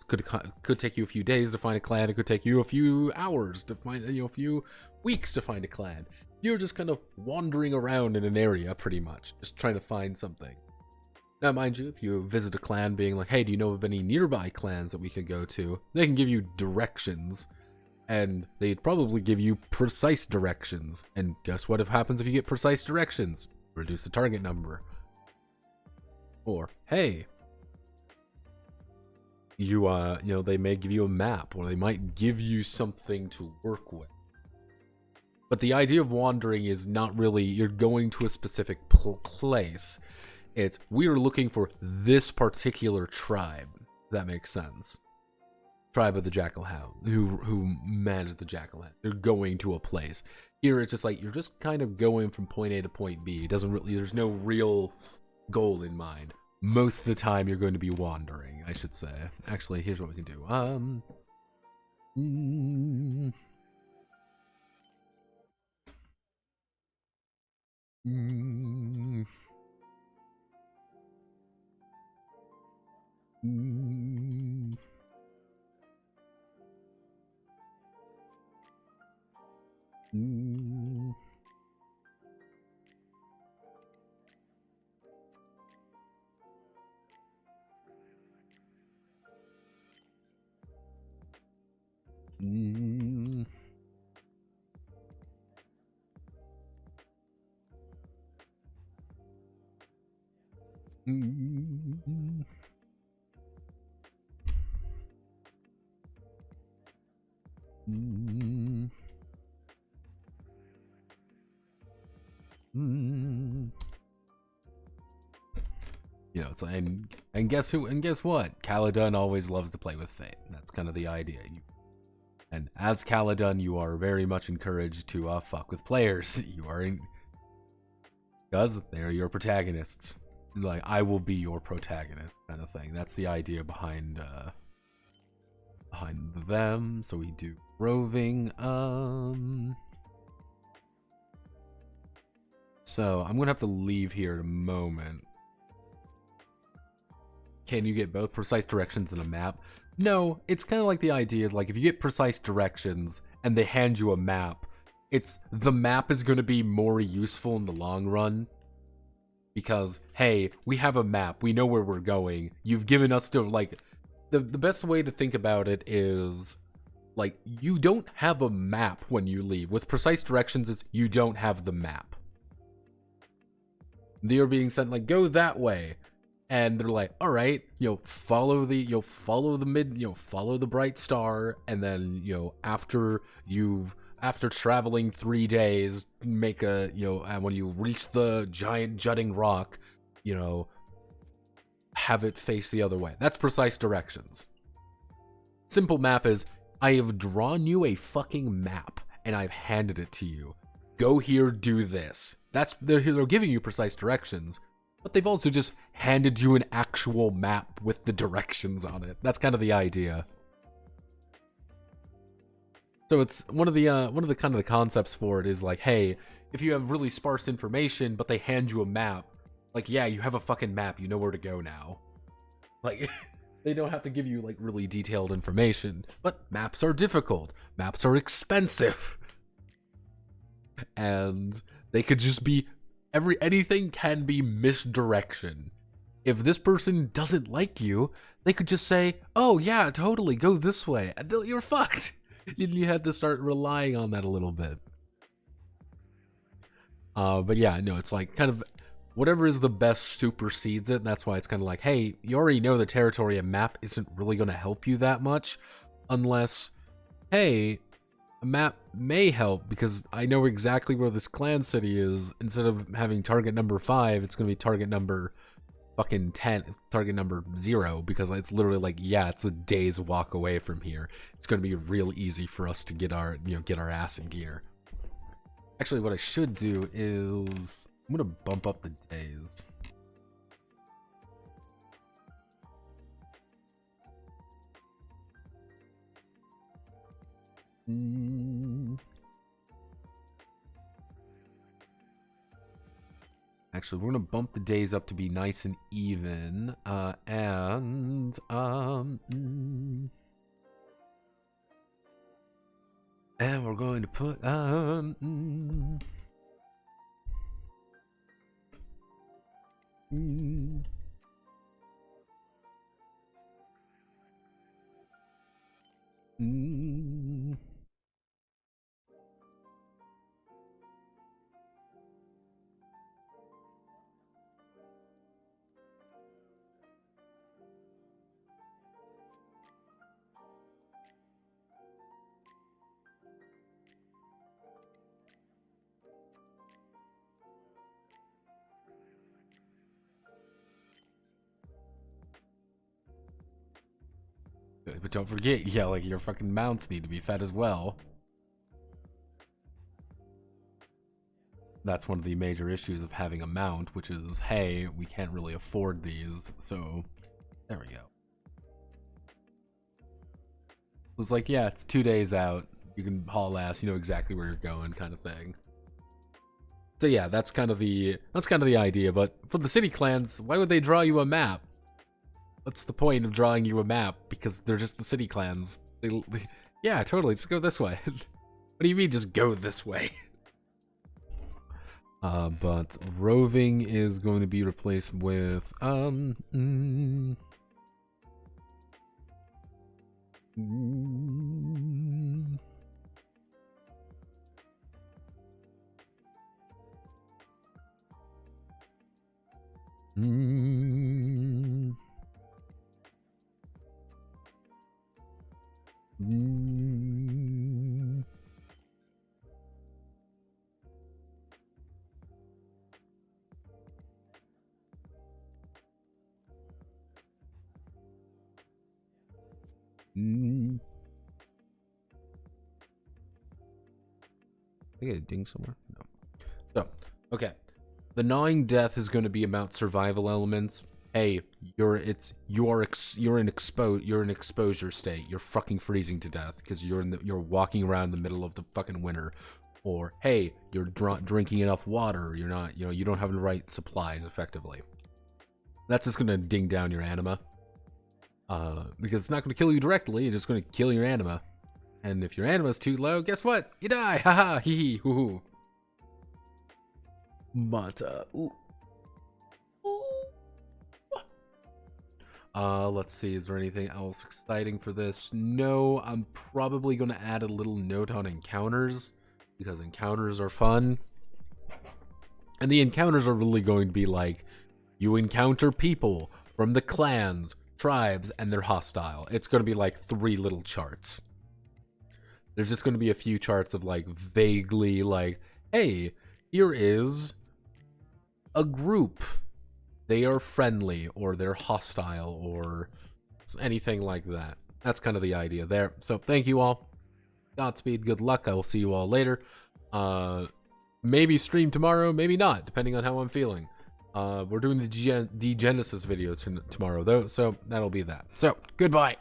could take you a few days to find a clan. It could take you a few hours to find, a few weeks to find a clan. You're just kind of wandering around in an area, pretty much, just trying to find something. Now, mind you, if you visit a clan being like, hey, do you know of any nearby clans that we could go to? They can give you directions, and they'd probably give you precise directions. And guess what happens if you get precise directions? Reduce the target number. Or, hey, they may give you a map, or they might give you something to work with. But the idea of wandering is not really, you're going to a specific place. It's, we are looking for this particular tribe. If that makes sense. Tribe of the Jackal Hound, who manage the Jackal Hound. They're going to a place. Here, it's just like, you're just kind of going from point A to point B. It doesn't really, there's no real goal in mind. Most of the time, you're going to be wandering, I should say. Actually, here's what we can do. Mm. Mm. Mm. Mm. You know, it's like, and guess who? And guess what? Caledon always loves to play with fate. That's kind of the idea. And as Caledon, you are very much encouraged to fuck with players. You are because they're your protagonists. Like, I will be your protagonist, kind of thing. That's the idea behind them. So we do roving. So I'm gonna have to leave here in a moment. Can you get both precise directions and a map? No, it's kind of like the idea, like if you get precise directions and they hand you a map, the map is going to be more useful in the long run. Because, hey, we have a map, we know where we're going, you've given us to, like, the best way to think about it is, like, you don't have a map when you leave. With precise directions, it's you don't have the map. They're being sent, like, go that way. And they're like, all right, follow the bright star, and then, after traveling 3 days, make a, and when you reach the giant jutting rock, have it face the other way. That's precise directions. Simple map is, I have drawn you a fucking map, and I've handed it to you. Go here, do this. They're giving you precise directions. But they've also just handed you an actual map with the directions on it. That's kind of the idea. So it's one of the kind of the concepts for it is like, hey, if you have really sparse information, but they hand you a map, like, yeah, you have a fucking map, you know where to go now. Like, they don't have to give you like really detailed information, but maps are difficult. Maps are expensive. And they could just be anything can be misdirection. If this person doesn't like you, they could just say, oh yeah, totally, go this way. And you're fucked. You had to start relying on that a little bit. But yeah, no, it's like kind of whatever is the best supersedes it. And that's why it's kind of like, hey, you already know the territory, a map isn't really going to help you that much unless, hey, a map may help because I know exactly where this clan city is. Instead of having target number 5, it's going to be target number fucking 10, target number 0, because it's literally like, yeah, it's a day's walk away from here. It's going to be real easy for us to get our, get our ass in gear. Actually, what I should do is I'm going to bump up the days. Actually, we're gonna bump the days up to be nice and even, and we're going to put but don't forget, yeah, like your fucking mounts need to be fed as well. That's one of the major issues of having a mount, which is, hey, we can't really afford these, so there we go. It's like, yeah, it's 2 days out. You can haul ass, you know exactly where you're going, kind of thing. So yeah, that's kind of the idea. But for the city clans, why would they draw you a map? What's the point of drawing you a map? Because they're just the city clans. Yeah, totally. Just go this way. What do you mean, just go this way? But roving is going to be replaced with Mm. Mm. Mm. Mm. I get a ding somewhere? No. So, okay. The gnawing death is going to be about survival elements. Hey, you're in exposure state. You're fucking freezing to death because you're walking around the middle of the fucking winter. Or hey, you're drinking enough water. You're not, you don't have the right supplies effectively. That's just gonna ding down your anima. Because it's not gonna kill you directly. It's just gonna kill your anima. And if your anima's too low, guess what? You die. Haha. Hee hee. Hoo hoo. Somata. Ooh. Let's see, is there anything else exciting for this? No, I'm probably going to add a little note on encounters, because encounters are fun. And the encounters are really going to be like, you encounter people from the clans, tribes, and they're hostile. It's going to be like 3 little charts. There's just going to be a few charts of like, vaguely like, hey, here is a group. They are friendly, or they're hostile, or anything like that. That's kind of the idea there. So thank you all. Godspeed, good luck. I will see you all later. Maybe stream tomorrow, maybe not, depending on how I'm feeling. We're doing the Genesis video tomorrow, though, so that'll be that. So, goodbye.